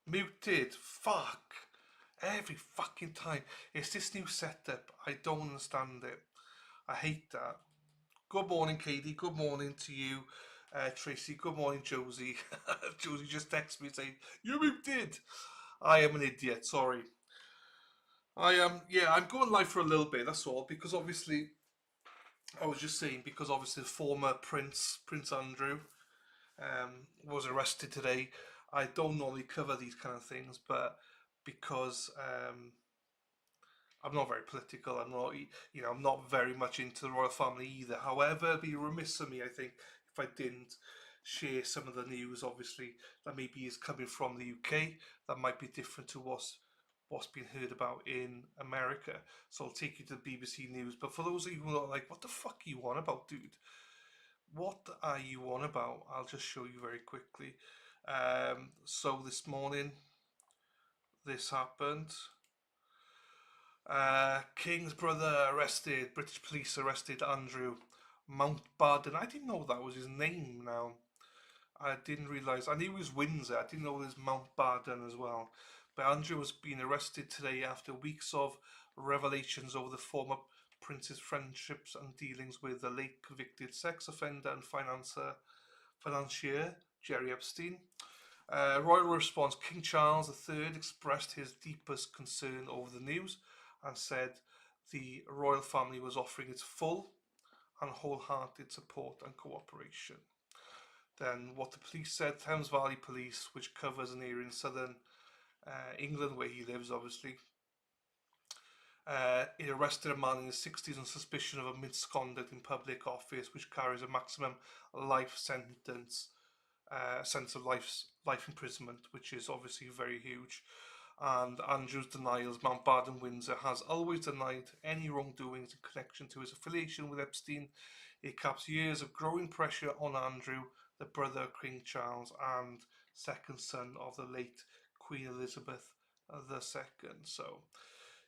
Muted. Fuck. Every fucking time. It's this new setup. I don't understand it. I hate that. Good morning, Katie. Good morning to you, Tracy. Good morning, Josie. Josie just texted me saying, "You muted." I am an idiot. Sorry. I am. Yeah, I'm going live for a little bit. That's all. Because obviously, I was just saying because obviously the former Prince Andrew, was arrested today. I don't normally cover these kind of things, but because I'm not very political, I'm not very much into the royal family either. However, it'd be remiss of me, I think, if I didn't share some of the news, obviously, that maybe is coming from the UK that might be different to what's been heard about in America. So I'll take you to the BBC News. But for those of you who are like, what the fuck are you on about, dude? What are you on about? I'll just show you very quickly. So this morning, this happened. King's brother arrested. British police arrested Andrew Mountbatten. I didn't know that was his name now. I didn't realise. I knew he was Windsor. I didn't know it was Mountbatten as well. But Andrew was being arrested today after weeks of revelations over the former prince's friendships and dealings with the late convicted sex offender and financier Jerry Epstein. Royal response: King Charles III expressed his deepest concern over the news and said the royal family was offering its full and wholehearted support and cooperation. Then, what the police said: Thames Valley Police, which covers an area in southern England where he lives, obviously, it arrested a man in his 60s on suspicion of a misconduct in public office, which carries a maximum life sentence of life imprisonment, which is obviously very huge. And Andrew's denials: Mountbatten Windsor has always denied any wrongdoings in connection to his affiliation with Epstein. It caps years of growing pressure on Andrew, the brother of King Charles and second son of the late Queen Elizabeth II. So,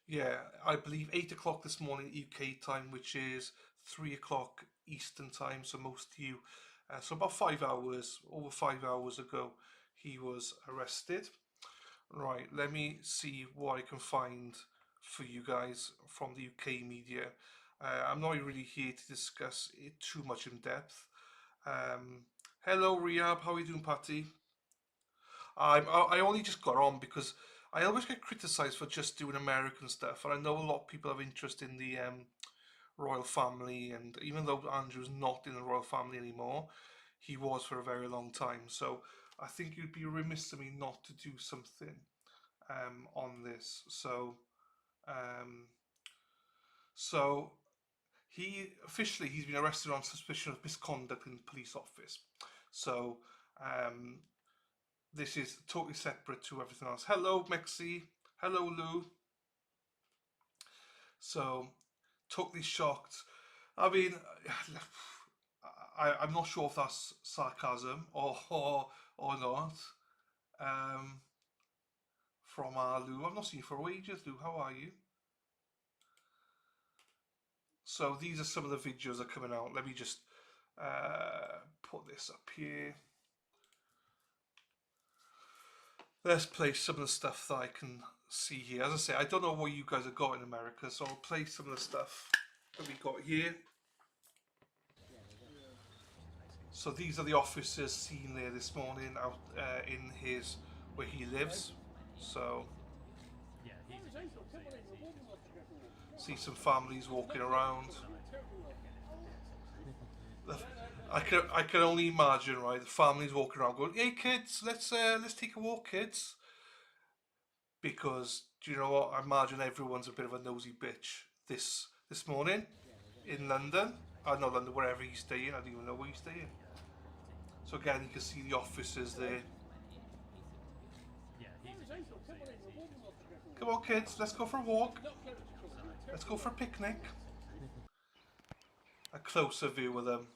yeah, I believe 8 o'clock this morning UK time, which is 3 o'clock Eastern time. So most of you, so about 5 hours, over 5 hours ago, he was arrested. Right, let me see what I can find for you guys from the UK media. I'm not really here to discuss it too much in depth. Um, Hello, Rehab. How are you doing, Patty? I only just got on because I always get criticised for just doing American stuff, and I know a lot of people have interest in the royal family, and even though Andrew's not in the royal family anymore, he was for a very long time. So I think you'd be remiss of me not to do something on this. Um, so he's been arrested on suspicion of misconduct in the police office. So um, this is totally separate to everything else. Hello, Mexi. Hello, Lou. So totally shocked. I mean, I'm not sure if that's sarcasm or not. Um, from our Lou, I've not seen you for ages. Lou, how are you? So these are some of the videos that are coming out. Let me just put this up here. Let's play some of the stuff that I can see here. As I say, I don't know what you guys have got in America, so I'll play some of the stuff that we got here. So these are the officers seen there this morning out in his where he lives. So see some families walking around. I can only imagine, right? The families walking around going, "Hey kids, let's take a walk, kids." Because do you know what? I imagine everyone's a bit of a nosy bitch this morning in London. I know London, wherever he's staying. I don't even know where he's staying. So again, you can see the officers there. Come on, kids, let's go for a walk. Let's go for a picnic. A closer view of them.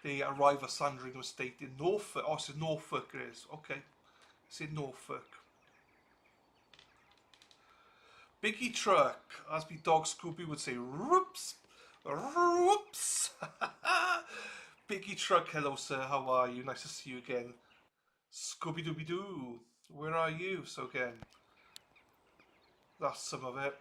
They arrive at Sandringham Estate in Norfolk. Oh, it's in Norfolk, it is. Okay, it's in Norfolk. Biggie truck, as my dog Scooby would say, "Roops, roops." Biggie truck, hello sir, how are you? Nice to see you again. Scooby Dooby Doo. Where are you? So again, that's some of it.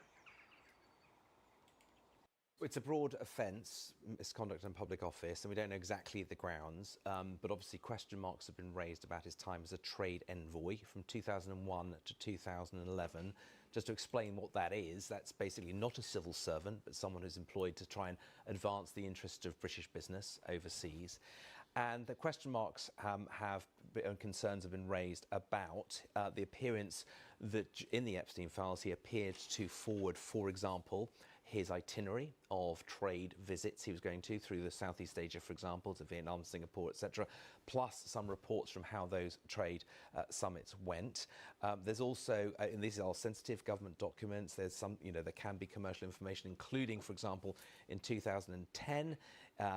It's a broad offence, misconduct in public office, and we don't know exactly the grounds, but obviously question marks have been raised about his time as a trade envoy from 2001 to 2011. Just to explain what that is, that's basically not a civil servant, but someone who's employed to try and advance the interests of British business overseas. And the question marks and concerns have been raised about the appearance that in the Epstein files he appeared to forward, for example, his itinerary of trade visits he was going to through the Southeast Asia, for example, to Vietnam, Singapore, etc., plus some reports from how those trade summits went. There's also, and these are sensitive government documents, there's some, there can be commercial information, including, for example, in 2010,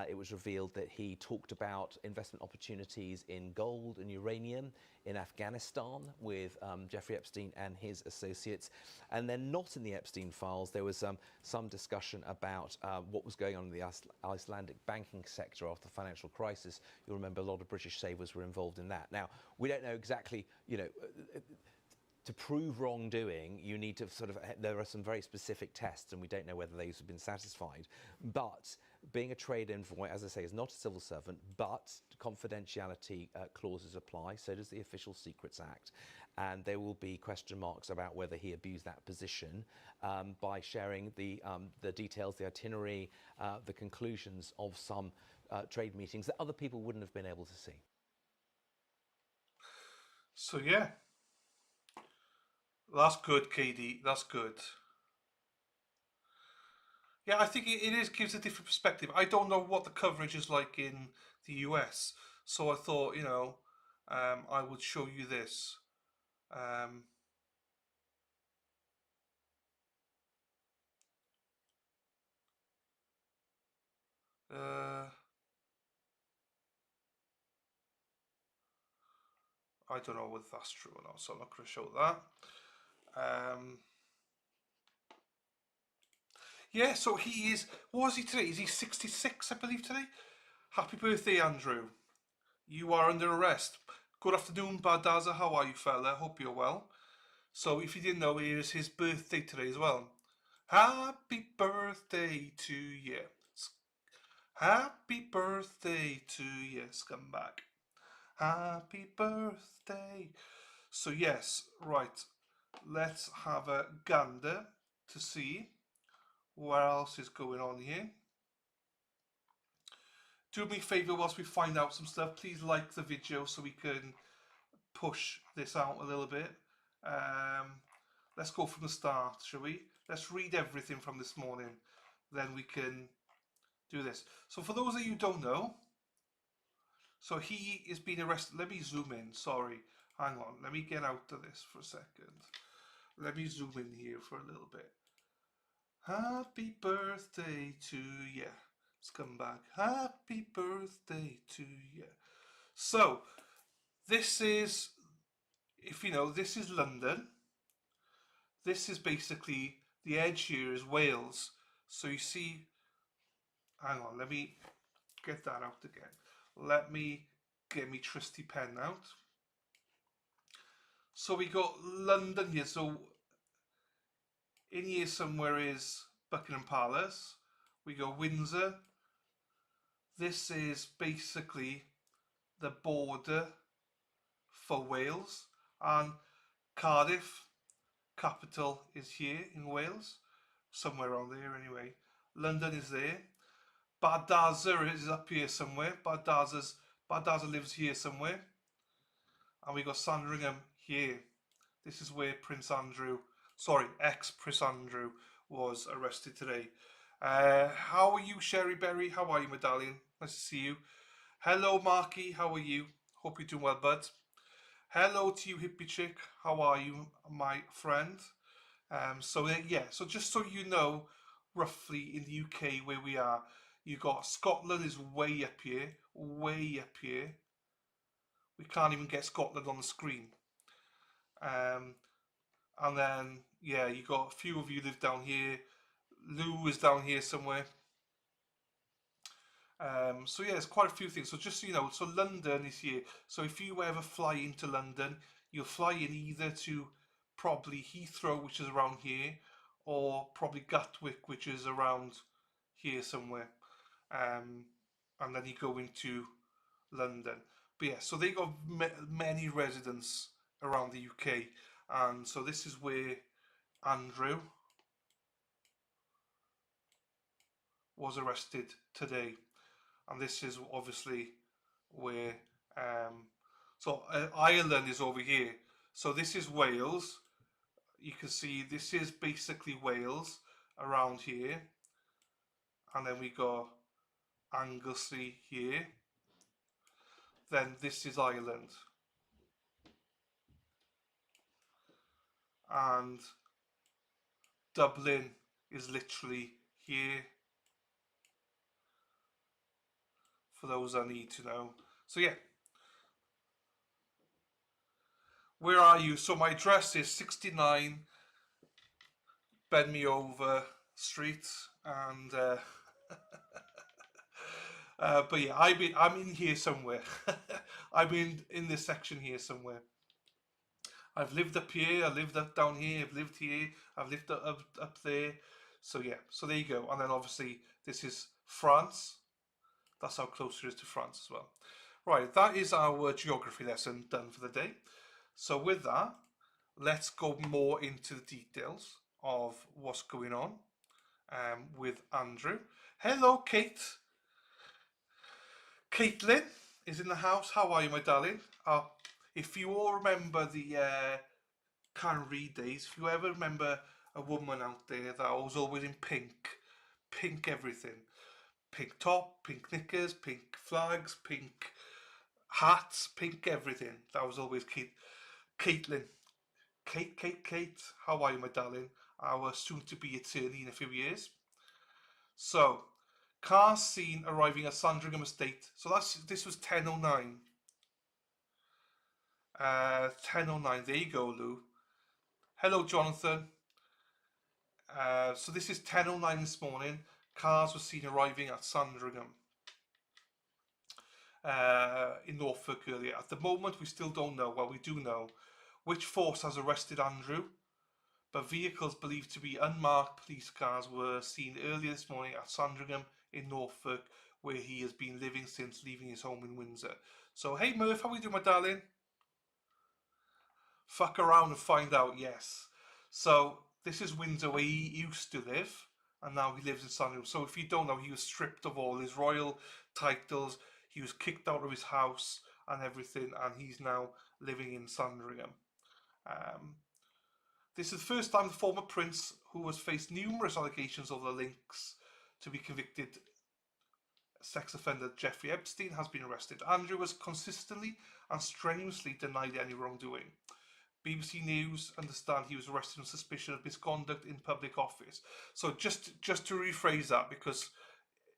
it was revealed that he talked about investment opportunities in gold and uranium in Afghanistan with Jeffrey Epstein and his associates. And then not in the Epstein files, there was some discussion about what was going on in the Icelandic banking sector after the financial crisis. You'll remember a lot of British savers were involved in that. Now, we don't know exactly, to prove wrongdoing, you need to there are some very specific tests, and we don't know whether those have been satisfied. But being a trade envoy, as I say, is not a civil servant, but confidentiality clauses apply. So does the Official Secrets Act. And there will be question marks about whether he abused that position by sharing the details, the itinerary, the conclusions of some trade meetings that other people wouldn't have been able to see. So yeah, that's good, KD. That's good. Yeah, I think it is gives a different perspective. I don't know what the coverage is like in the US, so I thought, I would show you this. Um, uh, I don't know whether that's true or not, so I'm not going to show that. Um, yeah, so he is. What is he today? Is he 66? I believe today. Happy birthday, Andrew. You are under arrest. Good afternoon, Bardaza. How are you, fella? Hope you're well. So, if you didn't know, it is his birthday today as well. Happy birthday to you. Happy birthday to you, scumbag. Happy birthday. So, yes, right. Let's have a gander to see what else is going on here. Do me a favour whilst we find out some stuff. Please like the video so we can push this out a little bit. Let's go from the start, shall we? Let's read everything from this morning. Then we can do this. So for those of you who don't know, so he is being arrested. Let me zoom in. Sorry. Hang on. Let me get out of this for a second. Let me zoom in here for a little bit. Happy birthday to ya, scumbag. Happy birthday to ya. So, this is, if you know, this is London. This is basically, the edge here is Wales. So you see, hang on, let me get that out again. Let me get me trusty pen out. So we got London here. So in here somewhere is Buckingham Palace. We go Windsor. This is basically the border for Wales, and Cardiff, capital, is here in Wales, somewhere around there anyway. London is there. Bardaza is up here somewhere. Bardaza lives here somewhere. And we got Sandringham here. This is where ex-Prince Andrew was arrested today. How are you, Sherry Berry? How are you, Medallion? Nice to see you. Hello, Marky. How are you? Hope you're doing well, bud. Hello to you, hippie chick. How are you, my friend? So just so you know, roughly in the UK where we are, you got Scotland is way up here, way up here. We can't even get Scotland on the screen. Um, and then yeah, you got a few of you live down here. Lou is down here somewhere. So yeah, there's quite a few things. So just so you know, so London is here. So if you ever fly into London, you'll fly in either to probably Heathrow, which is around here, or probably Gatwick, which is around here somewhere. And then you go into London. But yeah, so they got many residents around the UK, and so this is where Andrew was arrested today, and this is obviously where Ireland is over here. So this is Wales. You can see this is basically Wales around here, and then we got Anglesey here. Then this is Ireland, and Dublin is literally here for those that need to know. So yeah, where are you? So my address is 69 Bend Me Over Street, and but yeah, I'm in here somewhere. I'm in this section here somewhere. I've lived up here. I lived up down here. I've lived here. I've lived up there. So yeah. So there you go. And then obviously this is France. That's how close it is to France as well. Right. That is our geography lesson done for the day. So with that, let's go more into the details of what's going on with Andrew. Hello, Kate. Caitlin is in the house. How are you, my darling? If you all remember the Karen Reid days, if you ever remember a woman out there that was always in pink, pink everything, pink top, pink knickers, pink flags, pink hats, pink everything, that was always Caitlin. Kate, how are you, my darling? Our soon-to-be attorney in a few years. So, car seen arriving at Sandringham Estate. So this was 10:09. 10:09. There you go, Lou. Hello, Jonathan. So this is 10:09 this morning. Cars were seen arriving at Sandringham in Norfolk earlier. At the moment, we still don't know. Well, we do know which force has arrested Andrew, but vehicles believed to be unmarked police cars were seen earlier this morning at Sandringham in Norfolk, where he has been living since leaving his home in Windsor. So, hey Murph, how are you doing, my darling? Fuck around and find out, yes. So, this is Windsor where he used to live, and now he lives in Sandringham. So, if you don't know, he was stripped of all his royal titles, he was kicked out of his house and everything, and he's now living in Sandringham. This is the first time the former prince, who has faced numerous allegations of the links to be convicted sex offender Jeffrey Epstein, has been arrested. Andrew has consistently and strenuously denied any wrongdoing. BBC News understand he was arrested on suspicion of misconduct in public office. So just to rephrase that, because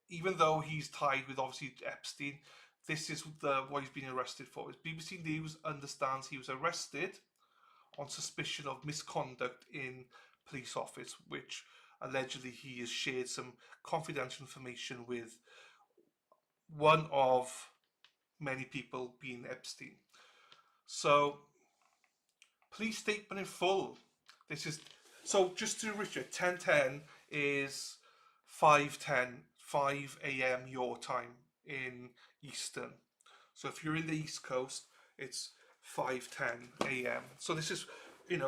even though he's tied with obviously Epstein, this is what he's been arrested for. BBC News understands he was arrested on suspicion of misconduct in police office, which allegedly he has shared some confidential information with one of many people, being Epstein. So, police statement in full. This is so just to Richard. 10:10 is 5:10, 5 a.m. your time in Eastern. So if you're in the East Coast, it's 5:10 a.m. So this is,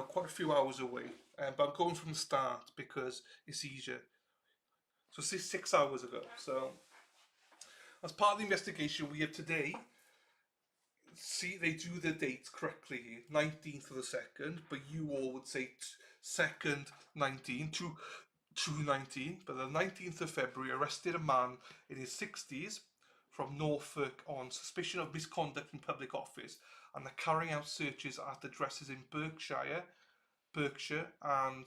quite a few hours away. But I'm going from the start because it's easier. So this is 6 hours ago. So as part of the investigation we have today, see, they do the dates correctly here, 19th of the 2nd, but you all would say 2nd 19 to 19, but the 19th of February arrested a man in his 60s from Norfolk on suspicion of misconduct in public office, and they're carrying out searches at addresses in Berkshire and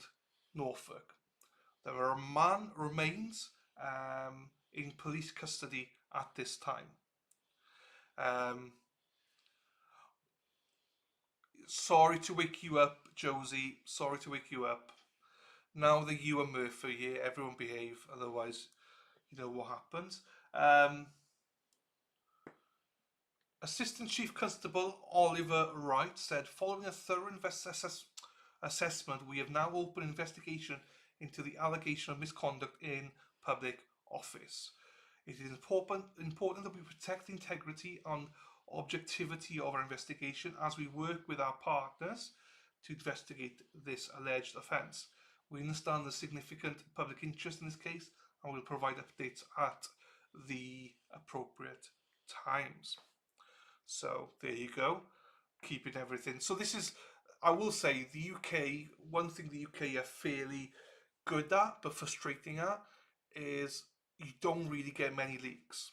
Norfolk. There are a man remains in police custody at this time. Sorry to wake you up, Josie. Sorry to wake you up. Now that you and Murphy are here, everyone behave, otherwise, you know what happens. Assistant Chief Constable Oliver Wright said, following a thorough assessment, we have now opened investigation into the allegation of misconduct in public office. It is important that we protect the integrity and objectivity of our investigation as we work with our partners to investigate this alleged offence. We understand the significant public interest in this case and will provide updates at the appropriate times. So there you go, keeping everything. So this is, I will say, the UK, one thing the UK are fairly good at but frustrating at is you don't really get many leaks.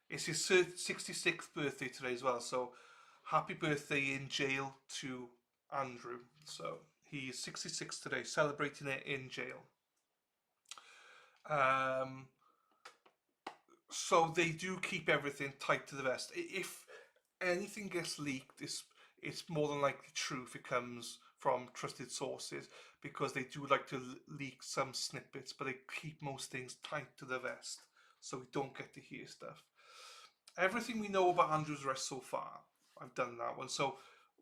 It's his 66th birthday today as well, so happy birthday in jail to Andrew. So he is 66 today, celebrating it in jail. So they do keep everything tight to the vest. If anything gets leaked, it's more than likely true if it comes from trusted sources, because they do like to leak some snippets, but they keep most things tight to the vest, so we don't get to hear stuff. Everything we know about Andrew's arrest so far, I've done that one, so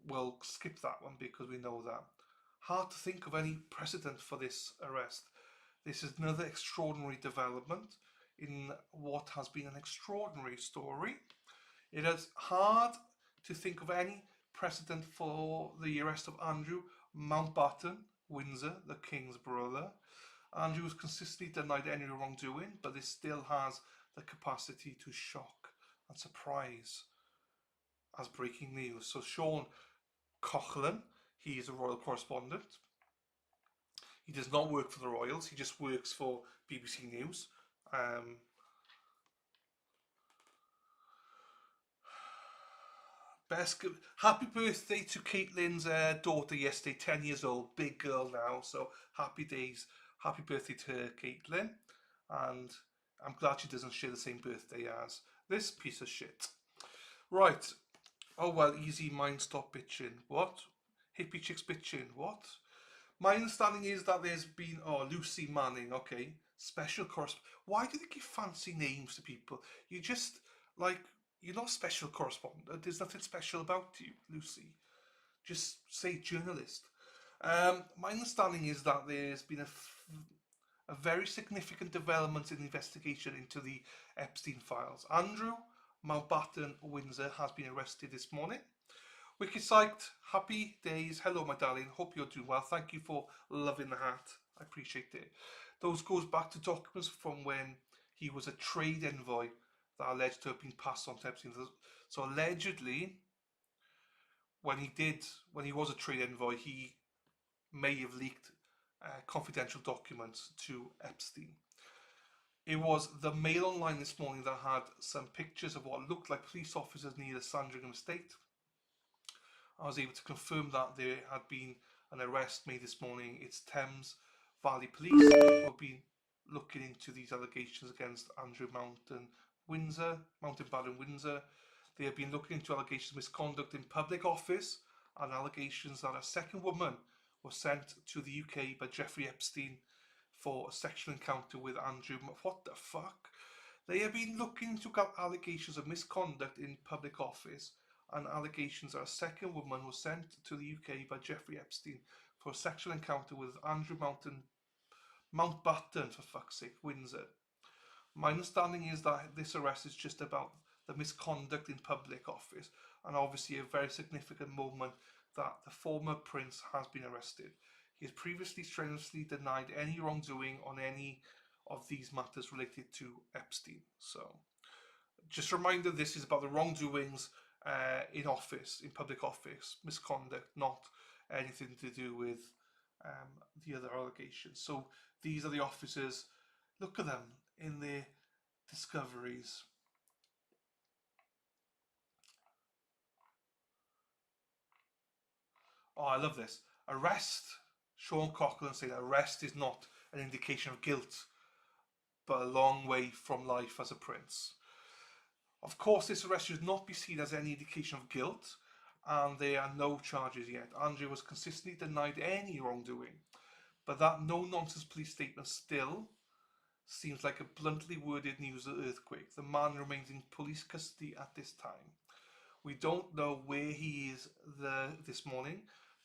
we'll skip that one because we know that. Hard to think of any precedent for this arrest. This is another extraordinary development in what has been an extraordinary story. It is hard to think of any precedent for the arrest of Andrew Mountbatten Windsor, the King's brother. Andrew was consistently denied any wrongdoing, but this still has the capacity to shock and surprise as breaking news. So Sean Coughlin, he is a royal correspondent. He does not work for the Royals, he just works for BBC News. Happy birthday to Caitlin's daughter yesterday, 10 years old, big girl now, so happy days, happy birthday to her, Caitlin, and I'm glad she doesn't share the same birthday as this piece of shit. Right, oh well, easy mind stop bitching, what? Hippie chicks bitching, what? My understanding is that there's been, Lucy Manning, okay, special correspondent. Why do they give fancy names to people? You just, like, you're not a special correspondent. There's nothing special about you, Lucy. Just say journalist. My understanding is that there's been a very significant development in the investigation into the Epstein files. Andrew Mountbatten Windsor has been arrested this morning. Wicked psyched. Happy days. Hello, my darling. Hope you're doing well. Thank you for loving the hat. I appreciate it. Those goes back to documents from when he was a trade envoy that are alleged to have been passed on to Epstein. So allegedly, when he was a trade envoy, he may have leaked confidential documents to Epstein. It was the Mail Online this morning that had some pictures of what looked like police officers near the Sandringham estate. I was able to confirm that there had been an arrest made this morning. It's Thames Valley Police who have been looking into these allegations against Andrew Mountbatten Windsor. They have been looking into allegations of misconduct in public office and allegations that a second woman was sent to the UK by Jeffrey Epstein for a sexual encounter with Andrew. What the fuck? They have been looking into allegations of misconduct in public office and allegations that a second woman was sent to the UK by Jeffrey Epstein for a sexual encounter with Andrew Mountbatten, for fuck's sake, Windsor. My understanding is that this arrest is just about the misconduct in public office, and obviously a very significant moment that the former prince has been arrested. He has previously strenuously denied any wrongdoing on any of these matters related to Epstein. So, just a reminder, this is about the wrongdoings in office, in public office, misconduct, not anything to do with the other allegations. So these are the officers. Look at them in their discoveries. Oh, I love this. Arrest. Sean Coughlin saying arrest is not an indication of guilt, but a long way from life as a prince. Of course, this arrest should not be seen as any indication of guilt, and there are no charges yet. Andrew was consistently denied any wrongdoing, but that no-nonsense police statement still seems like a bluntly worded news earthquake. The man remains in police custody at this time. We don't know where he is this morning,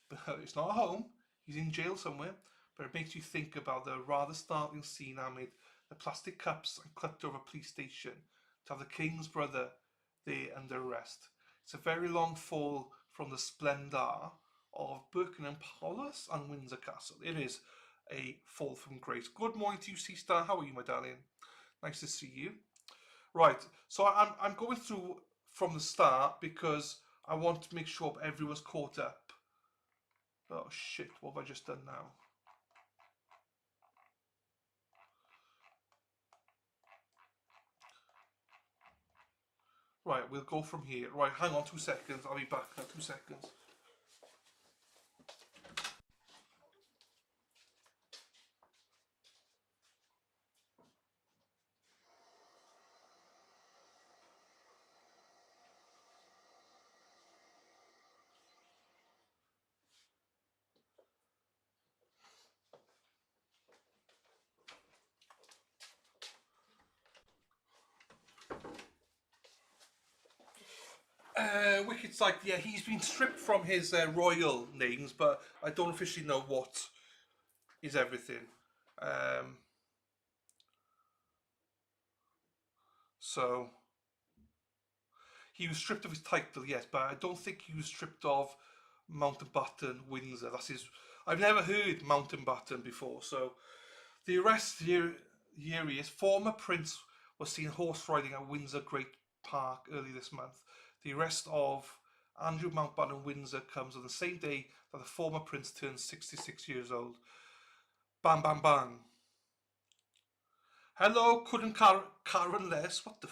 but it's not at home. He's in jail somewhere. But it makes you think about the rather startling scene amid the plastic cups and clutter of a police station to have the king's brother there under arrest. It's a very long fall from the splendour of Buckingham Palace and Windsor Castle. It is a fall from grace. Good morning to you, Sea Star. How are you, my darling? Nice to see you. Right, so I'm going through from the start because I want to make sure everyone's caught up. Oh shit, what have I just done now? Right, we'll go from here. Right, hang on 2 seconds. I'll be back now. 2 seconds. Wicked's like, yeah, he's been stripped from his royal names, but I don't officially know what is everything. Um, so he was stripped of his title, yes, but I don't think he was stripped of Mountbatten Windsor. That's his. I've never heard Mountbatten before, so the arrest here he is. Former prince was seen horse riding at Windsor Great Park early this month. The arrest of Andrew Mountbatten Windsor comes on the same day that the former prince turns 66 years old. Bang, bang, bang. Hello, couldn't Karen less? What the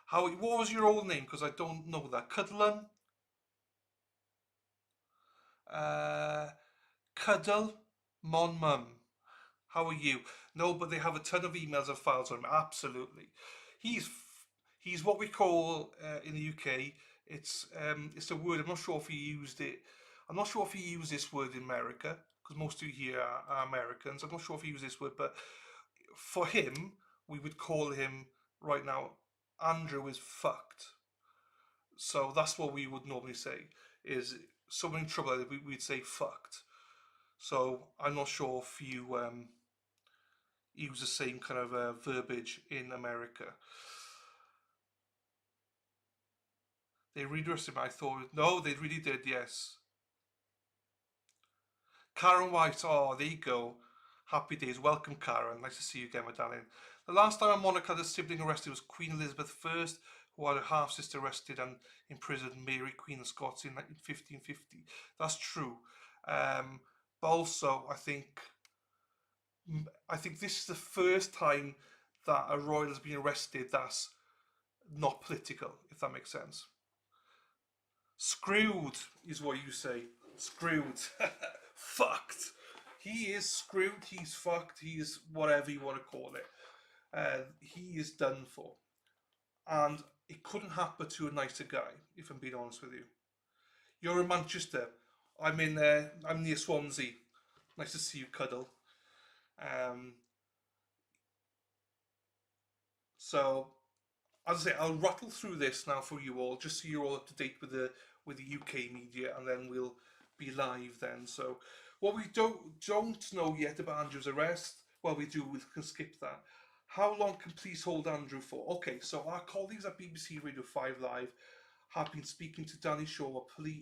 How? What was your old name? Because I don't know that. Cuddlen? Uh, Cuddle? Mon Mum. How are you? No, but they have a ton of emails and files on him. Absolutely, he's he's what we call in the UK. It's a word. I'm not sure if he used it. I'm not sure if he used this word in America because most of you here are Americans. I'm not sure if he used this word, but for him, we would call him right now. Andrew is fucked. So that's what we would normally say. Is someone in trouble? We'd say fucked. So I'm not sure if you use the same kind of verbiage in America. They redressed him. I thought no, they really did. Yes, Karen White. Oh, there you go. Happy days. Welcome, Karen. Nice to see you again, my darling. The last time a monarch had a sibling arrested was Queen Elizabeth I, who had a half sister arrested and imprisoned, Mary, Queen of Scots, in 1550. That's true. But also, I think this is the first time that a royal has been arrested that's not political, if that makes sense. Screwed is what you say. Screwed. Fucked. He is screwed, he's fucked, he's whatever you want to call it. He is done for. And it couldn't happen to a nicer guy, if I'm being honest with you. You're in Manchester. I'm near Swansea. Nice to see you, Cuddle. Um, so as I say, I'll rattle through this now for you all, just so you're all up to date with the UK media, and then we'll be live then. So, what we don't know yet about Andrew's arrest, well, we do. We can skip that. How long can police hold Andrew for? Okay, so our colleagues at BBC Radio 5 Live have been speaking to Danny Shaw, a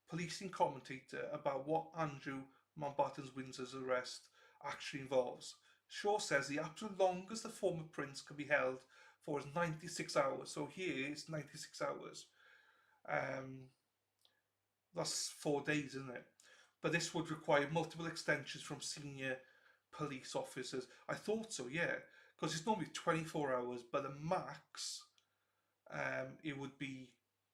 policing commentator, about what Andrew Mountbatten's Windsor's arrest actually involves. Shaw says the absolute longest the former prince can be held for is 96 hours. So here it's 96 hours. Um, that's 4 days, isn't it? But this would require multiple extensions from senior police officers. I thought so, yeah, because it's normally 24 hours, but the max it would be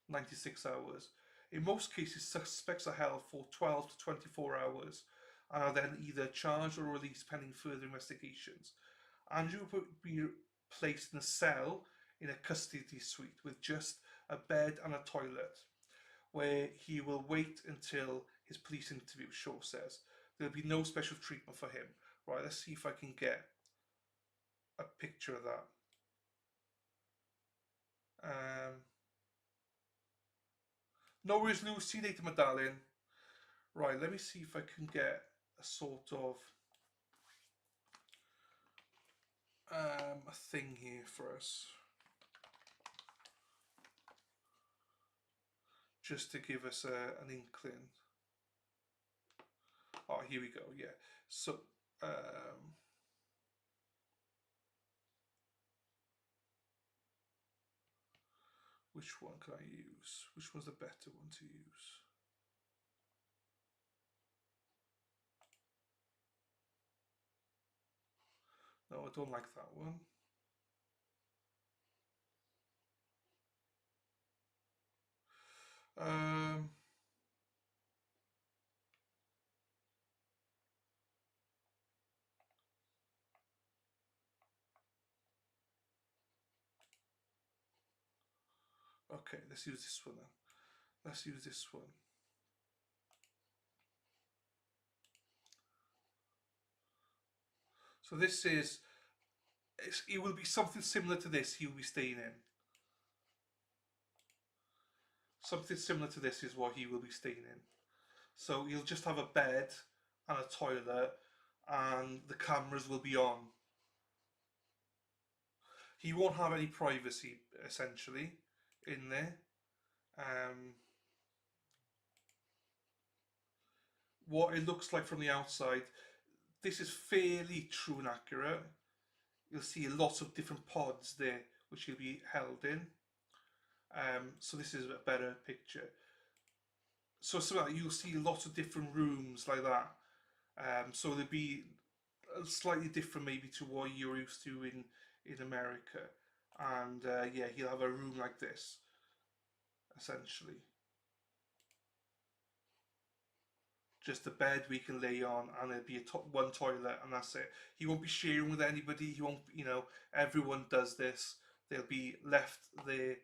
96 hours. In most cases, suspects are held for 12 to 24 hours and are then either charged or released pending further investigations. Andrew would be placed in a cell in a custody suite with just a bed and a toilet, where he will wait until his police interview, Shaw says. There'll be no special treatment for him. Right, let's see if I can get a picture of that. No worries, Lou. See you later, my darling. Right, let me see if I can get a sort of a thing here for us, just to give us an inkling. Oh, here we go. Yeah. So, which one can I use? Which one's the better one to use? No, I don't like that one. Um, okay, let's use this one then. Let's use this one. So this is, it will be something similar to this he'll be staying in. Something similar to this is what he will be staying in. So he'll just have a bed and a toilet, and the cameras will be on. He won't have any privacy, essentially, in there. What it looks like from the outside, this is fairly true and accurate. You'll see lots of different pods there, which he'll be held in. So this is a better picture. So you'll see lots of different rooms like that. So there'll be slightly different maybe to what you're used to in America. And yeah, he'll have a room like this, essentially. Just a bed we can lay on, and there'll be one toilet, and that's it. He won't be sharing with anybody. He won't, everyone does this. They'll be left there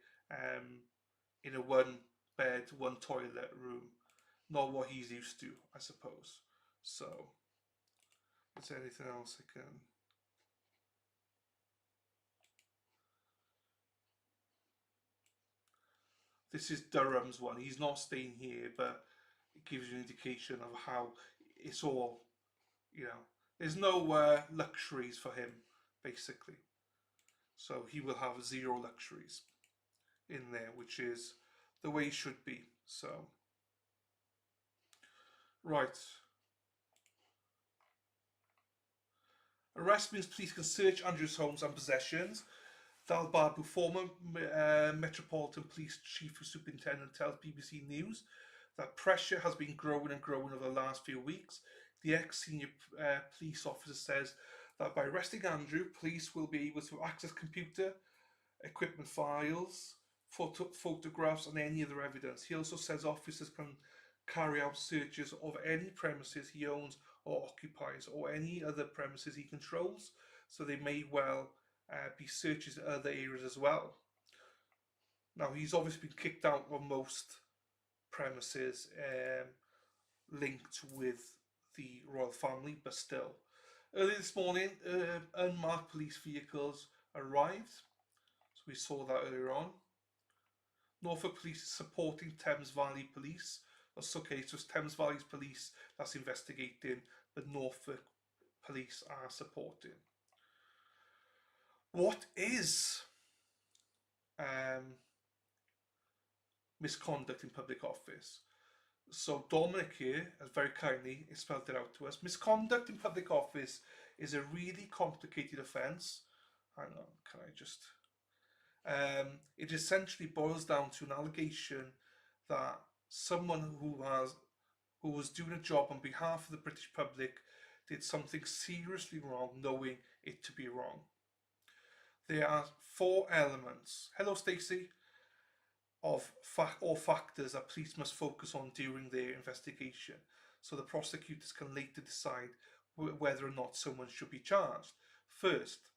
in a one bed, one toilet room. Not what he's used to, I suppose. So, is there anything else I can? This is Durham's one. He's not staying here, but it gives you an indication of how it's all, there's no luxuries for him, basically. So he will have zero luxuries in there, which is the way it should be. So, right. Arrest means police can search Andrew's homes and possessions. Dalbarbu, former Metropolitan Police Chief Superintendent, tells BBC News that pressure has been growing and growing over the last few weeks. The ex-senior police officer says that by arresting Andrew, police will be able to access computer equipment files, photographs, and any other evidence. He also says officers can carry out searches of any premises he owns or occupies, or any other premises he controls. So they may well be searches in other areas as well. Now, he's obviously been kicked out of most premises linked with the royal family, but still. Early this morning, unmarked police vehicles arrived. So we saw that earlier on. Norfolk Police supporting Thames Valley Police. Okay, so it's Thames Valley Police that's investigating, but Norfolk Police are supporting. What is misconduct in public office? So Dominic here has very kindly spelled it out to us. Misconduct in public office is a really complicated offence. Hang on, can I just... it essentially boils down to an allegation that someone who was doing a job on behalf of the British public did something seriously wrong, knowing it to be wrong. There are 4 elements. Hello, Stacey. Of factors that police must focus on during their investigation, so the prosecutors can later decide whether or not someone should be charged. First,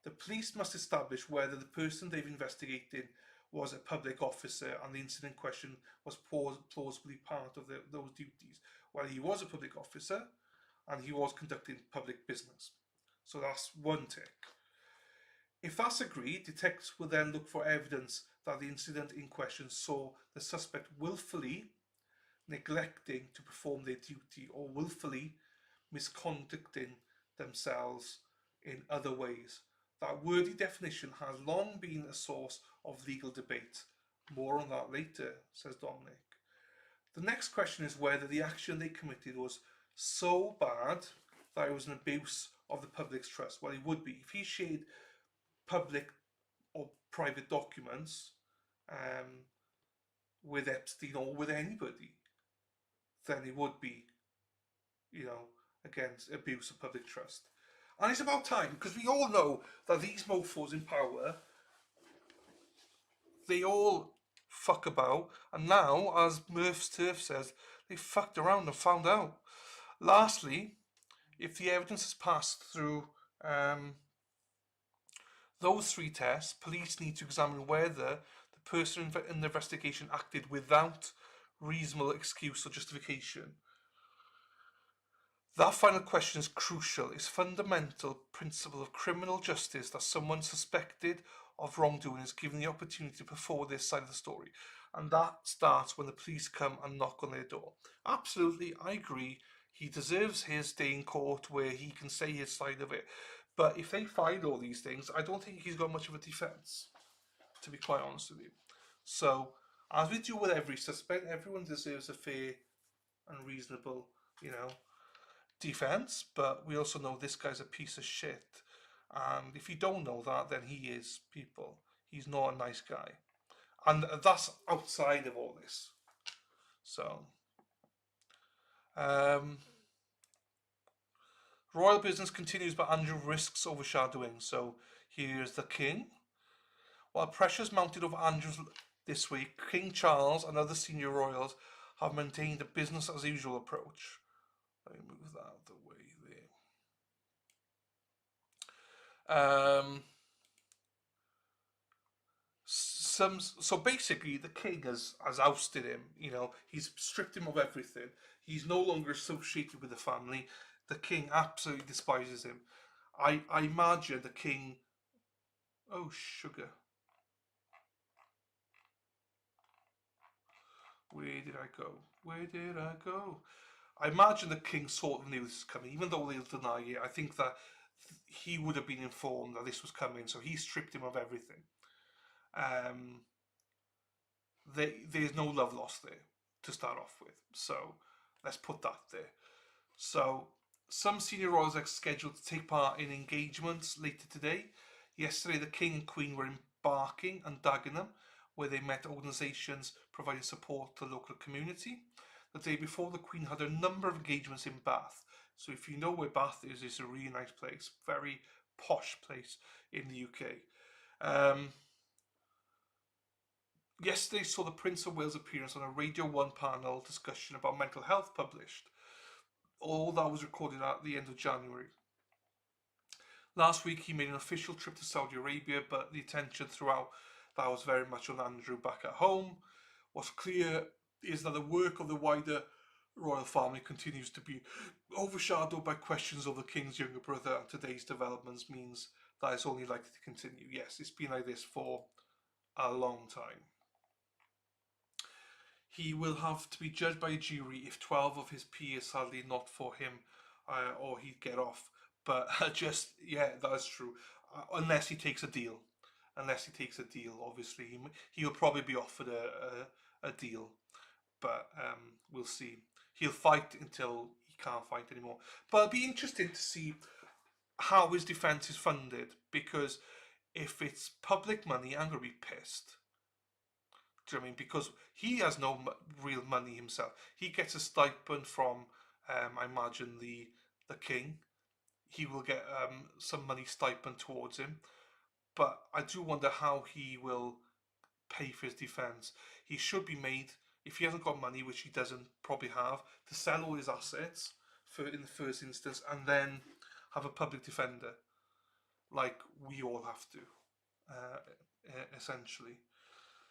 the police must establish whether the person they've investigated was a public officer and the incident in question was plausibly part of those duties. Well, he was a public officer and he was conducting public business. So that's one tick. If that's agreed, detectives will then look for evidence that the incident in question saw the suspect willfully neglecting to perform their duty or willfully misconducting themselves in other ways. That wordy definition has long been a source of legal debate. More on that later, says Dominic. The next question is whether the action they committed was so bad that it was an abuse of the public's trust. Well, it would be. If he shared public or private documents um, with Epstein or with anybody, then it would be, you know, against abuse of public trust. And it's about time because we all know that these mofos in power, they all fuck about, and now, as Murph's Turf says, they fucked around and found out. Lastly, if the evidence is passed through those three tests, police need to examine whether the person in the investigation acted without reasonable excuse or justification. That final question is crucial. It's fundamental principle of criminal justice that someone suspected of wrongdoing is given the opportunity to put forward their side of the story. And that starts when the police come and knock on their door. Absolutely, I agree. He deserves his day in court where he can say his side of it. But if they find all these things, I don't think he's got much of a defence, to be quite honest with you. So, as we do with every suspect, everyone deserves a fair and reasonable, you know, defense, but we also know this guy's a piece of shit. And if you don't know that, then he is, people. He's not a nice guy. And that's outside of all this. So, um, royal business continues, but Andrew risks overshadowing. So, here's the king. While pressures mounted over Andrew this week, King Charles and other senior royals have maintained a business as usual approach. Let me move that out of the way there. So basically the king has ousted him. You know, he's stripped him of everything. He's no longer associated with the family. The king absolutely despises him. I imagine the king. Oh sugar, where did I go? Where did I go? I imagine the king sort of knew this was coming, even though they'll deny it. I think that he would have been informed that this was coming, so he stripped him of everything. Um, there's no love lost there to start off with. So let's put that there. So some senior royals are scheduled to take part in engagements later today. Yesterday, the King and Queen were in Barking and Dagenham, where they met organisations providing support to the local community. The day before, the Queen had a number of engagements in Bath. So if you know where Bath is, it's a really nice place, very posh place in the UK. Yesterday saw the Prince of Wales' appearance on a Radio 1 panel discussion about mental health published. All that was recorded at the end of January. Last week he made an official trip to Saudi Arabia, but the attention throughout that was very much on Andrew back at home. What's clear is that the work of the wider royal family continues to be overshadowed by questions of the king's younger brother, and today's developments means that it's only likely to continue. Yes, it's been like this for a long time. He will have to be judged by a jury if 12 of his peers sadly not for him, or he'd get off. But just, yeah, that's true. Unless he takes a deal. Unless he takes a deal, obviously. He'll probably be offered a deal. But we'll see. He'll fight until he can't fight anymore. But it'll be interesting to see how his defence is funded. Because if it's public money, I'm going to be pissed. Do you know what I mean? Because he has no real money himself. He gets a stipend from, I imagine, the king. He will get some money stipend towards him. But I do wonder how he will pay for his defence. He should be made, if he hasn't got money, which he doesn't probably have, to sell all his assets in the first instance and then have a public defender. Like we all have to, essentially.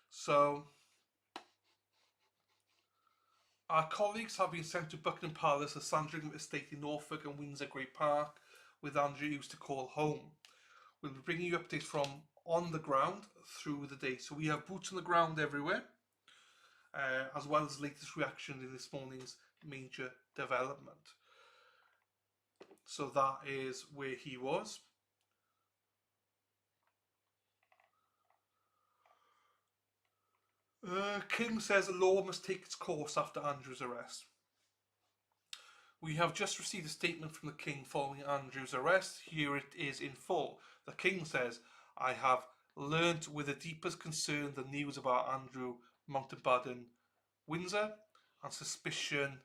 So our colleagues have been sent to Buckingham Palace, the Sandringham estate in Norfolk and Windsor Great Park, with Andrew used to call home. We'll be bringing you updates from on the ground through the day. So we have boots on the ground everywhere, as well as latest reaction in this morning's major development. So that is where he was. King says the law must take its course after Andrew's arrest. We have just received a statement from the King following Andrew's arrest. Here it is in full. The King says, I have learnt with the deepest concern the news about Andrew Mountbatten Windsor and suspicion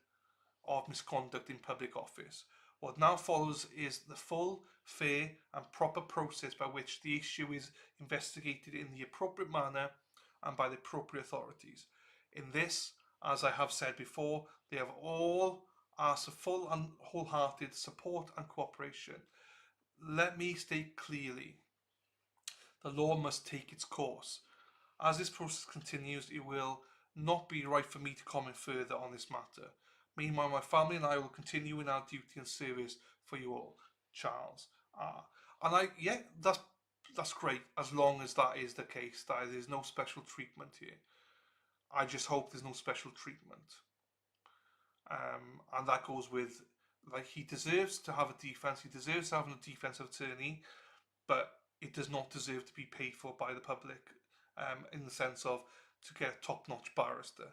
of misconduct in public office. What now follows is the full, fair and proper process by which the issue is investigated in the appropriate manner and by the appropriate authorities. In this, as I have said before, they have all asked for full and wholehearted support and cooperation. Let me state clearly, the law must take its course. As this process continues, it will not be right for me to comment further on this matter. Meanwhile, my family and I will continue in our duty and service for you all. Charles R. And yeah, that's great, as long as that is the case, that there's no special treatment here. I just hope there's no special treatment. And that goes with, like, he deserves to have a defence, he deserves to have a defensive attorney, but it does not deserve to be paid for by the public, in the sense of to get a top-notch barrister.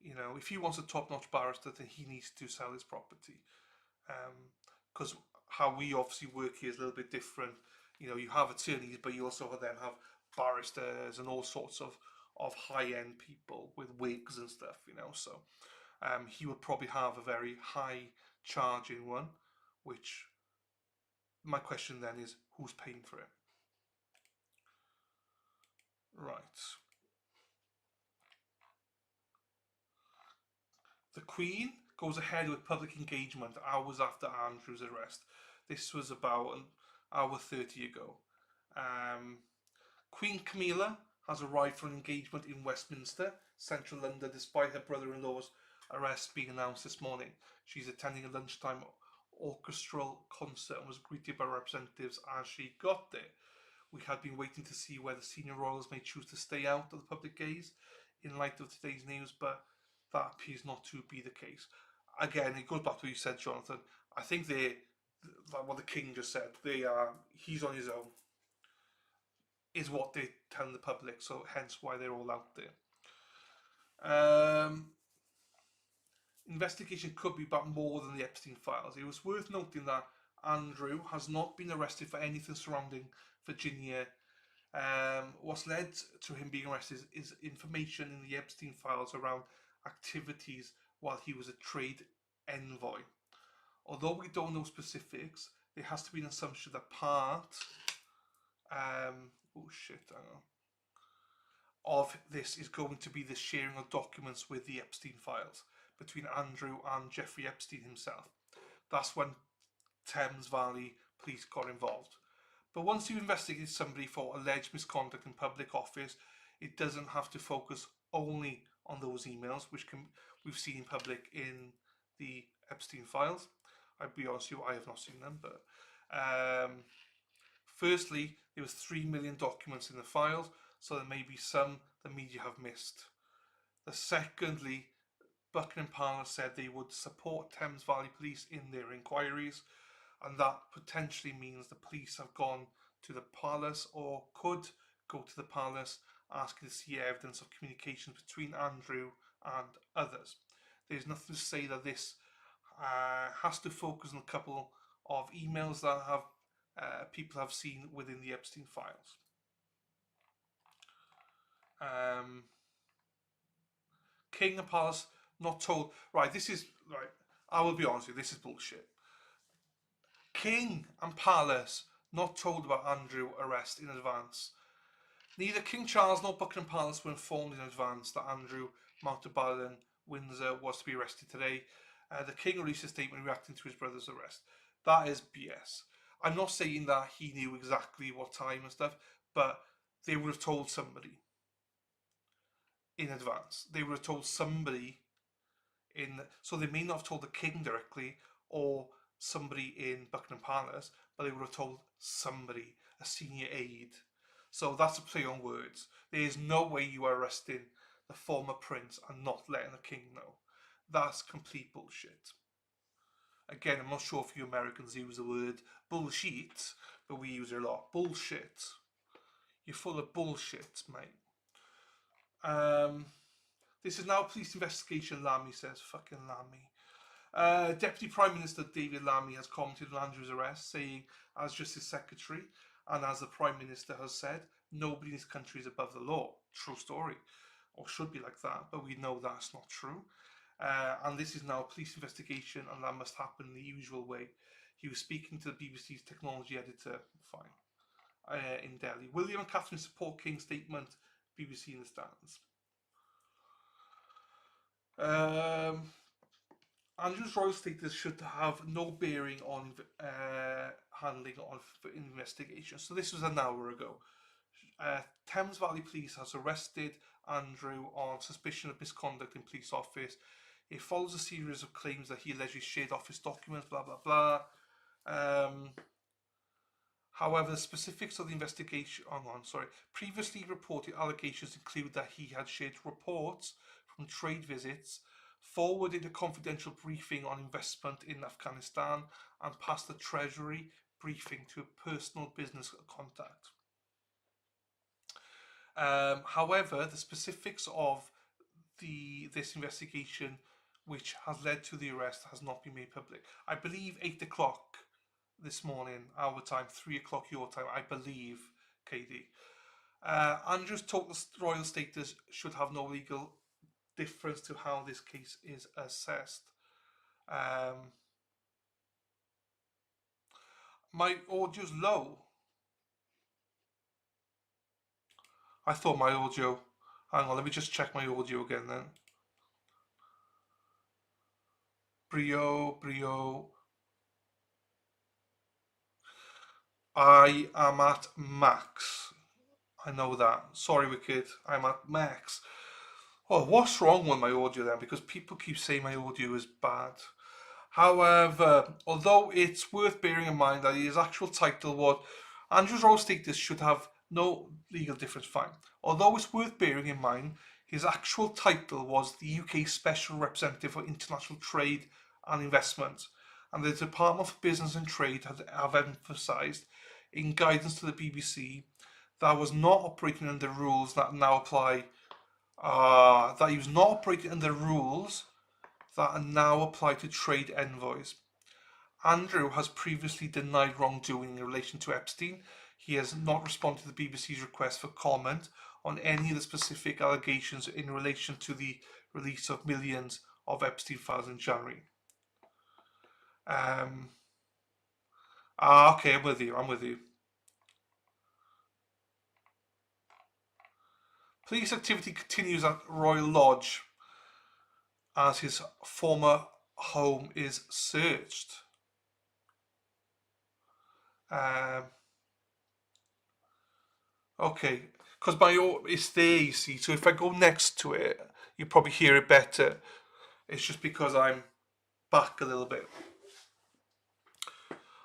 You know, if he wants a top-notch barrister, then he needs to sell his property. Because how we obviously work here is a little bit different. You know, you have attorneys, but you also then have barristers and all sorts of high-end people with wigs and stuff, you know. So he would probably have a very high charging one, which my question then is, who's paying for it? Right. The Queen goes ahead with public engagement hours after Andrew's arrest. This was about an hour 30 ago. Queen Camilla has arrived for an engagement in Westminster, central London, despite her brother-in-law's arrest being announced this morning. She's attending a lunchtime orchestral concert and was greeted by representatives as she got there. We had been waiting to see whether senior royals may choose to stay out of the public gaze in light of today's news, but that appears not to be the case. Again, it goes back to what you said, Jonathan. I think like what the King just said, he's on his own, is what they're telling the public, so hence why they're all out there. Investigation could be about more than the Epstein files. It was worth noting that Andrew has not been arrested for anything surrounding Virginia. What's led to him being arrested is information in the Epstein files around activities while he was a trade envoy. Although we don't know specifics, there has to be an assumption that part of this is going to be the sharing of documents with the Epstein files between Andrew and Jeffrey Epstein himself. That's when Thames Valley police got involved. But once you investigate somebody for alleged misconduct in public office, it doesn't have to focus only on those emails, which we've seen in public in the Epstein files. I'll be honest with you, I have not seen them, but firstly, there was 3 million documents in the files, so there may be some the media have missed. Secondly, Buckingham Palace said they would support Thames Valley Police in their inquiries, and that potentially means the police have gone to the palace or could go to the palace asking to see evidence of communications between Andrew and others. There's nothing to say that this has to focus on a couple of emails that people have seen within the Epstein files. King and Palace not told. Right, this is right. I will be honest with you. This is bullshit. King and Palace not told about Andrew's arrest in advance. Neither King Charles nor Buckingham Palace were informed in advance that Andrew Mountbatten Windsor was to be arrested today. The King released a statement reacting to his brother's arrest. That is BS. I'm not saying that he knew exactly what time and stuff, but they would have told somebody in advance. They would have told somebody so they may not have told the King directly, or somebody in Buckingham Palace, but they would have told somebody, a senior aide. So that's a play on words. There is no way you are arresting the former prince and not letting the king know. That's complete bullshit. Again, I'm not sure if you Americans use the word bullshit, but we use it a lot. Bullshit. You're full of bullshit, mate. Um, this is now a police investigation, Lammy says. Fucking Lammy. Deputy Prime Minister David Lammy has commented on Andrew's arrest, saying, as Justice Secretary and as the Prime Minister has said, nobody in this country is above the law. True story. Or should be like that, but we know that's not true. And this is now a police investigation, and that must happen in the usual way. He was speaking to the BBC's technology editor, in Delhi. William and Catherine support King's statement, BBC in the stands. Andrew's royal status should have no bearing on handling of investigation. So this was an hour ago. Thames Valley Police has arrested Andrew on suspicion of misconduct in police office. It follows a series of claims that he allegedly shared office documents, blah, blah, blah. However, the specifics of the investigation, previously reported allegations include that he had shared reports from trade visits, forwarded a confidential briefing on investment in Afghanistan, and passed the Treasury briefing to a personal business contact. However, the specifics of this investigation, which has led to the arrest, has not been made public. I believe 8 o'clock this morning, our time, 3 o'clock your time, I believe, KD. Andrew's total royal status should have no legal difference to how this case is assessed. My audio's low. I thought my audio. Hang on, let me just check my audio again then. Brio. I am at max. I know that. Sorry, Wicked. I'm at max. Oh, what's wrong with my audio then? Because people keep saying my audio is bad. However, although it's worth bearing in mind that his actual title was Andrew's royal status should have no legal difference, fine. Although it's worth bearing in mind, his actual title was the UK Special Representative for International Trade and Investment, and the Department for Business and Trade have emphasised in guidance to the BBC that was not operating under rules that now apply. That he was not operating under rules that are now applied to trade envoys. Andrew has previously denied wrongdoing in relation to Epstein. He has not responded to the BBC's request for comment on any of the specific allegations in relation to the release of millions of Epstein files in January. Okay, I'm with you. Police activity continues at Royal Lodge as his former home is searched. Okay, because it's there, you see. So if I go next to it, you probably hear it better. It's just because I'm back a little bit.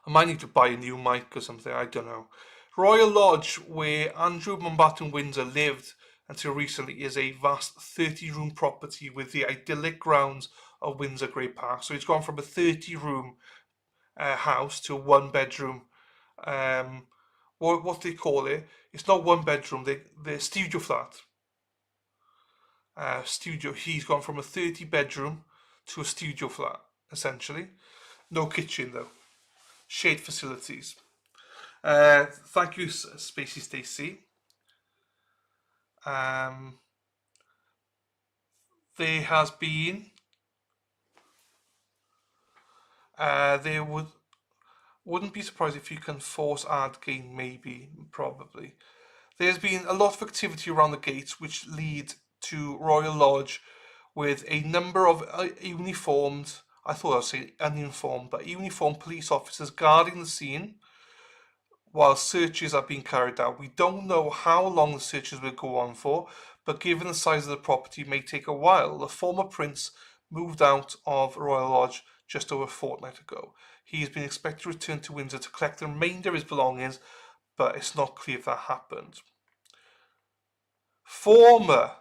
I might need to buy a new mic or something. I don't know. Royal Lodge, where Andrew Mountbatten Windsor lived until recently, is a vast 30-room property with the idyllic grounds of Windsor Great Park. So it's gone from a 30-room house to a one-bedroom. What do they call it? It's not one bedroom. The studio flat. He's gone from a 30-bedroom to a studio flat, essentially. No kitchen though. Shared facilities. Thank you, Spacey Stacey. There has been. There wouldn't be surprised if you can force ad gain, maybe, probably. There's been a lot of activity around the gates, which lead to Royal Lodge, with a number of uniformed, I thought I would say uninformed, but uniformed police officers guarding the scene while searches are being carried out. We don't know how long the searches will go on for, but given the size of the property, it may take a while. The former prince moved out of Royal Lodge just over a fortnight ago. He has been expected to return to Windsor to collect the remainder of his belongings, but it's not clear if that happened. Former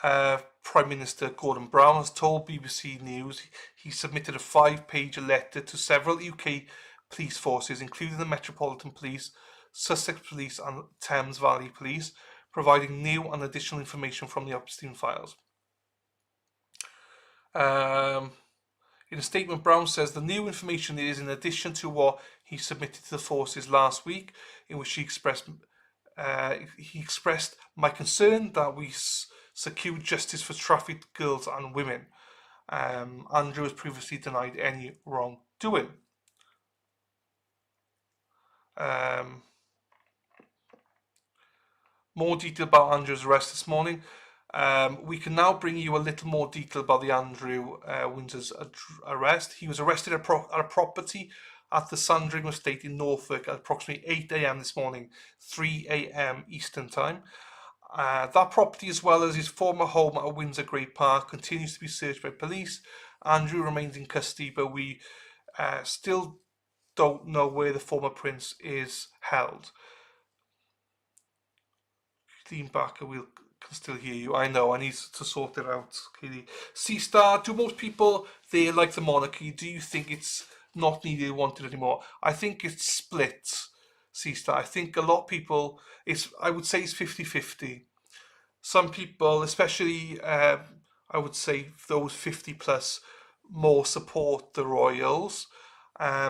Prime Minister Gordon Brown has told BBC News he submitted a 5-page letter to several UK police forces, including the Metropolitan Police, Sussex Police and Thames Valley Police, providing new and additional information from the Epstein files. In a statement, Brown says the new information is in addition to what he submitted to the forces last week, in which he expressed my concern that we secure justice for trafficked girls and women. Andrew has previously denied any wrongdoing. More detail about Andrew's arrest this morning. We can now bring you a little more detail about the Andrew Windsor's arrest. He was arrested at a property at the Sandringham Estate in Norfolk at approximately 8 a.m. this morning, 3 a.m. Eastern Time. That property, as well as his former home at Windsor Great Park, continues to be searched by police. Andrew remains in custody, but we still don't know where the former prince is held. Lean back and we can still hear you. I know, I need to sort it out, Katie. C-Star, do most people there like the monarchy? Do you think it's not needed, wanted anymore? I think it's split, C-Star. I think a lot of people, I would say it's 50-50. Some people, especially I would say those 50 plus, more support the royals. A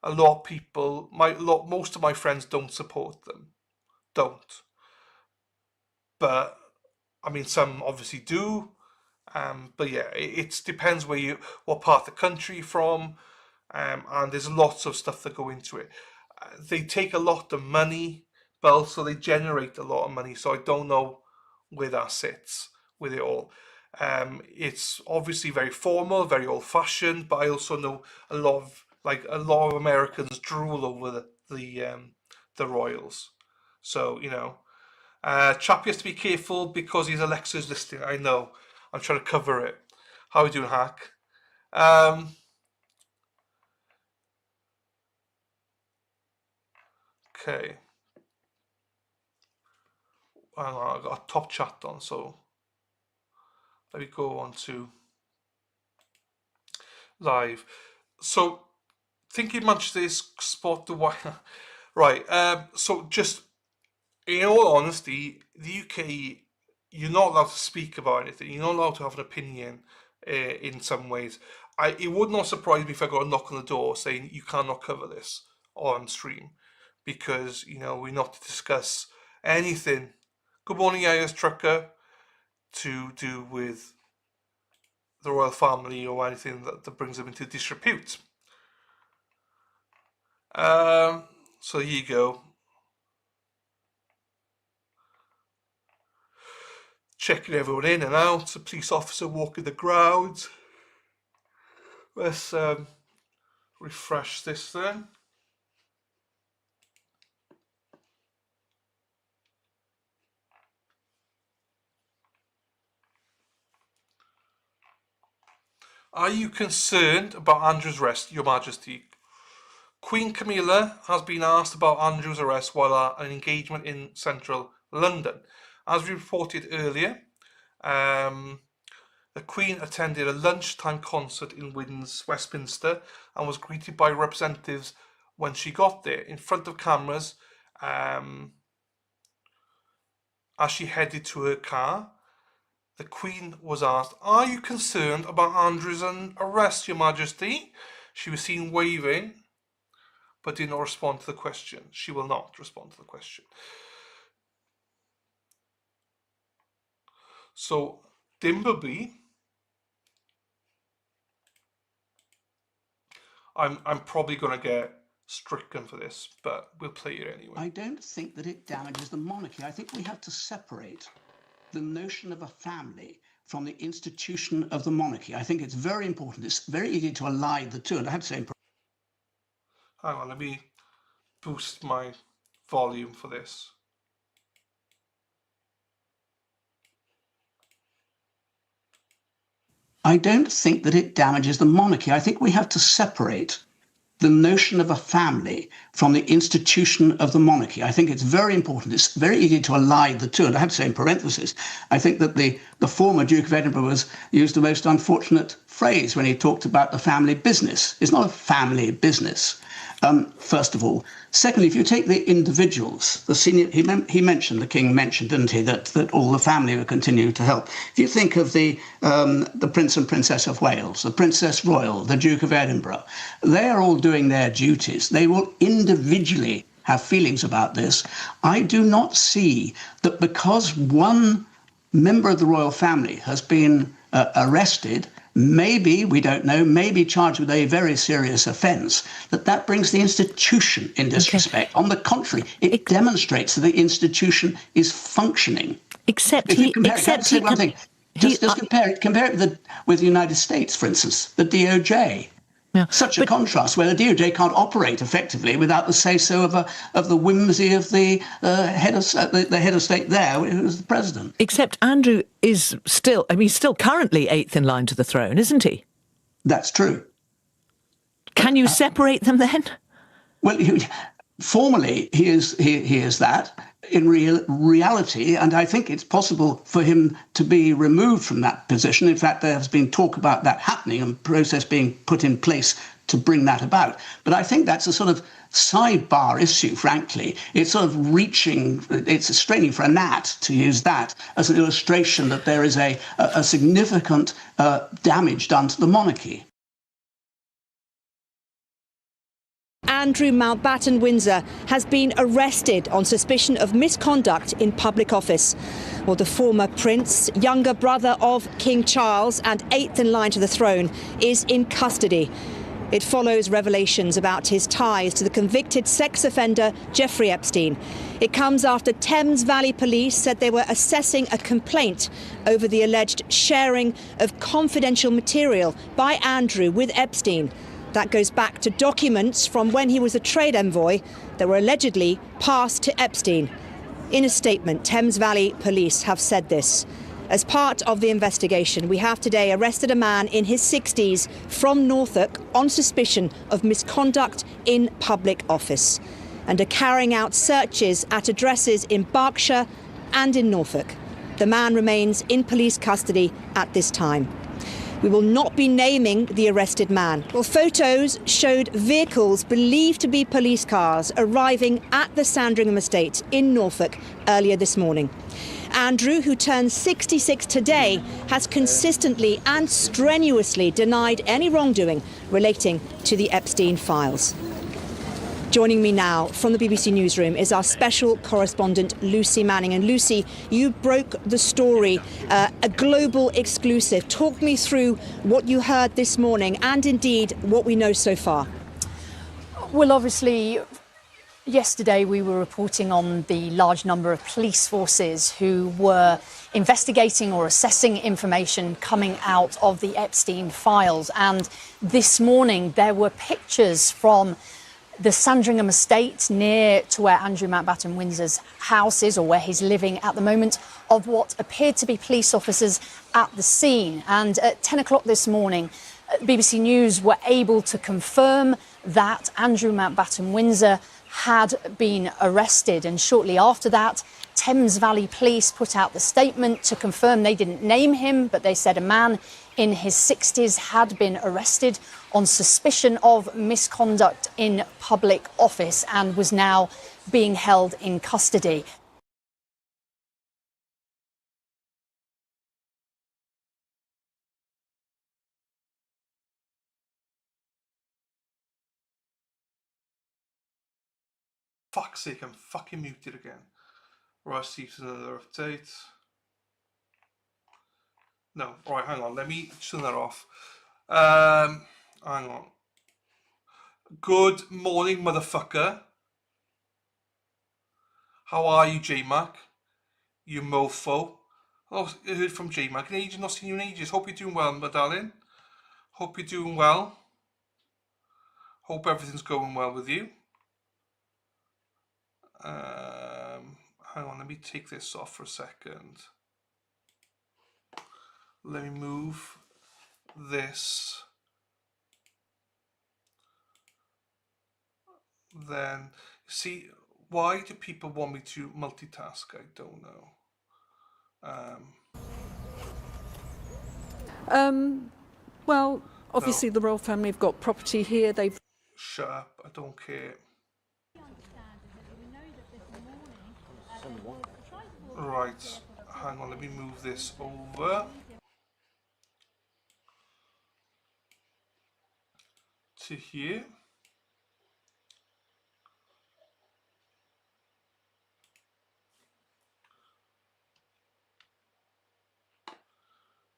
lot of people, most of my friends don't support them. Don't. But I mean, some obviously do. But yeah, it depends what part of the country you're from, and there's lots of stuff that go into it. They take a lot of money, but also they generate a lot of money. So I don't know where that sits with it all. It's obviously very formal, very old-fashioned, but I also know a lot of Americans drool over the royals. So Chappie has to be careful because his Alexa's listening. I know. I'm trying to cover it. How are we doing, Hack? Okay. Hang on, I've got a top chat on, so let me go on to live. So, thinking Manchester spot the white. Right. So, just in all honesty, the UK, you're not allowed to speak about anything. You're not allowed to have an opinion in some ways. It would not surprise me if I got a knock on the door saying you cannot cover this on stream because, we're not to discuss anything. Good morning, IS Trucker, to do with the royal family or anything that brings them into disrepute. So here you go. Checking everyone in and out. A police officer walking the grounds. Let's refresh this then. Are you concerned about Andrew's arrest, Your Majesty? Queen Camilla has been asked about Andrew's arrest while at an engagement in central London. As we reported earlier, the Queen attended a lunchtime concert in Westminster and was greeted by representatives when she got there in front of cameras as she headed to her car. The Queen was asked, "Are you concerned about Andrew's arrest, Your Majesty?" She was seen waving, but did not respond to the question. She will not respond to the question. So, Dimbleby, I'm probably going to get stricken for this, but we'll play it anyway. I don't think that it damages the monarchy. I think we have to separate the notion of a family from the institution of the monarchy. I think it's very important. It's very easy to align the two. And I have to say, hang on, let me boost my volume for this. I don't think that it damages the monarchy. I think we have to separate the notion of a family from the institution of the monarchy. I think it's very important. It's very easy to ally the two. And I have to say in parentheses, I think that the former Duke of Edinburgh used the most unfortunate phrase when he talked about the family business. It's not a family business, first of all. Secondly, if you take the individuals, the senior, he mentioned, the King mentioned, didn't he, that all the family were continuing to help. If you think of the Prince and Princess of Wales, the Princess Royal, the Duke of Edinburgh, they are all doing their duties. They will individually have feelings about this. I do not see that because one member of the royal family has been arrested, maybe, we don't know, maybe charged with a very serious offence, that brings the institution in disrespect. On the contrary, it demonstrates that the institution is functioning. Except If you compare it, can I say one thing? Just compare it with the United States, for instance, the DOJ. Yeah, such a contrast where the DOJ can't operate effectively without the say-so of the whimsy of the head of state there, who was the president. Except Andrew is still, he's still currently eighth in line to the throne, isn't he? That's true. Can you separate them then? Well, formally, he is that. In reality, and I think it's possible for him to be removed from that position. In fact, there has been talk about that happening and process being put in place to bring that about. But I think that's a sort of sidebar issue, frankly. It's sort of it's straining for a gnat, to use that as an illustration that there is a significant damage done to the monarchy. Andrew Mountbatten Windsor has been arrested on suspicion of misconduct in public office. Well, the former prince, younger brother of King Charles and eighth in line to the throne, is in custody. It follows revelations about his ties to the convicted sex offender Jeffrey Epstein. It comes after Thames Valley Police said they were assessing a complaint over the alleged sharing of confidential material by Andrew with Epstein. That goes back to documents from when he was a trade envoy that were allegedly passed to Epstein. In a statement, Thames Valley Police have said this. As part of the investigation, we have today arrested a man in his 60s from Norfolk on suspicion of misconduct in public office and are carrying out searches at addresses in Berkshire and in Norfolk. The man remains in police custody at this time. We will not be naming the arrested man. Well, photos showed vehicles believed to be police cars arriving at the Sandringham estate in Norfolk earlier this morning. Andrew, who turns 66 today, has consistently and strenuously denied any wrongdoing relating to the Epstein files. Joining me now from the BBC Newsroom is our special correspondent, Lucy Manning. And Lucy, you broke the story, a global exclusive. Talk me through what you heard this morning and indeed what we know so far. Well, obviously, yesterday we were reporting on the large number of police forces who were investigating or assessing information coming out of the Epstein files. And this morning there were pictures from the Sandringham estate near to where Andrew Mountbatten Windsor's house is, or where he's living at the moment, of what appeared to be police officers at the scene. And at 10 o'clock this morning, BBC News were able to confirm that Andrew Mountbatten Windsor had been arrested. And shortly after that, Thames Valley Police put out the statement to confirm they didn't name him, but they said a man in his 60s had been arrested on suspicion of misconduct in public office and was now being held in custody. Fuck's sake, I'm fucking muted again. Right, see if there's another update. No, right, hang on, let me turn that off. Hang on. Good morning, motherfucker. How are you, J-Mac? You mofo. Oh, I heard from J-Mac in ages, not seen you in ages. Hope you're doing well, my darling. Hope you're doing well. Hope everything's going well with you. Hang on, let me take this off for a second. Let me move this, then see, why do people want me to multitask? I don't know. Well, obviously the royal family have got property here. They've Shut up, I don't care. Right, hang on, let me move this over to here.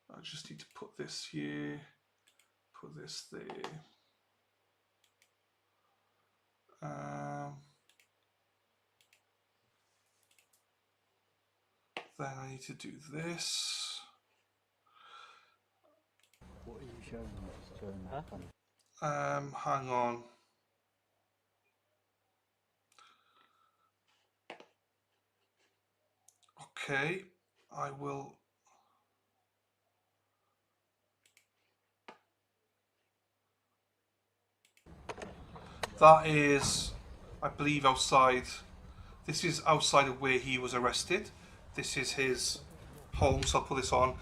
I just need to put this here, put this there. Then I need to do this. What are you showing us during that time? Hang on. Okay, I will. That is, I believe, outside. This is outside of where he was arrested. This is his home, so I'll put this on.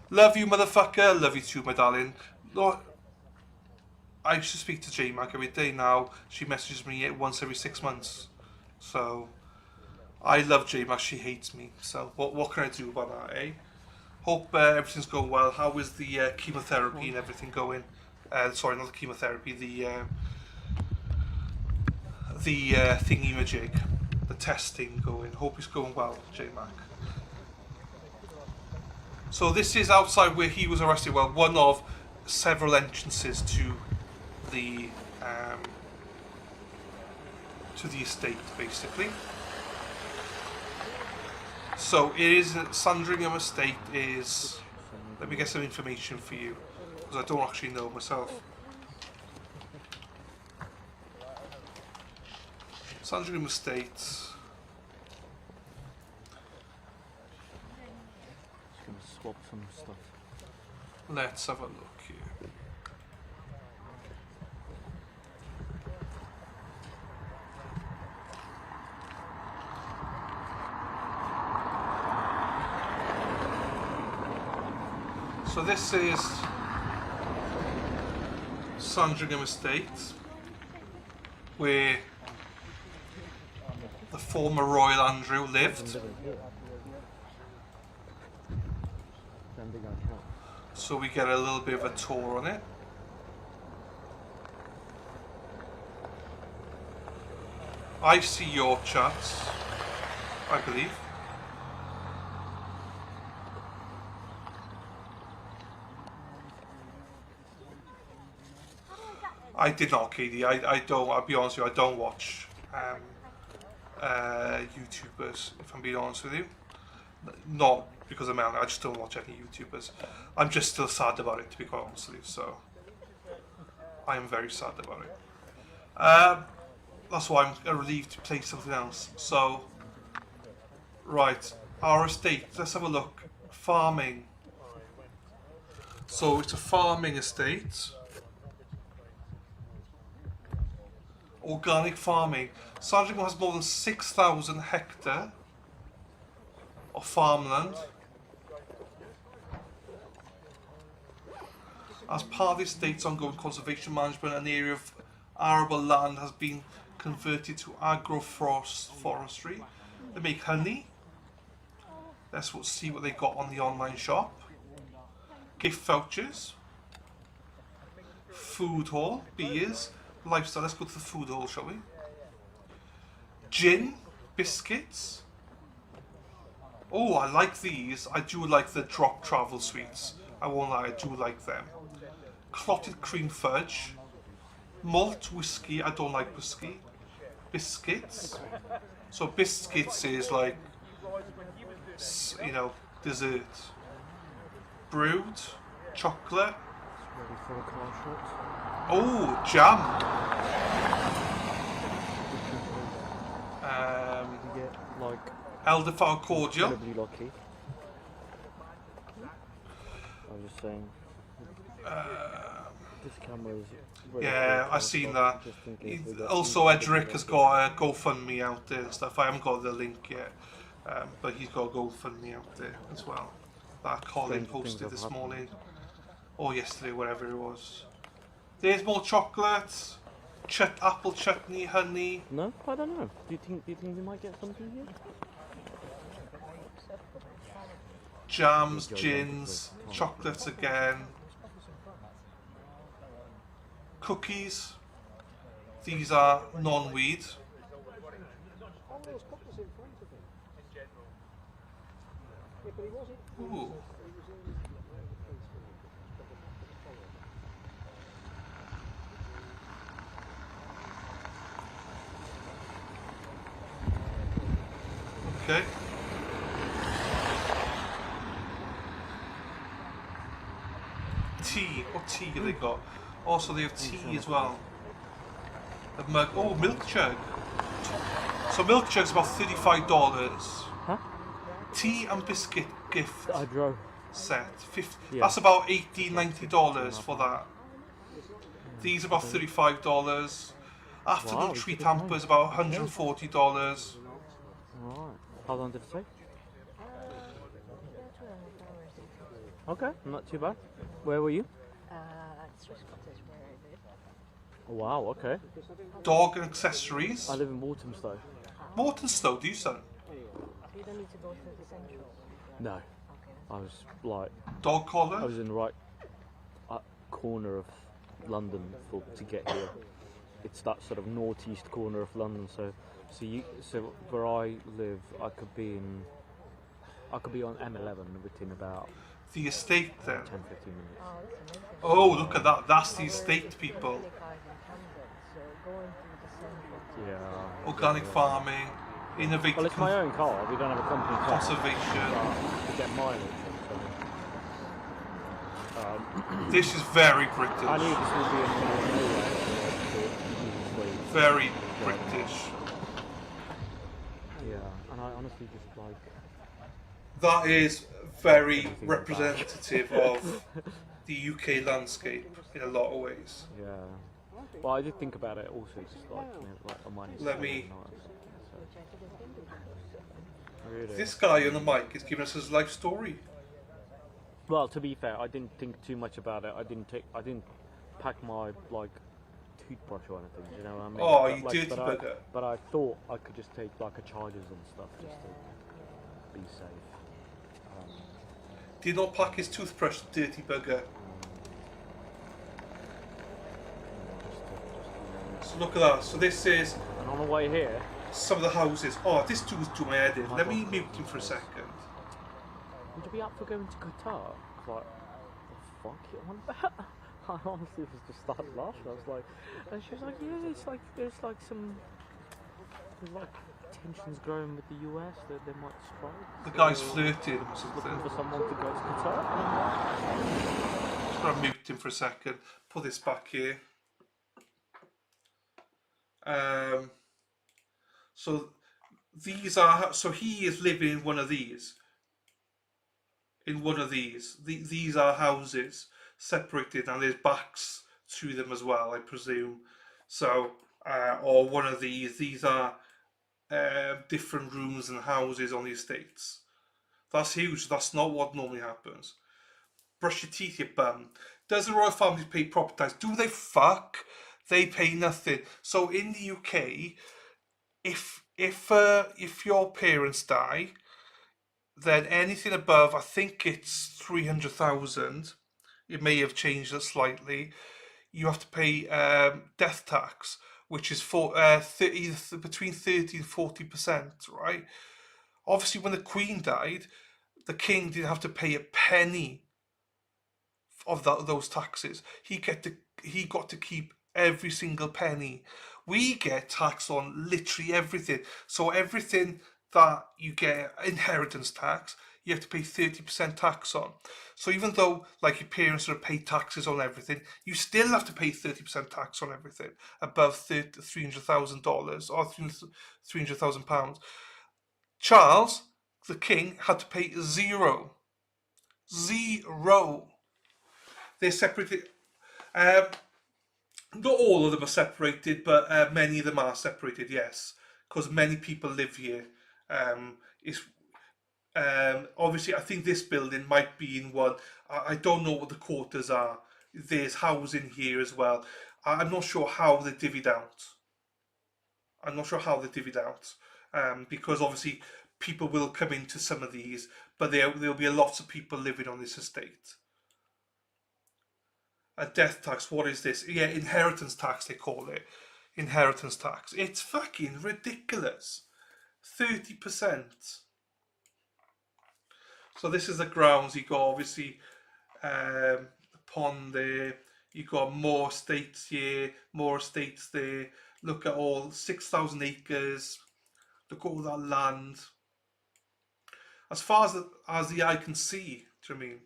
Love you, motherfucker. Love you too, my darling. Lord, I used to speak to J-Mac every day now. She messages me once every 6 months. So, I love J-Mac. She hates me. So, what can I do about that, eh? Hope everything's going well. How is the chemotherapy and everything going? Sorry, not the chemotherapy. The thingy-majig. The testing going. Hope it's going well, J-Mac. So this is outside where he was arrested. Well, one of several entrances to the estate, basically. So it is Sandringham Estate is. Let me get some information for you because I don't actually know myself. Sandringham Estate. Just gonna swap some stuff. Let's have a look here. So this is Sandringham Estate, where the former Royal Andrew lived. So we get a little bit of a tour on it. I see your chats, I believe. I did not, Katie. I don't. I'll be honest with you. I don't watch YouTubers. If I'm being honest with you, not because I'm angry. I just don't watch any YouTubers. I'm just still sad about it, to be quite honest with you. So I am very sad about it. That's why I'm relieved to play something else. So, right, our estate. Let's have a look. Farming. So it's a farming estate. Organic farming. Sandringham has more than 6,000 hectares of farmland. As part of the estate's ongoing conservation management, an area of arable land has been converted to agroforestry. They make honey. Let's see what they got on the online shop. Gift vouchers. Food hall, beers, lifestyle. Let's go to the food hall, shall we? Gin, biscuits. Oh, I like these. I do like the drop travel sweets. I won't lie, I do like them. Clotted cream fudge. Malt whiskey. I don't like whiskey. Biscuits. So biscuits is like, you know, dessert. Brewed. Chocolate. Ready for a car shot? Oh, jam. You get like Elderflower cordial. incredibly lucky. I was just saying. This camera's really Yeah, cool, I've so seen I've that. got- just in case we got Also, any Edric has got a GoFundMe out there and stuff. I haven't got the link yet, but he's got a GoFundMe out there as well. That Colin Stranger things posted have this happened. morning, or yesterday, whatever it was. There's more chocolates, apple chutney, honey. No, I don't know. Do you think we might get something here? Jams, Enjoy gins, them quickly. chocolates again, cookies. These are non-weed. Ooh. Okay. Tea. What tea have they got? Also, they have tea as well. A mug. Oh, milk jug. So milk jug's about $35. Huh? Tea and biscuit gift I drove. set. 50. Yeah. That's about $80, $90 for that. These are about $35. Afternoon Wow, treat good hamper is about $140. Right. How long did it take? Okay, not too bad. Where were you? Swiss Cottage where I live. Oh, wow, okay. Dog and accessories. I live in Walthamstow. Mortonstow, do you, son? You don't need to go to the central. No. Okay. I was like, Dog I collar. was in the right corner of London to get here. It's that sort of northeast corner of London. So where I live, I could be on M11 within about The estate then. 10-15 minutes. Oh, that's amazing. Oh, look at that. That's the estate people. 25 in Camden, so going to the central. Yeah. Organic farming, innovative Well, it's my own car. We don't have a company car. conservation. To get mileage. So, This is very I British. knew this would be a nowhere. Very British. Yeah, and I honestly just like. That is very representative of the UK landscape in a lot of ways. Yeah. Well, I did think about it also, just like, like a minus. Let me- Really. This guy on the mic is giving us his life story. Well, to be fair, I didn't think too much about it. I didn't pack my like toothbrush or anything. You know what I mean? Oh, But, you like, dirty but bugger. But I thought I could just take like a chargers and stuff just to be safe. Did not pack his toothbrush, dirty bugger. So look at that. So this is And on the way here, some of the houses. Oh, this dude's doing my head in. Let me mute him for a second. would you be up for going to Qatar? Like, the fuck you on about? I honestly was just started laughing. I was like, and she was like, yeah, it's like there's like tensions growing with the US that they might strike. The guy's So, flirting or looking something. for someone to go to Qatar. And I'm Just gonna mute him for a second. Put this back here. So these are. So he is living in one of these. In one of these. These are houses separated, and there's backs to them as well, I presume. So, or one of these. These are different rooms and houses on the estates. That's huge. That's not what normally happens. Brush your teeth, you bum. Does the royal family pay property tax? Do they fuck? They pay nothing. So in the UK, if your parents die, then anything above, I think it's 300,000. It may have changed it slightly. You have to pay death tax, which is between 30 and 40%, right? Obviously, when the Queen died, the King didn't have to pay a penny of those taxes. He got to keep every single penny. We get taxed on literally everything. So everything that you get inheritance tax, you have to pay 30% tax on. So even though like your parents have paid taxes on everything, you still have to pay 30% tax on everything above $300,000 or £300,000. Charles, the king, had to pay zero. They're separated. Um, Not all of them are separated, but many of them are separated. Yes, because many people live here. It's obviously, I think this building might be in one. I don't know what the quarters are. There's housing here as well. I'm not sure how they divvied out. I'm not sure how they divvied out, because obviously people will come into some of these, but there'll be lots of people living on this estate. A death tax, what is this? Yeah, inheritance tax they call it. Inheritance tax. It's fucking ridiculous. 30%. So this is the grounds. You got obviously the pond there. You got more estates here, more estates there. Look at all 6,000 acres. Look at all that land. As far as the eye can see, do you know what I mean?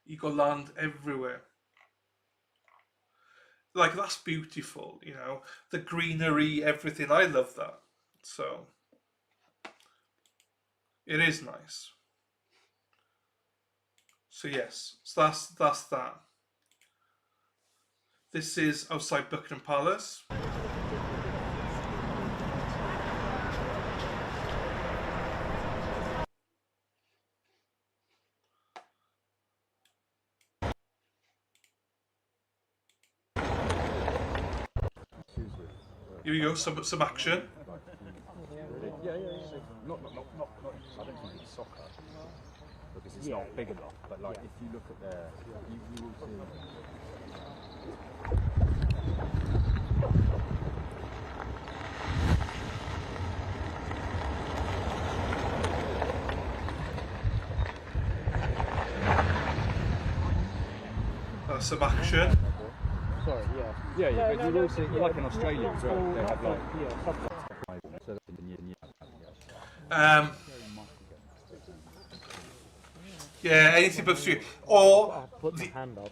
You got land everywhere. Like, that's beautiful, you know. The greenery, everything. I love that. So it is nice. So yes, so that's that. This is outside Buckingham Palace. Here we go, some action. Yeah. Not. I don't think it's soccer because it's not big enough. But like, if you look at their, you will see. Some action. Sorry, yeah. Yeah, but you will see, like in Australia as well, they have like yeah, anything but three. Or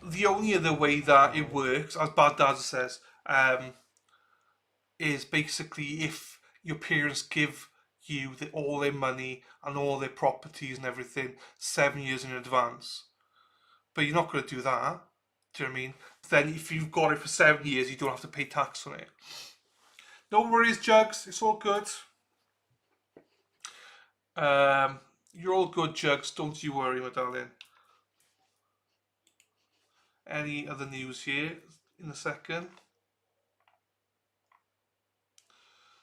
the only other way that it works, as Bad Dad says, is basically if your parents give you all their money and all their properties and everything 7 years in advance. But you're not going to do that. Do you know what I mean? Then if you've got it for 7 years, you don't have to pay tax on it. No worries, Jugs. It's all good. You're all good, Jugs. Don't you worry, my darling. Any other news here in a second?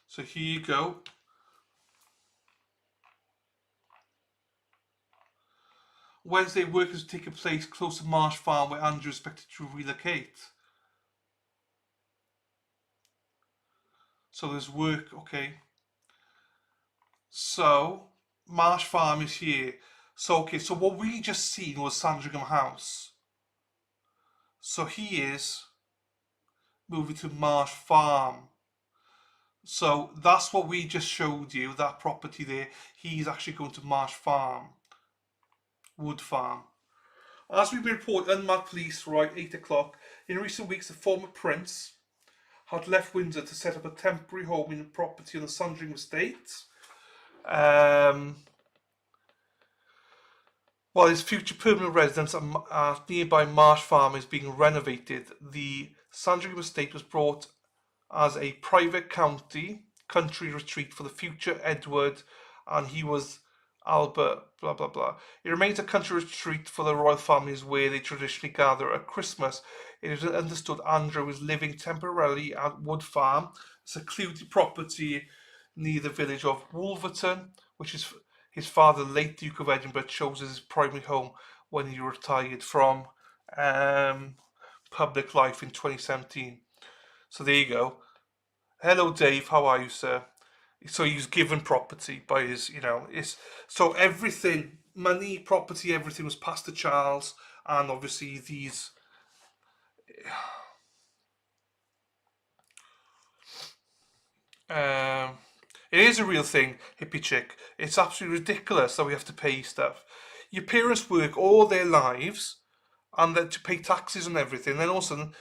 So here you go. Wednesday, work has taken place close to Marsh Farm where Andrew is expected to relocate. So there's work, okay. So Marsh Farm is here. So okay, so what we just seen was Sandringham House. So he is moving to Marsh Farm. So that's what we just showed you, that property there. He's actually going to Marsh Farm. Wood Farm. As we've been reported, unmanned police, right, 8 o'clock. In recent weeks, the former prince had left Windsor to set up a temporary home in a property on the Sandringham estate. While his future permanent residence at nearby Marsh Farm is being renovated, the Sandringham estate was brought as a private country retreat for the future Edward, and he was Albert, blah blah blah. It remains a country retreat for the royal families where they traditionally gather at Christmas. It is understood Andrew is living temporarily at Wood Farm, a secluded property near the village of Wolverton, which is his father, the late Duke of Edinburgh, chose as his primary home when he retired from public life in 2017. So there you go. Hello, Dave. How are you, sir? So he was given property by his, so everything, money, property, everything was passed to Charles, and obviously these. It is a real thing, hippie chick. It's absolutely ridiculous that we have to pay stuff. Your parents work all their lives, and then to pay taxes on everything. Then also,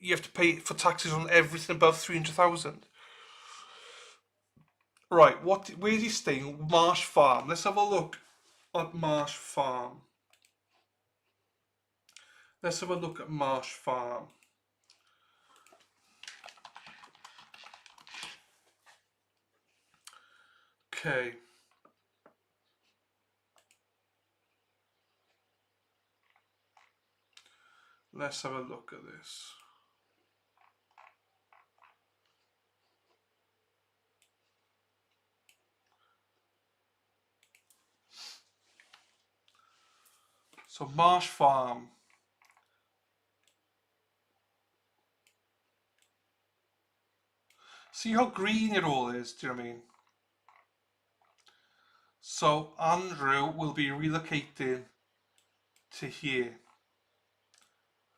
you have to pay for taxes on everything above 300,000. Right, where's he staying? Marsh Farm. Let's have a look at Marsh Farm. Let's have a look at Marsh Farm. Okay. Let's have a look at this. So Marsh Farm. See how green it all is, do you know what I mean? So Andrew will be relocating to here.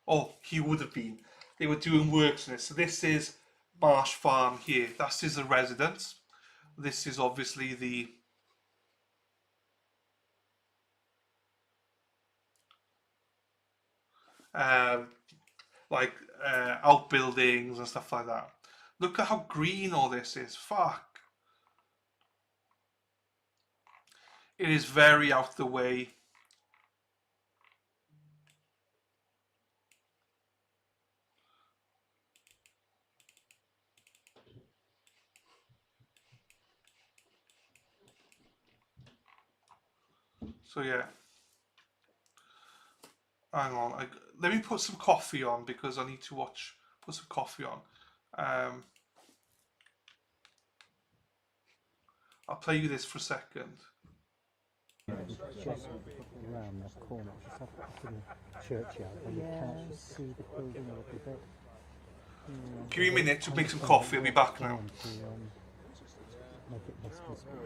Oh, he would have been. They were doing works in it. So this is Marsh Farm here. That's his residence. This is obviously the outbuildings and stuff like that. Look at how green all this is. Fuck. It is very out the way. So yeah. Hang on. Let me put some coffee on because I need to put some coffee on. I'll play you this for a second. Just around that corner, just up to the churchyard, and you can actually see the building a little bit. Give me a minute to make some coffee. I'll be back now. Make it less visible.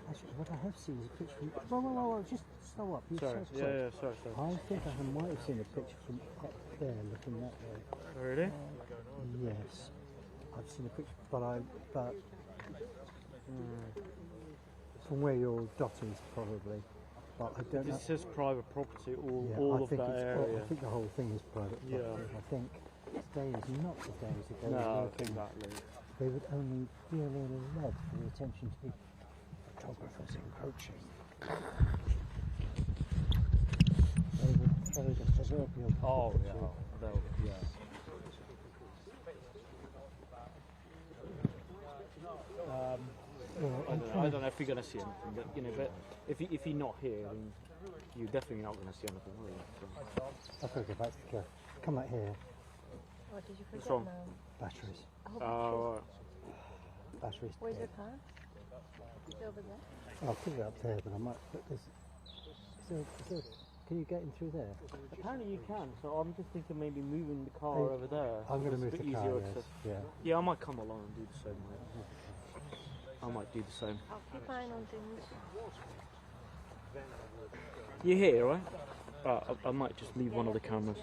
Actually, what I have seen is a picture from. Whoa, just slow up. Sorry. Yeah, sorry. I think I might have seen a picture from up there, looking that way. Really? Yes, I've seen a picture, but from where your dot is probably, but I don't know. This says private property, all of that area. I think the whole thing is private property. I think today is not the day to go. No, exactly. They would only be a little led for the attention to the photographers encroaching. They would throw the proverbial property. Yeah. I don't know if you're going to see anything, but but if you're not here, then you're definitely not going to see anything, will you? So. I've got to go back to the car. Come out here. What did you forget? What's wrong? Now? Batteries. Oh, Batteries. Where's your car? Is it over there? I'll put it up there, but I might put this. Can you get in through there? apparently you can. So I'm just thinking maybe moving the car over there. I'm going to move a bit the car. easier Yes. Yeah, I might come along and do the same. I might do the same. I'll keep an eye on things. You're here, right? I might just leave one of the cameras.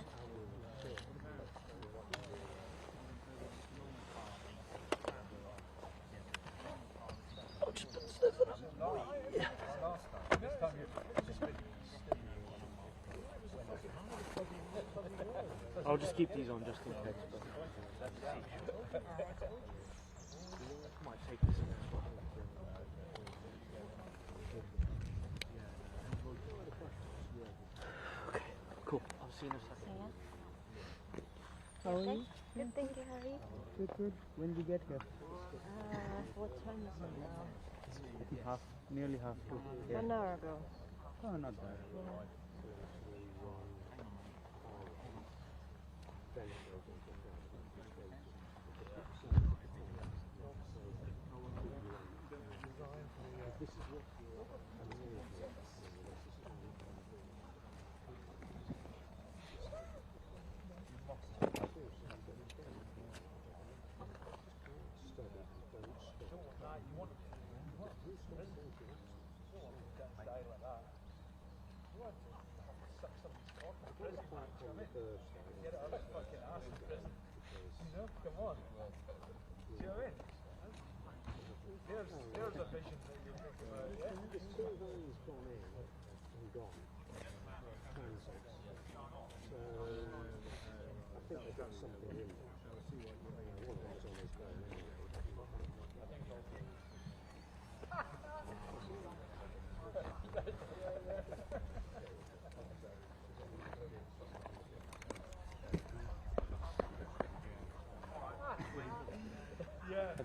I'll just keep these on just in case. Might take this in as well. Okay, cool. I'll see you in a second. How are you? Good, thank you. How are you? Good. When did you get here? What time is it now? Nearly half. Yeah. 1 hour ago. Oh, not bad.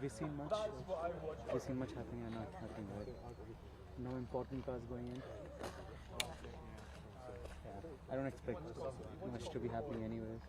you seen much? Have you seen much happening or not happening? Right? No important cars going in. Yeah. I don't expect much to be happening anyways.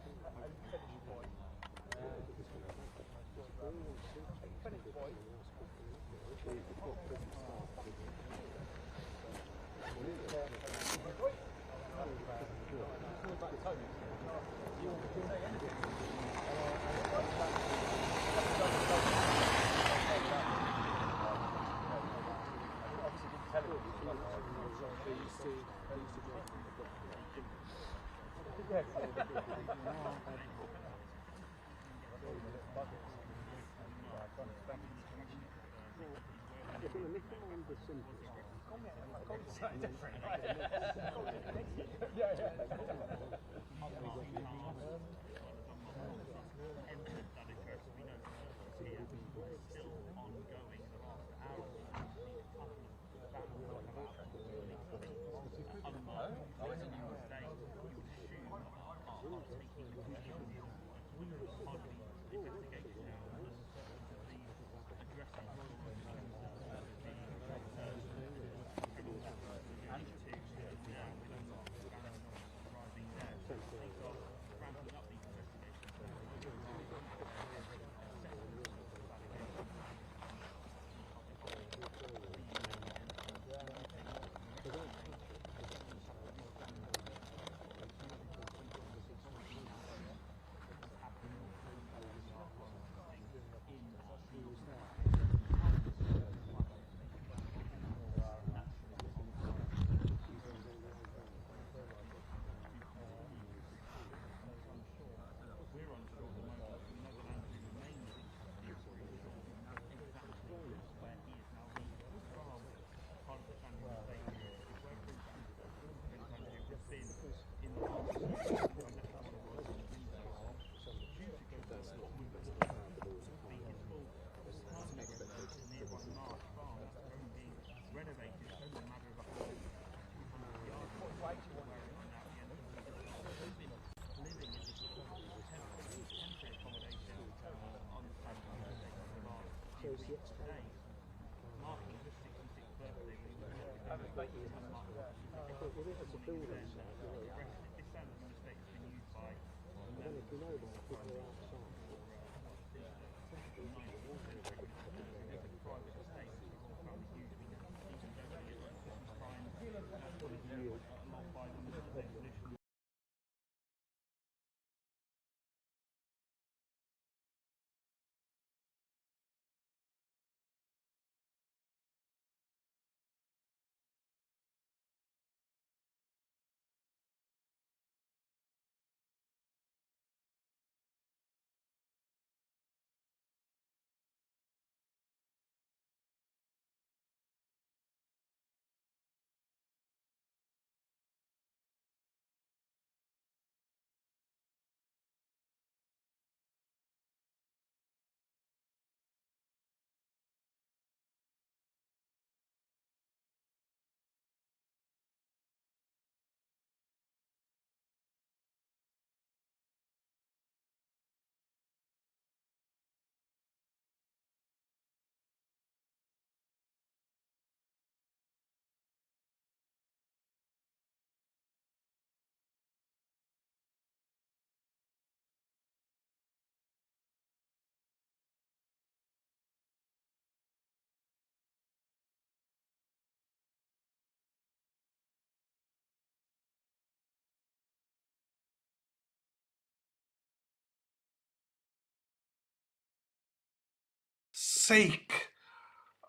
Sake.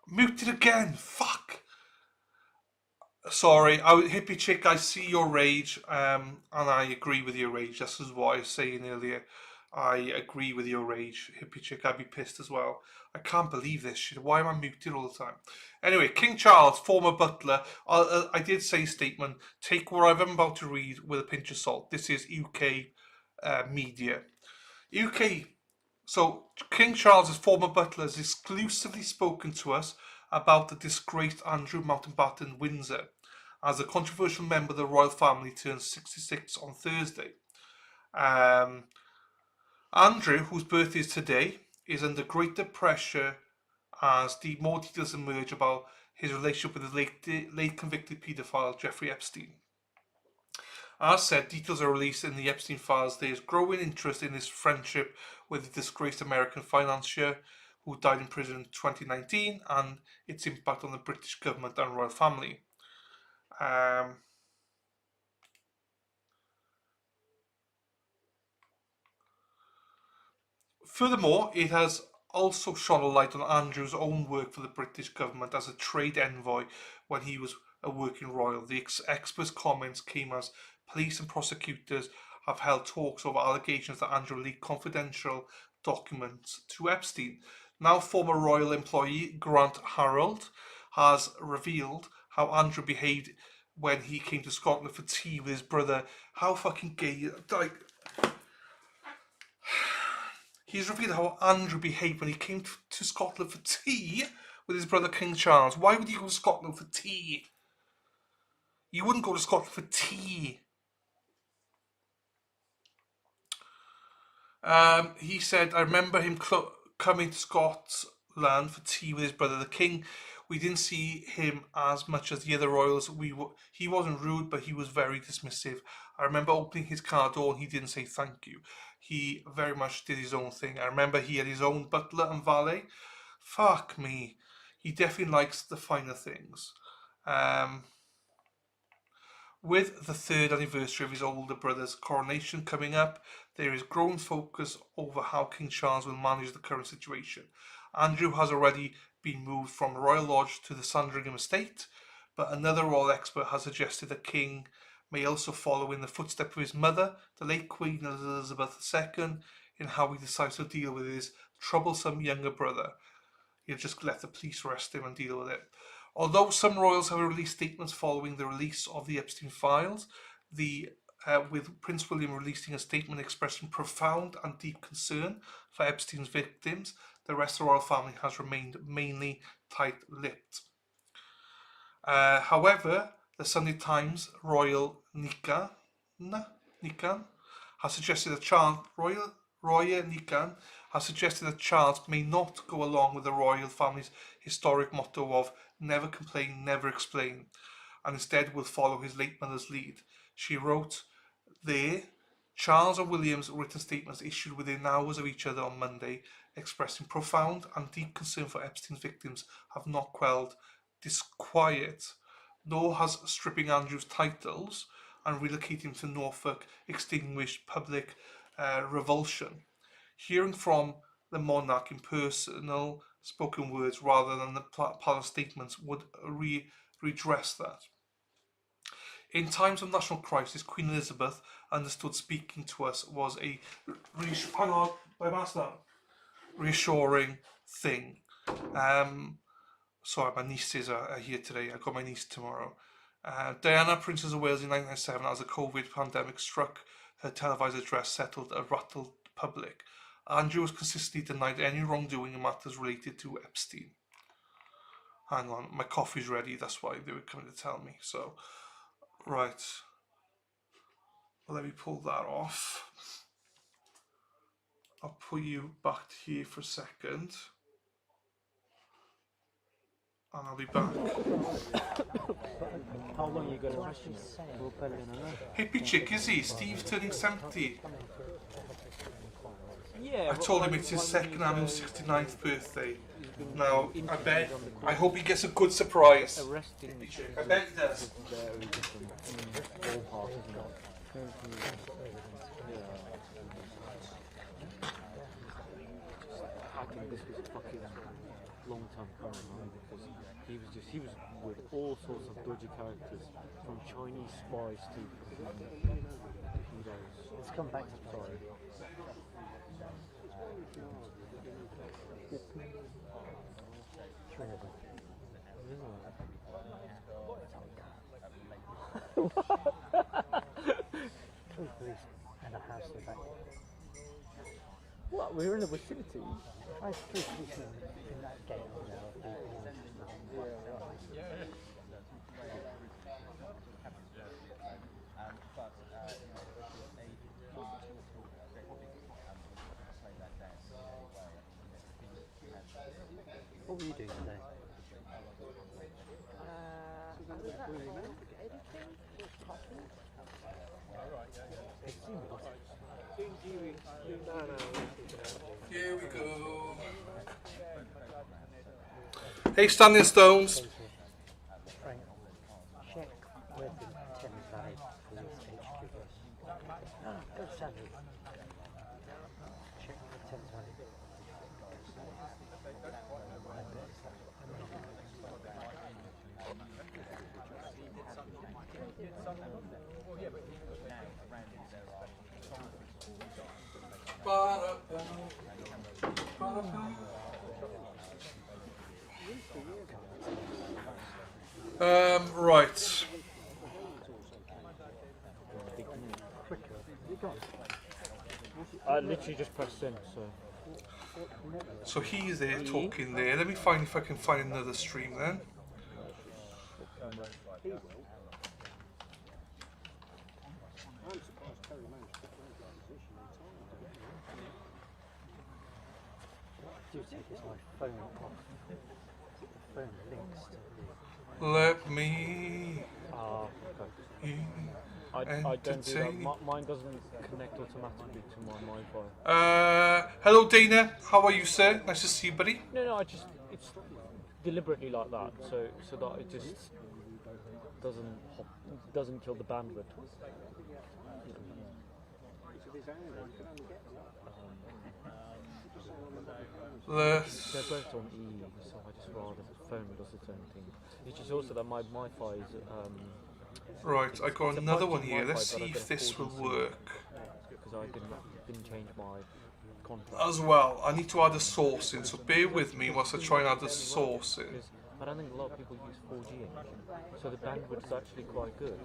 Muted again. Fuck. Sorry, hippie chick. I see your rage, and I agree with your rage. This is what I was saying earlier. I agree with your rage, hippie chick. I'd be pissed as well. I can't believe this shit. Why am I muted all the time? Anyway, King Charles, former butler. I did say statement. Take what I'm about to read with a pinch of salt. This is UK media. UK. So King Charles's former butler has exclusively spoken to us about the disgraced Andrew Mountbatten Windsor, as a controversial member of the royal family turns 66 on Thursday. Andrew, whose birthday is today, is under greater pressure as more details emerge about his relationship with the late convicted paedophile Jeffrey Epstein. As said, details are released in the Epstein files. There is growing interest in his friendship with the disgraced American financier who died in prison in 2019 and its impact on the British government and royal family. Furthermore, it has also shone a light on Andrew's own work for the British government as a trade envoy when he was a working royal. The expert's comments came as police and prosecutors have held talks over allegations that Andrew leaked confidential documents to Epstein. Now former royal employee Grant Harold has revealed how Andrew behaved when he came to Scotland for tea with his brother. How fucking gay, like... He's revealed how Andrew behaved when he came to Scotland for tea with his brother King Charles. Why would you go to Scotland for tea? You wouldn't go to Scotland for tea. He said, I remember him coming to Scotland for tea with his brother the King. We didn't see him as much as the other royals. He wasn't rude, but he was very dismissive. I remember opening his car door and he didn't say thank you. He very much did his own thing. I remember he had his own butler and valet. Fuck me. He definitely likes the finer things. With the 3rd anniversary of his older brother's coronation coming up, there is growing focus over how King Charles will manage the current situation. Andrew has already been moved from the Royal Lodge to the Sandringham estate, but another royal expert has suggested that King may also follow in the footsteps of his mother, the late Queen Elizabeth II, in how he decides to deal with his troublesome younger brother. He'll just let the police arrest him and deal with it. Although some royals have released statements following the release of the Epstein files, with Prince William releasing a statement expressing profound and deep concern for Epstein's victims, the rest of the royal family has remained mainly tight-lipped. However, the Sunday Times Royal Nikan has suggested that Charles may not go along with the royal family's historic motto of never complain, never explain, and instead will follow his late mother's lead. She wrote there, Charles and William's written statements issued within hours of each other on Monday, expressing profound and deep concern for Epstein's victims, have not quelled disquiet, nor has stripping Andrew's titles and relocating him to Norfolk extinguished public revulsion. Hearing from the monarch in personal spoken words rather than the palace statements would redress that. In times of national crisis, Queen Elizabeth understood speaking to us was a reassuring thing. Sorry, my nieces are here today. I got my niece tomorrow. Diana, Princess of Wales in 1997, as the COVID pandemic struck, her televised address settled a rattled public. Andrew has consistently denied any wrongdoing in matters related to Epstein. Hang on, my coffee's ready, that's why they were coming to tell me. So, right. Let me pull that off. I'll put you back here for a second. And I'll be back. How long are you going to question it? Hippie chick, is he? Steve's turning 70. Yeah, I told him it's his second annual 69th birthday. Now, I hope he gets a good surprise. Hippie chick, I bet he does. I think this was a fucking long time coming, right? Because he was with all sorts of dodgy characters, from Chinese spies to pedos. Let's come back to sorry. Three of them. Three police and a house in the back. What? We're in the vicinity? I have three policemen in that gate now. What were you doing today? I was at home editing with coffee. Here we go. Hey, Standing Stones. Frank, check where the Thames Valley Police HQ is. Go Sandy. Check the Thames Valley. Right. I literally just pressed send, so. So he's there talking there. Let me find if I can find another stream then. Do take is my phone off. The phone links to the... Let me. I don't do that. Mine doesn't connect automatically to my Wi-Fi. Hello Dana, how are you, sir? Nice to see you, buddy. No, it's deliberately like that, so that it just doesn't kill the bandwidth. They're both on E, so I just rather the phone does its own thing. It's just also that my Wi-Fi is right, I got another one here. Let's see if this will work. Because I didn't change my contract. As well, I need to add a source in, so bear with me whilst I try and add a source in. I don't think a lot of people use 4G anymore, so the bandwidth is actually quite good.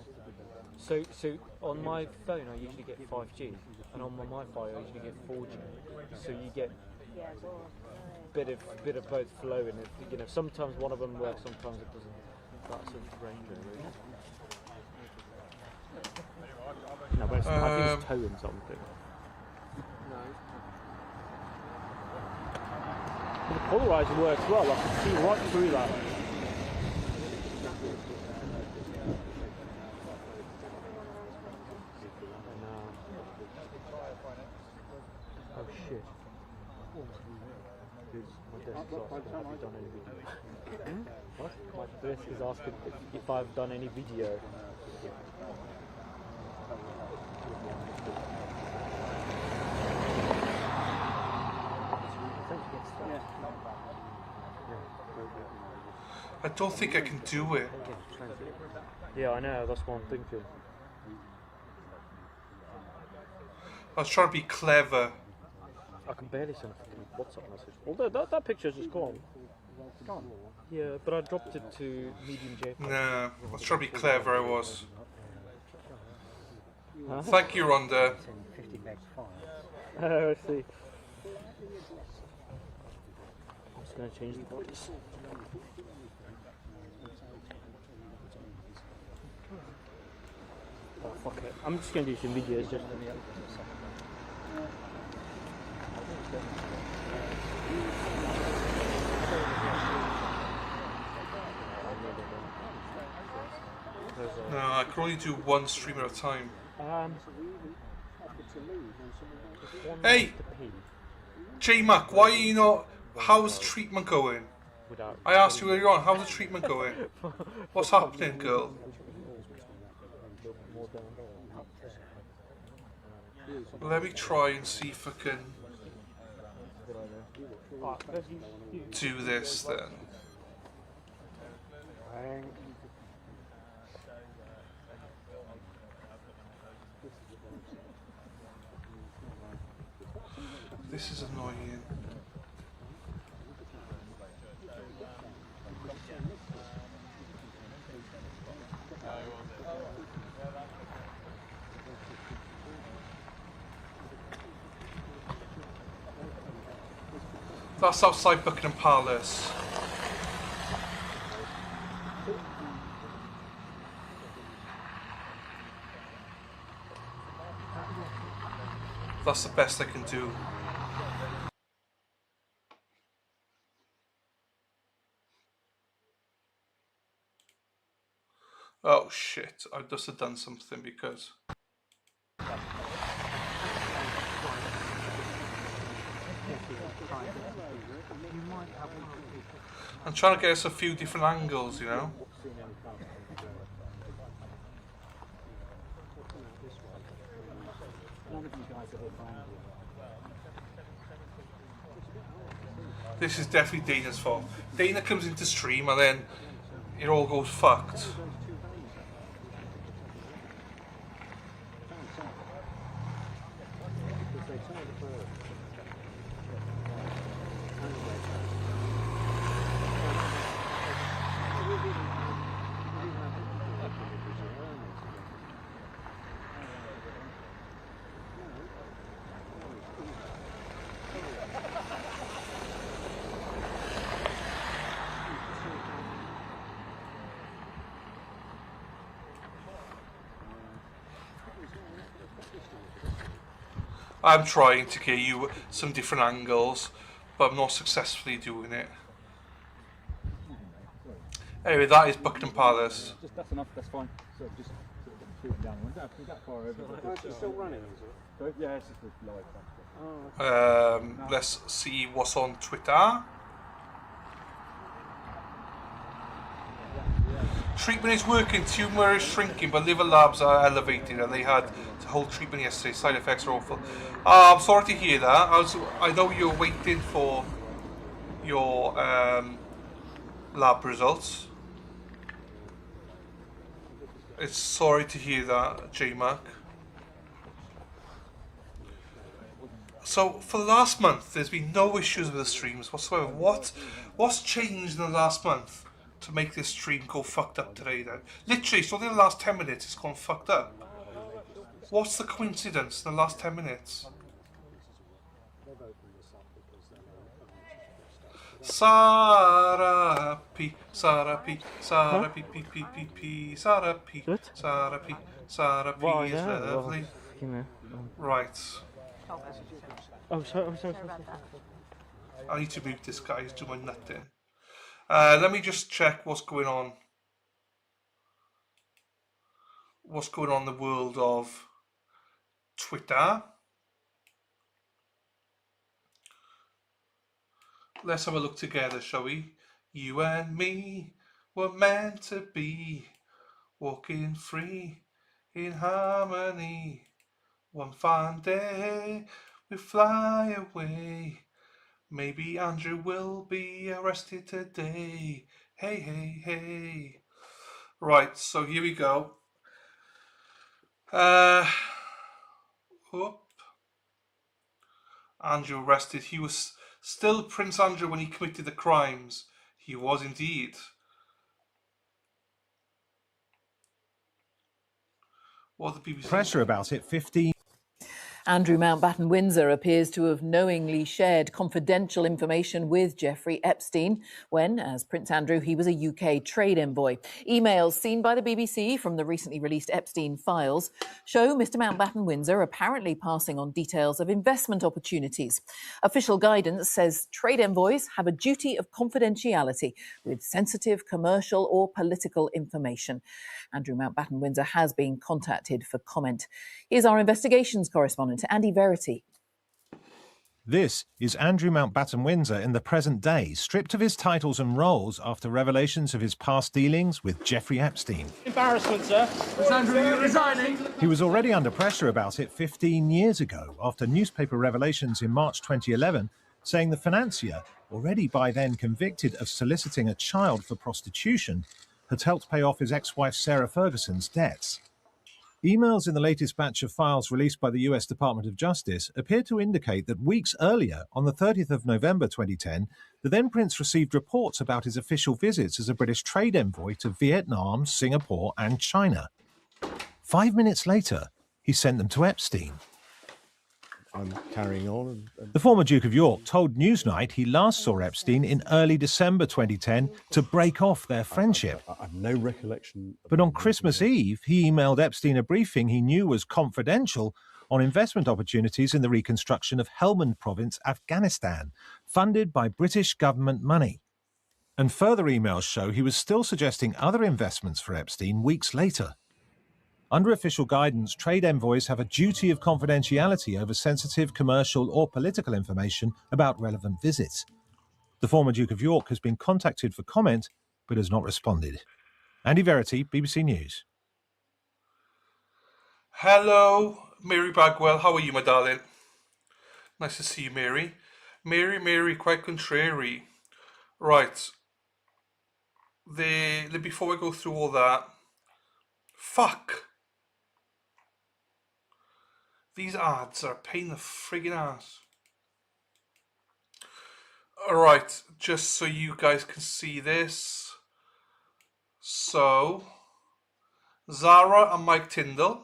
So on my phone I usually get 5G, and on my Wi-Fi I usually get 4G. So you get bit of both flow in it. You know, sometimes one of them works, sometimes it doesn't. That sort of range, really. No, but I think it's towing something. No. The polarizer works well. I can see right through that. Oh shit. My desk is asking, have you done any video? What? My desk is asking if I've done any video. I don't think I can do it. Yeah, I know, that's what I'm thinking. I was trying to be clever. I can barely send a WhatsApp message. Although that picture's just gone. Gone? Yeah, but I dropped it to medium JPEG. Nah, I was trying to be clever, I was. Huh? Thank you, Rhonda. 50 meg file. Oh, I see. I'm just going to change the bodies. Oh, fuck it. I'm just going to do some videos just for the No, I can only do one stream at a time. Hey! J-Mac, why are you not... How's the treatment going? I asked you earlier on, how's the treatment going? What's happening, girl? Let me try and see if I can do this then. This is annoying. That's outside Buckingham Palace. That's the best I can do. Oh shit, I just have done something because... I'm trying to get us a few different angles, you know? This is definitely Dana's fault. Dana comes into stream and then it all goes fucked. I'm trying to get you some different angles, but I'm not successfully doing it. Anyway, that is Buckingham Palace. That's enough, that's fine. So just sort of shoot down. We don't that far over. Oh, it's still running, is it? Yeah, it's just a live. Let's see what's on Twitter. Treatment is working, tumour is shrinking, but liver labs are elevated, and they had the whole treatment yesterday. Side effects are awful. I'm sorry to hear that. I know you're waiting for your lab results. It's sorry to hear that, J-Mac. So for the last month, there's been no issues with the streams whatsoever. What's changed in the last month to make this stream go fucked up today then? Literally, so in the last 10 minutes it's gone fucked up. What's the coincidence in the last 10 minutes? Sarah P, Sarah P, Sarah P, P, P, P, P, Sarah P, Sarah P, Sarah P is lovely. Right. Oh, sorry. I need to mute this guy, he's doing nothing. Let me just check what's going on. What's going on in the world of Twitter. Let's have a look together, shall we? You and me were meant to be, walking free in harmony. One fine day we fly away. Maybe Andrew will be arrested today. Hey, hey, hey. Right, so here we go. Andrew arrested. He was still Prince Andrew when he committed the crimes. He was indeed. What the BBC pressure about it 15. Andrew Mountbatten Windsor appears to have knowingly shared confidential information with Jeffrey Epstein when, as Prince Andrew, he was a UK trade envoy. Emails seen by the BBC from the recently released Epstein files show Mr Mountbatten Windsor apparently passing on details of investment opportunities. Official guidance says trade envoys have a duty of confidentiality with sensitive commercial or political information. Andrew Mountbatten Windsor has been contacted for comment. Here's our investigations correspondent, Andy Verity. This is Andrew Mountbatten Windsor in the present day, stripped of his titles and roles after revelations of his past dealings with Jeffrey Epstein. Embarrassment, sir. Is Andrew resigning? He was already under pressure about it 15 years ago after newspaper revelations in March 2011 saying the financier, already by then convicted of soliciting a child for prostitution, had helped pay off his ex-wife Sarah Ferguson's debts. Emails in the latest batch of files released by the US Department of Justice appear to indicate that weeks earlier, on the 30th of November 2010, the then Prince received reports about his official visits as a British trade envoy to Vietnam, Singapore and China. 5 minutes later, he sent them to Epstein. I'm carrying on. The former Duke of York told Newsnight he last saw Epstein in early December 2010 to break off their friendship. I've no recollection. But on Christmas Eve, he emailed Epstein a briefing he knew was confidential on investment opportunities in the reconstruction of Helmand Province, Afghanistan, funded by British government money. And further emails show he was still suggesting other investments for Epstein weeks later. Under official guidance, trade envoys have a duty of confidentiality over sensitive commercial or political information about relevant visits. The former Duke of York has been contacted for comment, but has not responded. Andy Verity, BBC News. Hello, Mary Bagwell. How are you, my darling? Nice to see you, Mary. Mary, quite contrary. Right. Before I go through all that, fuck. These ads are a pain in the friggin' ass. Alright, just so you guys can see this. So, Zara and Mike Tyndall.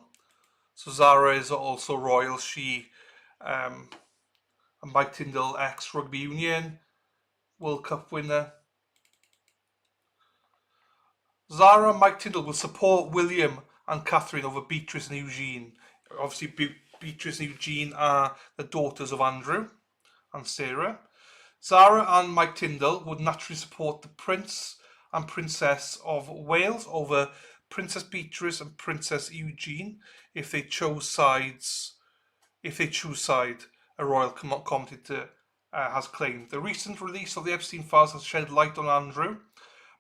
So Zara is also royal. She, and Mike Tyndall, ex-rugby union World Cup winner. Zara and Mike Tyndall will support William and Catherine over Beatrice and Eugene. Obviously, Beatrice and Eugene are the daughters of Andrew and Sarah. Zara and Mike Tyndall would naturally support the Prince and Princess of Wales over Princess Beatrice and Princess Eugene if they choose sides. A royal commentator has claimed. The recent release of the Epstein files has shed light on Andrew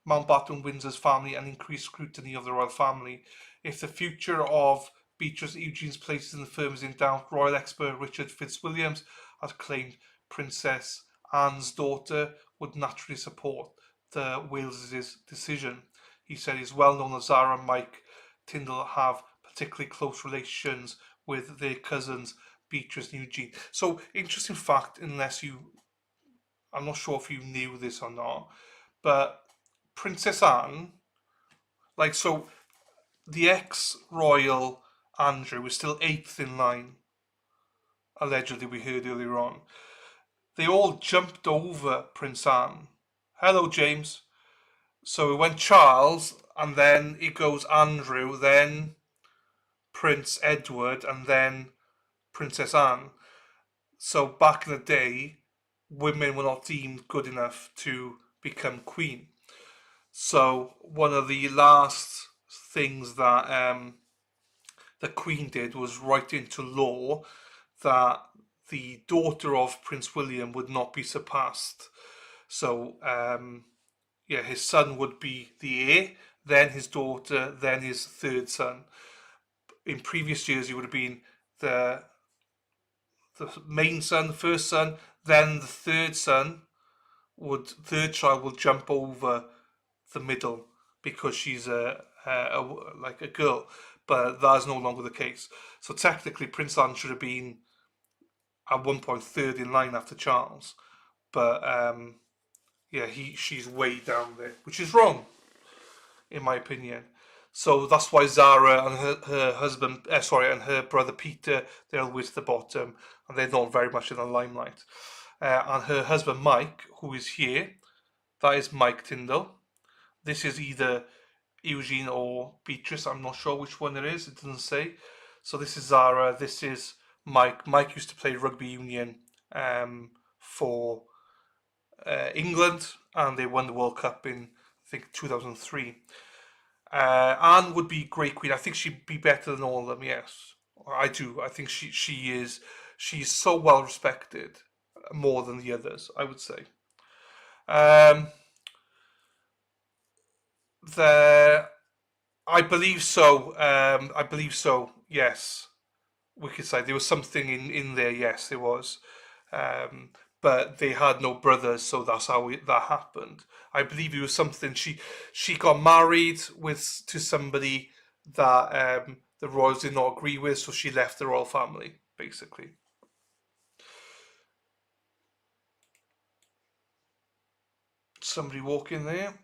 Mountbatten Windsor's family and increased scrutiny of the royal family. If the future of Beatrice and Eugene's places in the firm is in doubt, royal expert Richard Fitzwilliams has claimed Princess Anne's daughter would naturally support the Wales's decision. He said it's well known that Zara and Mike Tyndall have particularly close relations with their cousins Beatrice and Eugene. So, interesting fact, I'm not sure if you knew this or not, but Princess Anne, the ex-royal Andrew was still 8th in line, allegedly, we heard earlier on. They all jumped over Prince Anne. Hello, James. So it went Charles, and then it goes Andrew, then Prince Edward, and then Princess Anne. So back in the day, women were not deemed good enough to become queen. So one of the last things that the Queen did was write into law that the daughter of Prince William would not be surpassed. So his son would be the heir, then his daughter, then his third son. In previous years, he would have been the main son, the first son, then the third child will jump over the middle because she's like a girl, but that is no longer the case. So technically, Prince Anne should have been at one point third in line after Charles, but she's way down there, which is wrong, in my opinion. So that's why Zara and her husband, and her brother Peter, they're always at the bottom, and they're not very much in the limelight. And her husband Mike, who is here, that is Mike Tyndall. This is either Eugene or Beatrice. I'm not sure which one it is. It doesn't say. So this is Zara. This is Mike. Mike used to play rugby union for England, and they won the World Cup in, I think, 2003. Anne would be great queen. I think she'd be better than all of them. Yes, I do. I think she is. She's so well respected, more than the others, I would say. I believe so. Yes, we could say there was something in there. Yes, there was. But they had no brothers, so that's how that happened. I believe it was something she got married to somebody that the royals did not agree with, so she left the royal family, basically. Somebody walk in there.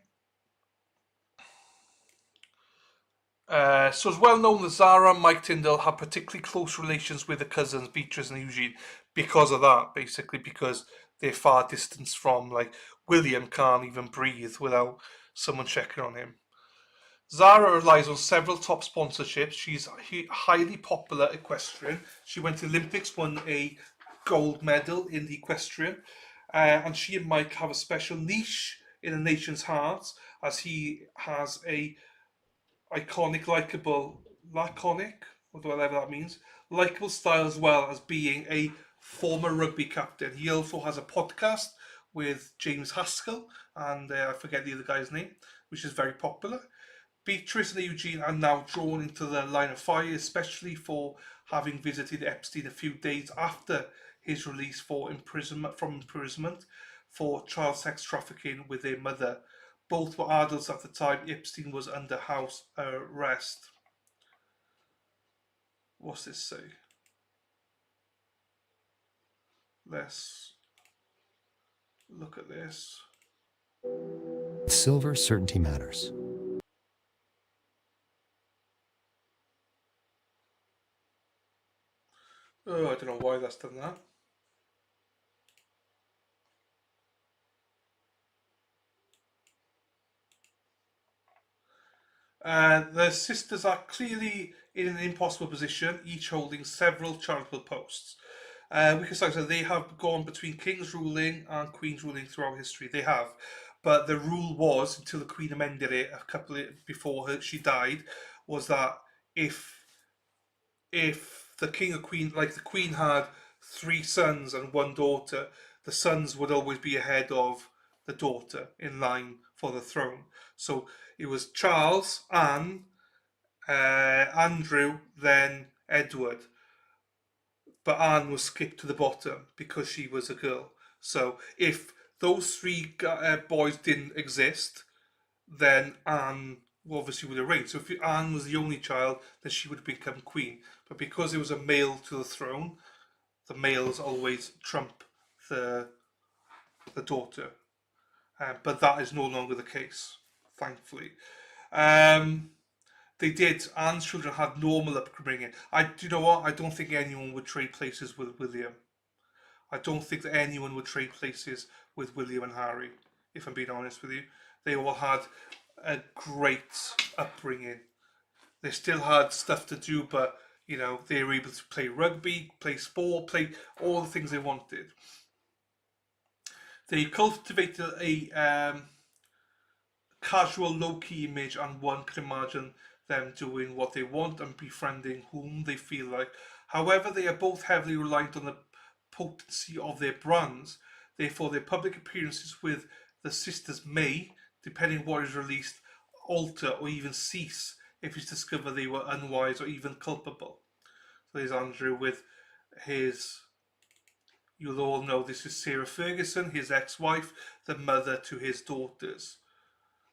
So it's well known that Zara and Mike Tyndall have particularly close relations with the cousins Beatrice and Eugene because of that, basically, because they're far distanced from, like, William can't even breathe without someone checking on him. Zara relies on several top sponsorships. She's highly popular equestrian. She went to Olympics, won a gold medal in the equestrian, and she and Mike have a special niche in a nation's hearts, as he has a iconic, laconic, whatever that means, likable style, as well as being a former rugby captain. He also has a podcast with James Haskell, and I forget the other guy's name, which is very popular. Beatrice and Eugene are now drawn into the line of fire, especially for having visited Epstein a few days after his release from imprisonment for child sex trafficking with their mother. Both were adults at the time Epstein was under house arrest. What's this say? Let's look at this. Silver certainty matters. Oh, I don't know why that's done that. The sisters are clearly in an impossible position, each holding several charitable posts. Because, like I said, they have gone between king's ruling and queen's ruling throughout history. They have, but the rule was, until the queen amended it a couple before she died, was that if the king or queen, like the queen had 3 sons and 1 daughter, the sons would always be ahead of the daughter in line for the throne. So it was Charles, Anne, Andrew, then Edward. But Anne was skipped to the bottom because she was a girl. So if those 3 boys didn't exist, then Anne obviously would have reigned. So if Anne was the only child, then she would become queen. But because it was a male to the throne, the males always trump the daughter. But that is no longer the case, thankfully. They did. Anne's children had normal upbringing. Do you know what? I don't think anyone would trade places with William. I don't think that anyone would trade places with William and Harry, if I'm being honest with you. They all had a great upbringing. They still had stuff to do, but they were able to play rugby, play sport, play all the things they wanted. They cultivated a casual, low-key image, and one can imagine them doing what they want and befriending whom they feel like. However, they are both heavily reliant on the potency of their brands. Therefore, their public appearances with the sisters may, depending on what is released, alter or even cease if it's discovered they were unwise or even culpable. So there's Andrew with his... You'll all know this is Sarah Ferguson, his ex-wife, the mother to his daughters.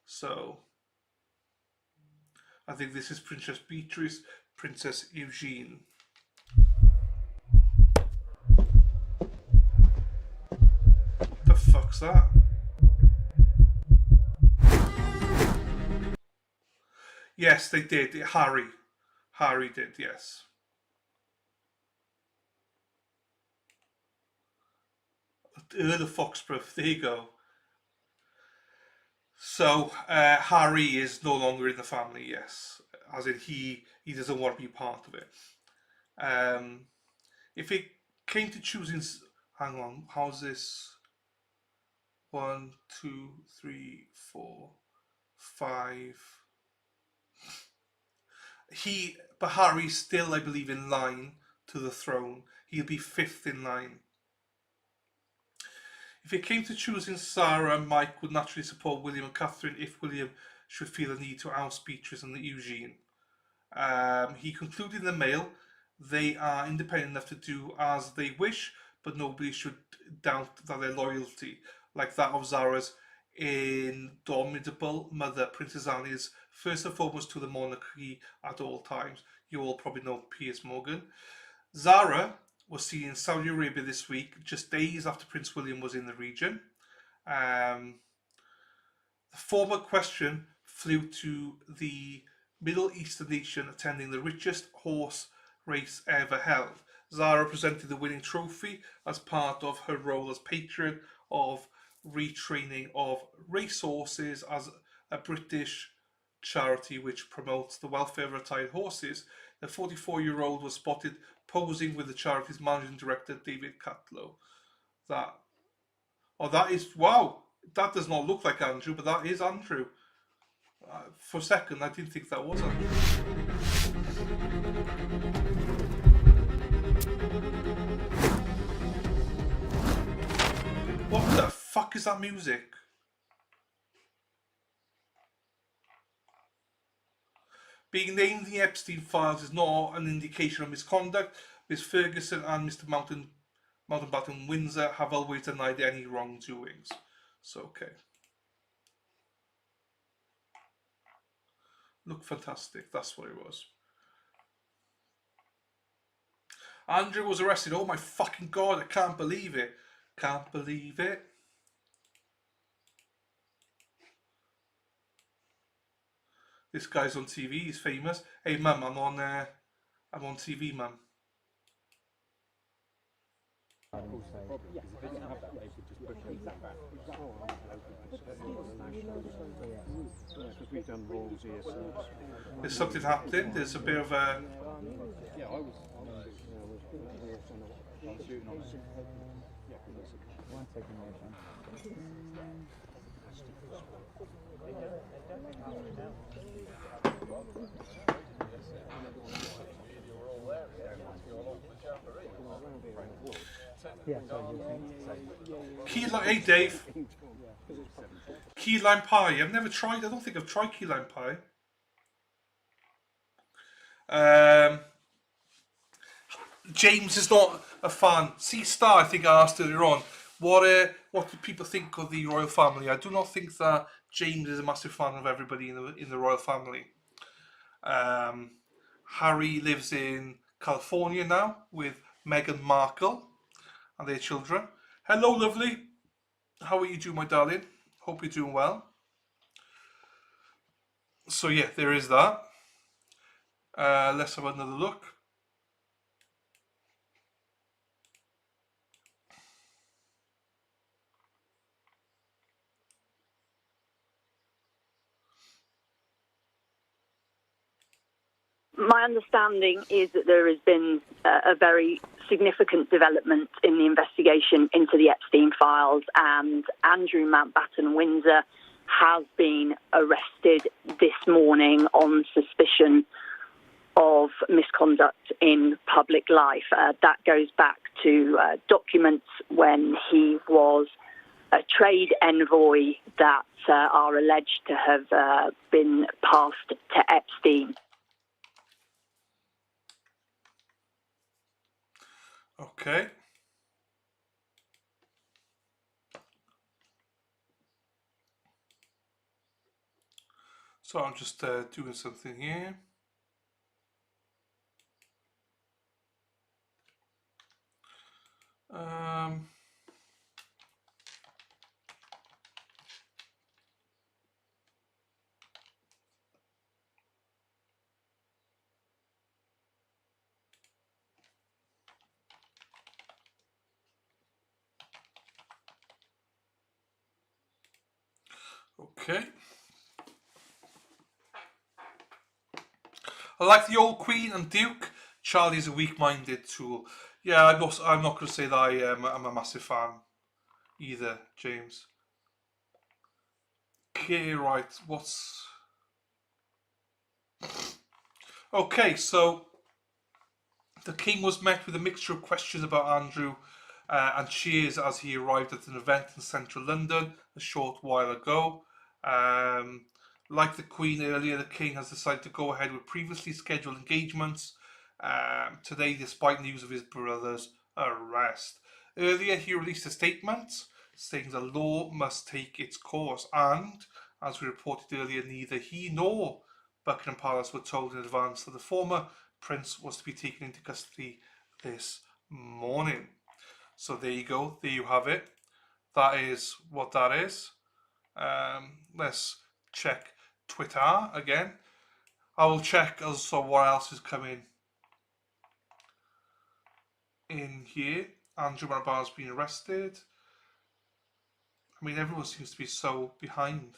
So I think this is Princess Beatrice, Princess Eugene. The fuck's that? Yes, they did. Harry did, yes. Earl of Foxborough, there you go. So Harry is no longer in the family, yes. As in he doesn't want to be part of it. If it came to choosing... Hang on, how's this? 1, 2, 3, 4, 5... But Harry's still, I believe, in line to the throne. He'll be 5th in line. If it came to choosing, Sarah and Mike would naturally support William and Catherine if William should feel the need to oust Beatrice and Eugene. He concluded in the mail, they are independent enough to do as they wish, but nobody should doubt that their loyalty, like that of Zara's indomitable mother, Princess Anne, is first and foremost to the monarchy at all times. You all probably know Piers Morgan. Zara was seen in Saudi Arabia this week, just days after Prince William was in the region. The former question flew to the Middle Eastern nation attending the richest horse race ever held. Zara presented the winning trophy as part of her role as patron of retraining of racehorses as a British charity which promotes the welfare of retired horses. The 44-year-old was spotted posing with the charity's managing director, David Catlow. That is, wow, That does not look like Andrew, but that is Andrew. For a second, I didn't think that was Andrew. What the fuck is that music? Being named in the Epstein files is not an indication of misconduct. Ms. Ferguson and Mr. Mountbatten Windsor have always denied any wrongdoings. So, okay. Look fantastic. That's what it was. Andrew was arrested. Oh my fucking god, I can't believe it. Can't believe it. This guy's on TV, he's famous. Hey mum, I'm on TV, mum. There's something happening. There's a bit of a... Hey Dave. Key lime pie. I've never tried. I don't think I've tried key lime pie. James is not a fan. C-Star, I think I asked earlier on, what do people think of the royal family? I do not think that James is a massive fan of everybody in the royal family. Harry lives in California now with Meghan Markle and their children. Hello, lovely. How are you doing, my darling? Hope you're doing well. So yeah, there is that. Let's have another look. My understanding is that there has been a very significant development in the investigation into the Epstein files, and Andrew Mountbatten Windsor has been arrested this morning on suspicion of misconduct in public life. That goes back to documents when he was a trade envoy that are alleged to have been passed to Epstein. Okay. So I'm just doing something here. Okay. I like the old Queen and Duke. Charlie's a weak-minded tool. Yeah, I'm not going to say that I'm a massive fan either, James. Okay, right. Okay, so the King was met with a mixture of questions about Andrew and cheers as he arrived at an event in central London a short while ago. Like the Queen earlier, the King has decided to go ahead with previously scheduled engagements today, despite news of his brother's arrest. Earlier, he released a statement saying the law must take its course, and, as we reported earlier, neither he nor Buckingham Palace were told in advance that the former prince was to be taken into custody this morning. So there you go. There you have it. That is what that is. Let's check Twitter again. I will check also what else is coming in here. Andrew Mountbatten has been arrested. I mean, everyone seems to be so behind.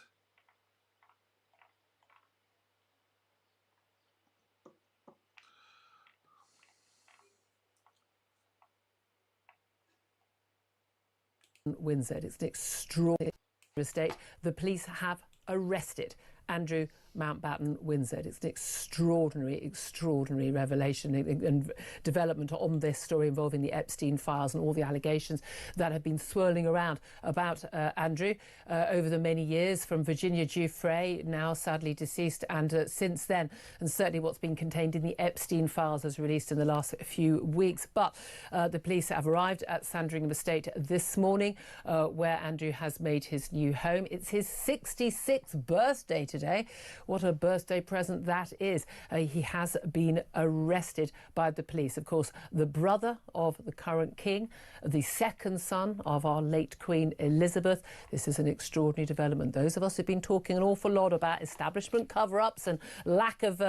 Windsor, it's an extraordinary. Estate, the police have arrested Andrew Mountbatten Windsor. It's an extraordinary revelation and development on this story involving the Epstein files and all the allegations that have been swirling around about Andrew over the many years, from Virginia Giuffre, now sadly deceased, and since then, and certainly what's been contained in the Epstein files as released in the last few weeks. But the police have arrived at Sandringham Estate this morning, where Andrew has made his new home. It's his 66th birthday today. What a birthday present that is. He has been arrested by the police. Of course, the brother of the current king, the second son of our late Queen Elizabeth. This is an extraordinary development. Those of us who've been talking an awful lot about establishment cover-ups and lack of,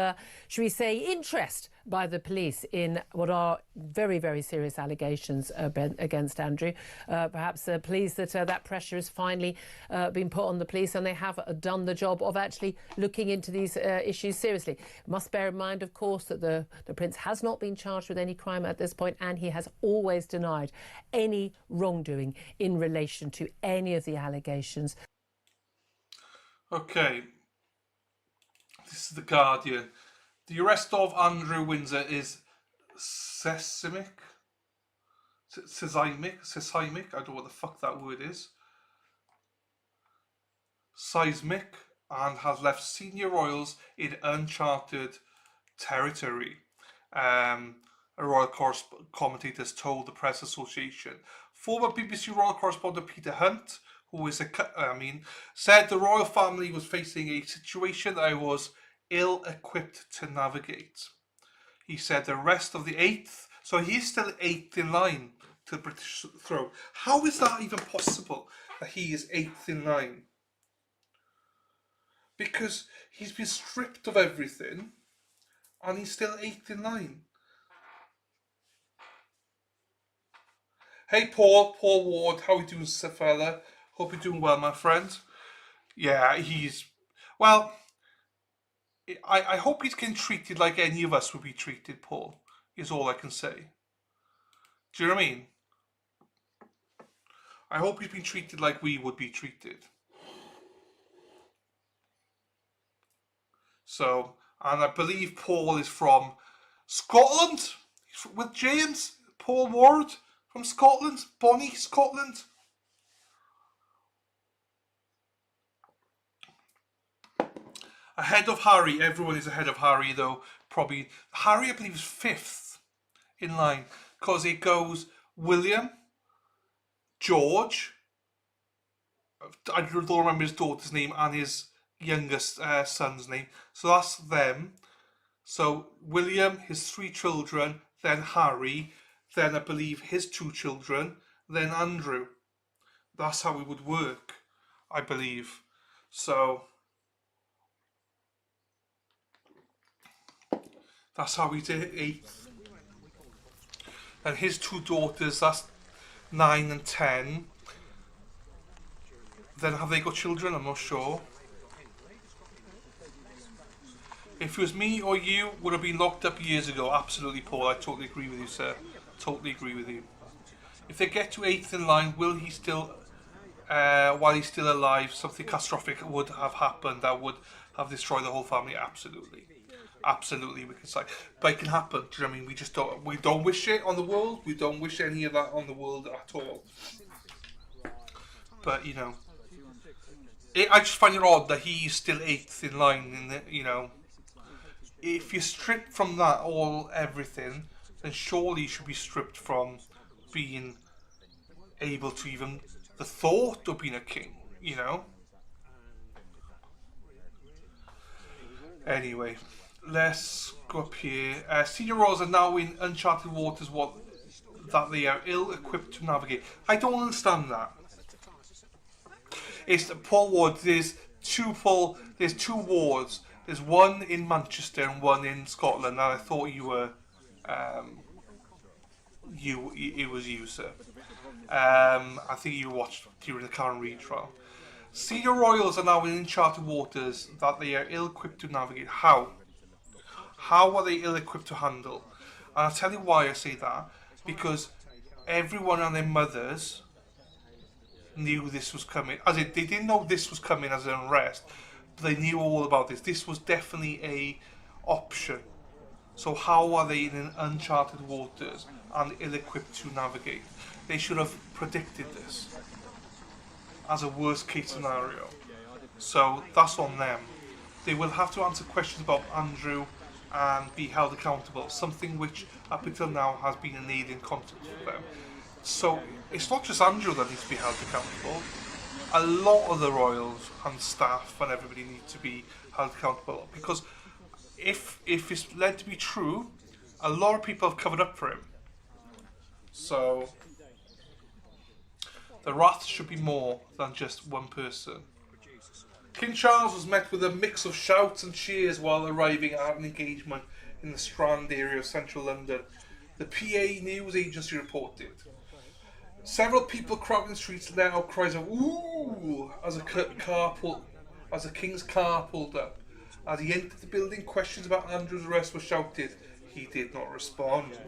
should we say, interest by the police in what are very, very serious allegations against Andrew. Perhaps pleased that that pressure has finally been put on the police, and they have done the job of actually looking into these issues seriously. Must bear in mind, of course, that the Prince has not been charged with any crime at this point, and he has always denied any wrongdoing in relation to any of the allegations. Okay, this is The Guardian. The arrest of Andrew Windsor is seismic. I don't know what the fuck that word is. Seismic, and has left senior royals in uncharted territory. A royal commentators told the Press Association. Former BBC royal correspondent Peter Hunt, who is said the royal family was facing a situation that was ill-equipped to navigate. He said the rest of the 8th, so he's still 8th in line to the British throne. How is that even possible, that he is 8th in line? Because he's been stripped of everything and he's still 8th in line. Hey Paul Ward, how are you doing, fella? Hope you're doing well, my friend. Yeah, well, I hope he's getting treated like any of us would be treated, Paul, is all I can say. Do you know what I mean? I hope he's been treated like we would be treated. So, and I believe Paul is from Scotland, with James, Paul Ward from Scotland, Bonnie, Scotland. Ahead of Harry, everyone is ahead of Harry though, probably. Harry, I believe, is 5th in line, because it goes William, George, I don't remember his daughter's name, and his youngest son's name. So that's them. So William, his 3 children, then Harry, then I believe his 2 children, then Andrew. That's how it would work, I believe. So that's how he did it, 8th. And his 2 daughters, that's 9 and 10. Then have they got children? I'm not sure. If it was me or you, would have been locked up years ago. Absolutely, Paul. I totally agree with you, sir. Totally agree with you. If they get to 8th in line, will he still, while he's still alive, something catastrophic would have happened that would have destroyed the whole family? Absolutely. Absolutely, we can say. But it can happen. Do you know what I mean? We don't wish it on the world. We don't wish any of that on the world at all. But, you know, I just find it odd that he's still 8th in line, in the, you know. If you're stripped from that everything, then surely you should be stripped from being able to even the thought of being a king, you know. Anyway, let's go up here. Senior royals are now in uncharted waters, that they are ill-equipped to navigate. I don't understand that. It's Paul Ward. There's 2 wards. There's one in Manchester and one in Scotland, and I thought you were, it was you, sir. I think you watched during the Karen Reid trial. Senior royals are now in uncharted waters that they are ill-equipped to navigate. How? How are they ill-equipped to handle? And I'll tell you why I say that. Because everyone and their mothers knew this was coming. As in, they didn't know this was coming as an unrest, but they knew all about this. This was definitely a option. So how are they in uncharted waters and ill-equipped to navigate? They should have predicted this as a worst-case scenario. So that's on them. They will have to answer questions about Andrew and be held accountable, something which up until now has been an alien concept for them. So it's not just Andrew that needs to be held accountable. A lot of the royals and staff and everybody needs to be held accountable, because if it's led to be true, a lot of people have covered up for him. So the wrath should be more than just one person. King Charles was met with a mix of shouts and cheers while arriving at an engagement in the Strand area of central London. The PA news agency reported. Several people crowding the streets let out cries of "ooh" as the King's car pulled up. As he entered the building, questions about Andrew's arrest were shouted. He did not respond.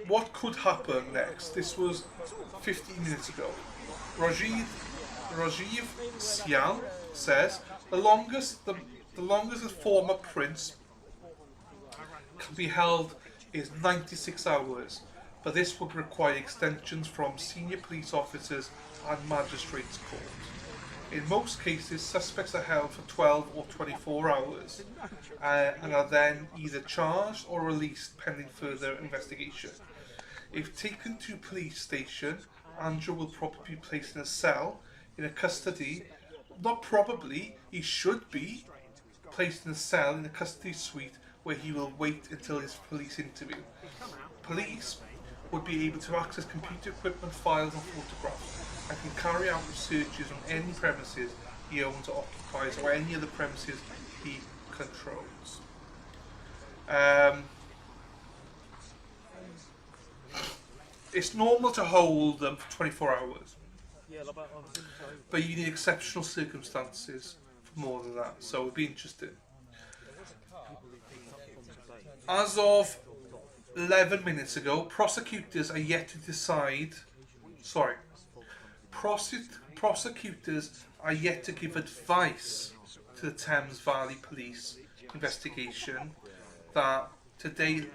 What could happen next? This was 15 minutes ago. Rajiv Sial says the longest the former prince can be held is 96 hours, but this would require extensions from senior police officers and magistrates' court. In most cases, suspects are held for 12 or 24 hours and are then either charged or released pending further investigation. If taken to police station, Andrew will probably be placed in a cell in a custody. Not probably, he should be placed in a cell in a custody suite where he will wait until his police interview. Police would be able to access computer equipment, files and photographs, and can carry out searches on any premises he owns or occupies, or any other premises he controls. It's normal to hold them for 24 hours, but you need exceptional circumstances for more than that, so it'll be interesting. As of 11 minutes ago, prosecutors are yet to decide. Prosecutors are yet to give advice to the Thames Valley Police investigation that today.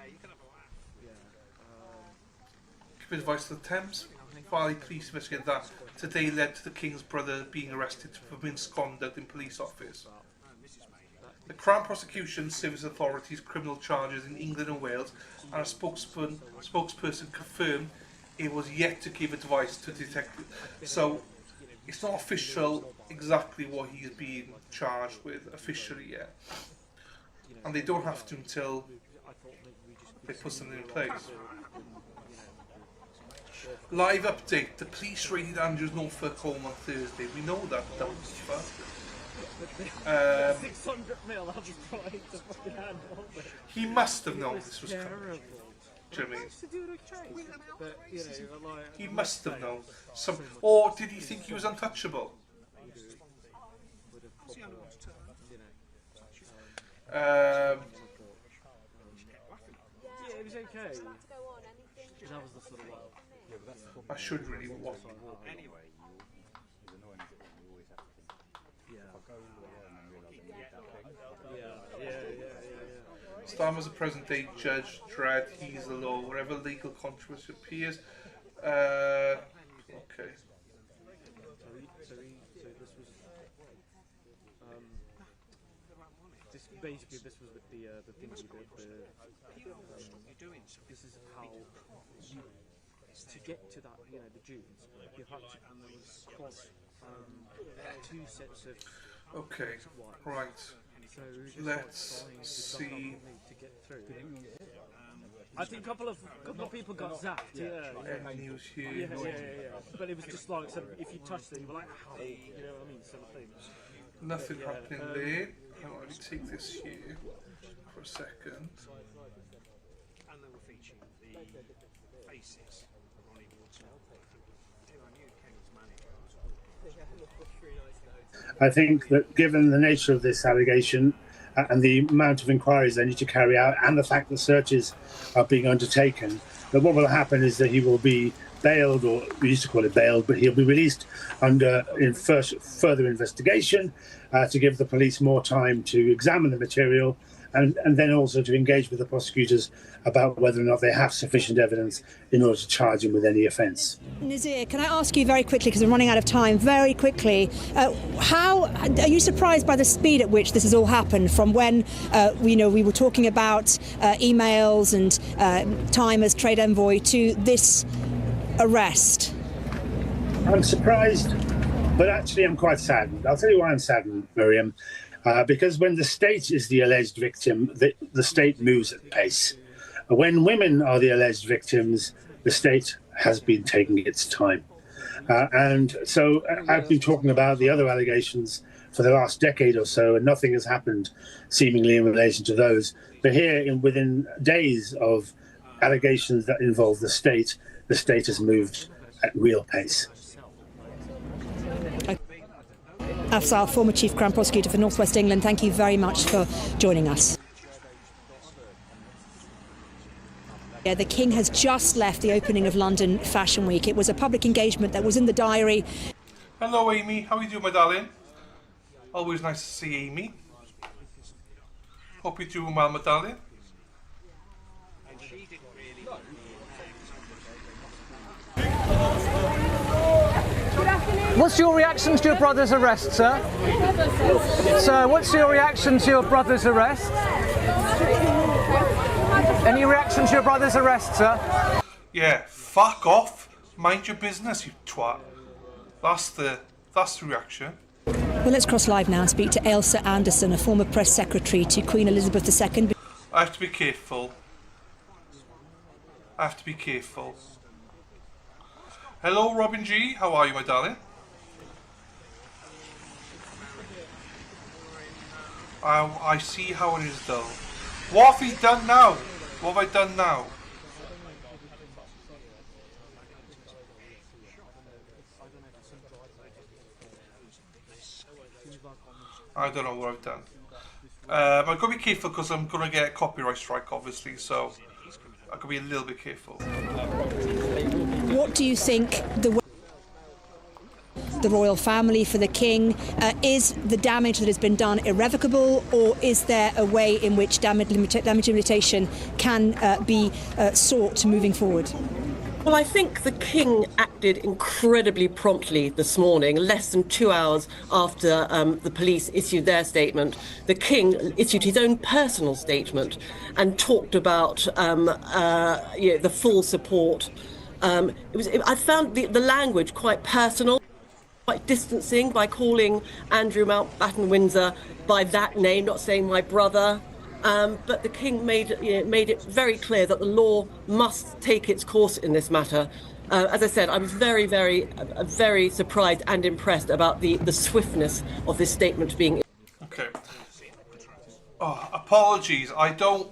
Give advice to the Thames Valley Police investigation that today led to the King's brother being arrested for misconduct in police office. The Crown Prosecution Service Authority's criminal charges in England and Wales, and a spokesperson confirmed it was yet to give advice to detectives. So it's not official exactly what he's being charged with officially yet, and they don't have to until they put something in place. Live update: the police raided Andrew's Norfolk home on Thursday. We know that, don't we? 600 mil, I was trying to fucking handle it. He must have known this was coming. Do you know what I mean? He must have known. Or did he think he was untouchable? Yeah, it was okay. That was the sort of I should really watch. Stam as a present-day judge, dread, he's the law, wherever legal controversy appears. Okay. So basically this was with the thing we did. This is how you to get to that, the dunes. You have to cross two sets of. Okay, right. So let's see. To get through. I think a couple of people got zapped. Yeah. News here. Yeah. But it was just like sort of, if you touched it, you were like, how? You know what I mean, sort of thing. Nothing happening there. I'll only take this here for a second. And they were featuring the faces of Ronnie Water. I think that given the nature of this allegation and the amount of inquiries they need to carry out and the fact that searches are being undertaken, that what will happen is that he will be bailed, or we used to call it bailed, but he'll be released under further investigation to give the police more time to examine the material and then also to engage with the prosecutors about whether or not they have sufficient evidence in order to charge him with any offence. Nazir, can I ask you very quickly, because we're running out of time, very quickly, how are you surprised by the speed at which this has all happened from when we were talking about emails and time as trade envoy to this arrest? I'm surprised, but actually I'm quite saddened. I'll tell you why I'm saddened, Miriam. Because when the state is the alleged victim, the state moves at pace. When women are the alleged victims, the state has been taking its time. And so I've been talking about the other allegations for the last decade or so, and nothing has happened seemingly in relation to those. But here, within days of allegations that involve the state has moved at real pace. Afsar, former Chief Crown Prosecutor for North West England, thank you very much for joining us. Yeah, the King has just left the opening of London Fashion Week. It was a public engagement that was in the diary. Hello Amy, how are you doing, my darling? Always nice to see Amy. Hope you're doing well, my darling. What's your reaction to your brother's arrest, sir? Sir, what's your reaction to your brother's arrest? Any reaction to your brother's arrest, sir? Yeah, fuck off. Mind your business, you twat. That's the reaction. Well, let's cross live now and speak to Ailsa Anderson, a former press secretary to Queen Elizabeth II. I have to be careful. Hello, Robin G. How are you, my darling? I see how it is, though. What have you done now? What have I done now? I don't know what I've done. I've got to be careful because I'm going to get a copyright strike, obviously, so I've got to be a little bit careful. What do you think the royal family, for the King, is the damage that has been done irrevocable, or is there a way in which damage limitation can be sought moving forward? Well, I think the King acted incredibly promptly this morning, less than 2 hours after the police issued their statement. The King issued his own personal statement and talked about the full support. I found the language quite personal, quite distancing, by calling Andrew Mountbatten Windsor by that name, not saying my brother. But the King made it very clear that the law must take its course in this matter. As I said, I was very, very surprised and impressed about the swiftness of this statement being. Okay. Oh, apologies. I don't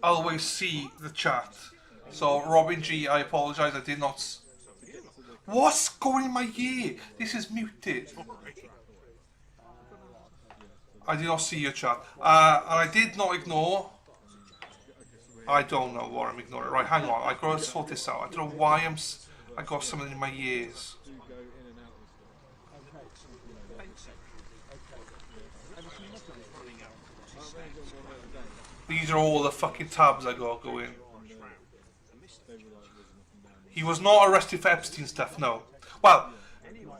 always see the chat. So, Robin G, I apologise. I did not. What's going in my ear? This is muted. I did not see your chat. And I did not ignore. I don't know what I'm ignoring. Right, hang on. I got to sort this out. I don't know why I got something in my ears. These are all the fucking tabs I got going. He was not arrested for Epstein stuff, no. Well,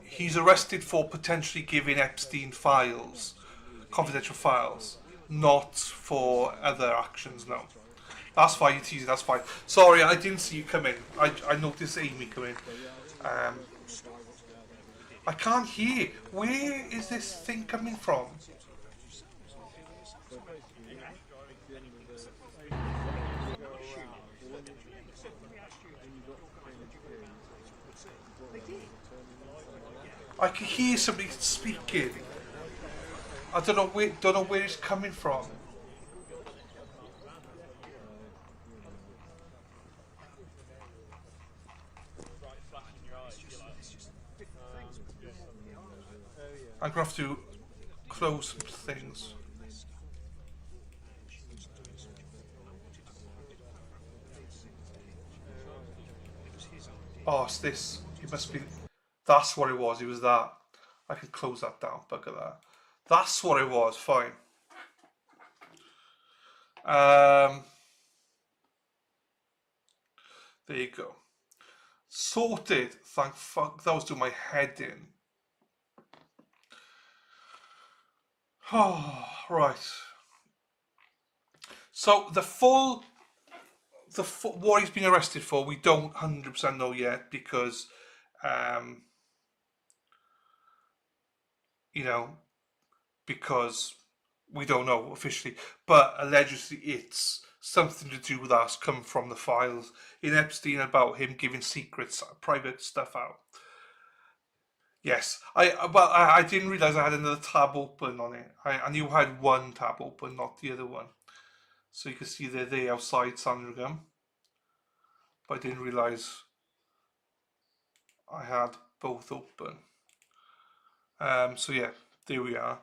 he's arrested for potentially giving Epstein files. Confidential files, not for other actions, no. That's fine, it's easy, that's fine. Sorry, I didn't see you come in. I noticed Amy come in. I can't hear. Where is this thing coming from? I can hear somebody speaking. I don't know where it's coming from. I'm gonna have to close some things. Oh, it's this. It must be. That's what it was. It was that. I can close that down. Look at that. That's what it was. Fine. There you go. Sorted. Thank fuck. That was doing my head in. Oh, right. So what he's been arrested for, we don't 100% know yet because, you know, because we don't know officially, but allegedly it's something to do with us come from the files in Epstein about him giving secrets, private stuff out. Yes, I didn't realize I had another tab open on it. I knew I had one tab open, not the other one. So you can see they're there outside Sandringham, but I didn't realize I had both open. So yeah, there we are.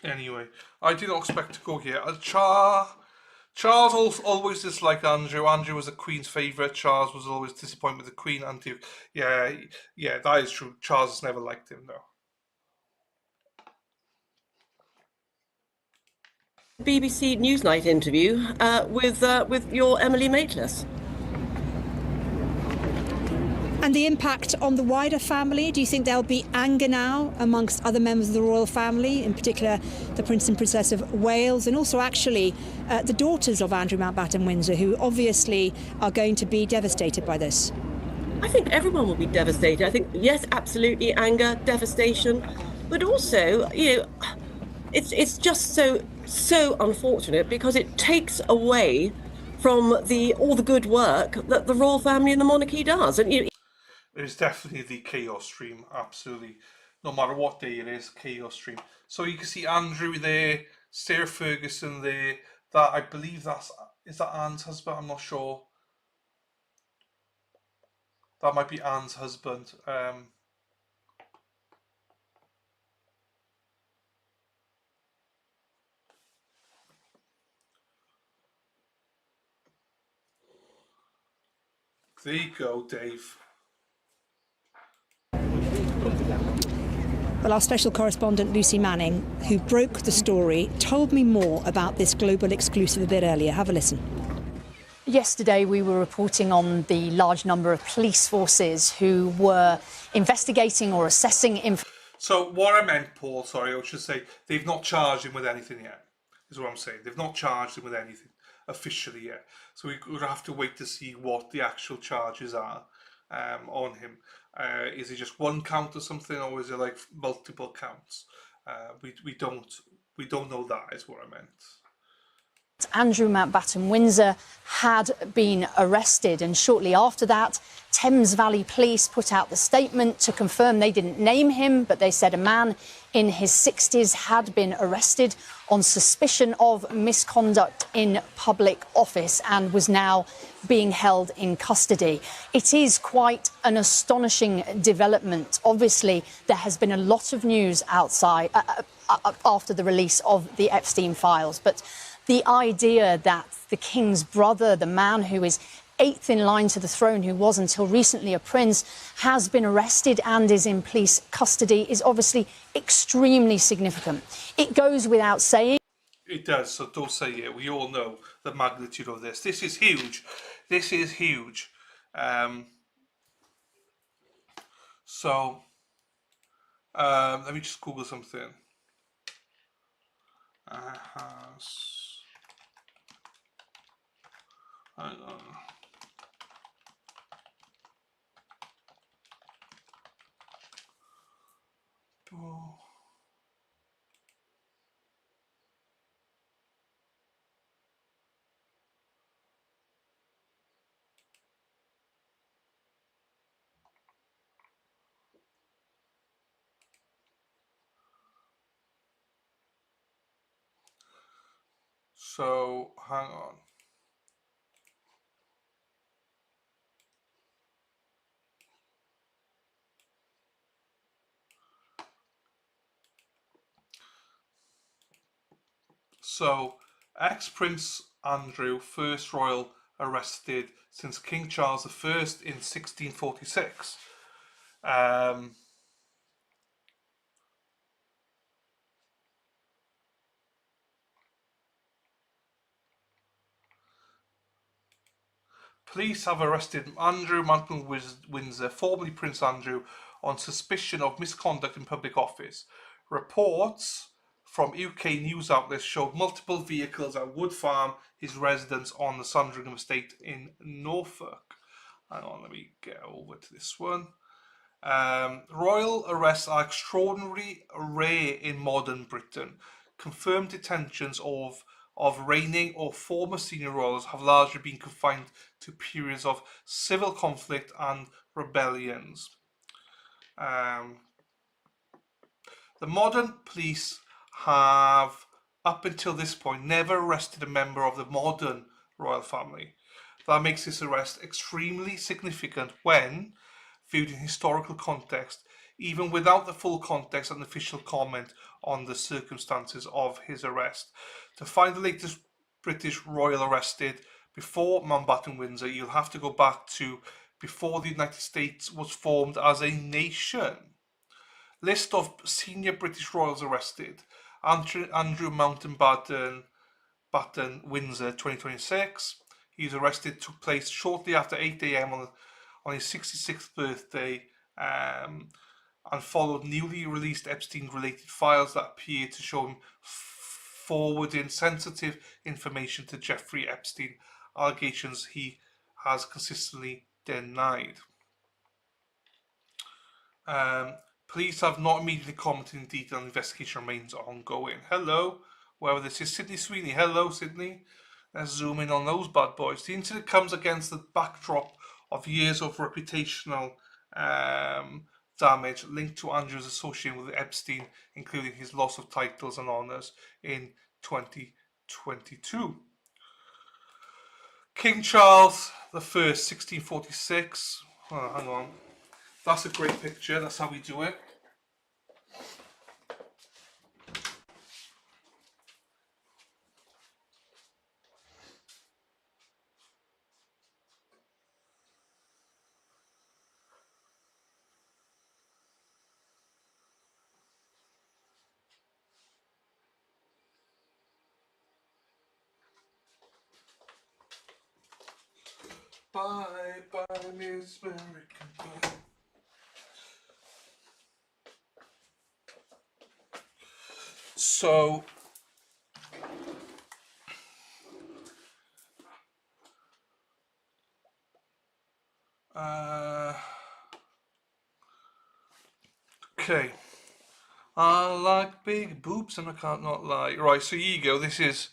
Anyway, I did not expect to go here. Charles always disliked Andrew. Andrew was the Queen's favourite. Charles was always disappointed with the Queen. Yeah, that is true. Charles has never liked him, though. BBC Newsnight interview with your Emily Maitlis. And the impact on the wider family, do you think there'll be anger now amongst other members of the royal family, in particular the Prince and Princess of Wales, and also actually the daughters of Andrew Mountbatten Windsor, who obviously are going to be devastated by this? I think everyone will be devastated. I think, yes, absolutely, anger, devastation, but also, it's just so unfortunate because it takes away from all the good work that the royal family and the monarchy does. And it's definitely the chaos stream, absolutely. No matter what day it is, chaos stream. So you can see Andrew there, Sarah Ferguson there. That I believe is that Anne's husband. I'm not sure. That might be Anne's husband. There you go, Dave. Well, our special correspondent Lucy Manning, who broke the story, told me more about this global exclusive a bit earlier. Have a listen. Yesterday, we were reporting on the large number of police forces who were investigating or assessing information. So what I meant, Paul, sorry, I should say, they've not charged him with anything yet, is what I'm saying. They've not charged him with anything officially yet. So we would have to wait to see what the actual charges are on him. Is it just one count or something, or is it like multiple counts? We don't know that, is what I meant. Andrew Mountbatten Windsor had been arrested, and shortly after that, Thames Valley Police put out the statement to confirm they didn't name him, but they said a man in his 60s had been arrested on suspicion of misconduct in public office and was now being held in custody. It is quite an astonishing development. Obviously, there has been a lot of news outside after the release of the Epstein files, but the idea that the king's brother, the man who is eighth in line to the throne, who was until recently a prince, has been arrested and is in police custody is obviously extremely significant. It goes without saying. It does, so don't say it. We all know the magnitude of this. This is huge. This is huge. So, let me just Google something. Hang on. Oh. So, hang on. So, ex-Prince Andrew, first royal arrested since King Charles I in 1646. Police have arrested Andrew Mountbatten Windsor, formerly Prince Andrew, on suspicion of misconduct in public office. Reports from UK news outlets showed multiple vehicles at Wood Farm, his residence on the Sandringham estate in Norfolk. Hang on, let me get over to this one. Royal arrests are extraordinarily rare in modern Britain. Confirmed detentions of reigning or former senior royals have largely been confined to periods of civil conflict and rebellions. The modern police have, up until this point, never arrested a member of the modern royal family. That makes this arrest extremely significant when viewed in historical context, even without the full context and official comment on the circumstances of his arrest. To find the latest British royal arrested before Mountbatten Windsor, you'll have to go back to before the United States was formed as a nation. List of senior British royals arrested. Andrew Mountbatten Windsor, 2026. He was arrested, took place shortly after 8 a.m. on his 66th birthday, and followed newly released Epstein-related files that appear to show him forwarding sensitive information to Jeffrey Epstein, allegations he has consistently denied. Police have not immediately commented in detail, and the investigation remains ongoing. Hello, whoever this is, Sydney Sweeney. Hello, Sydney. Let's zoom in on those bad boys. The incident comes against the backdrop of years of reputational damage linked to Andrew's association with Epstein, including his loss of titles and honours in 2022. King Charles I, 1646. Oh, hang on. That's a great picture. That's how we do it. Bye bye, Miss American Pie. So, okay. I like big boobs and I can't not lie. Right, so here you go. This is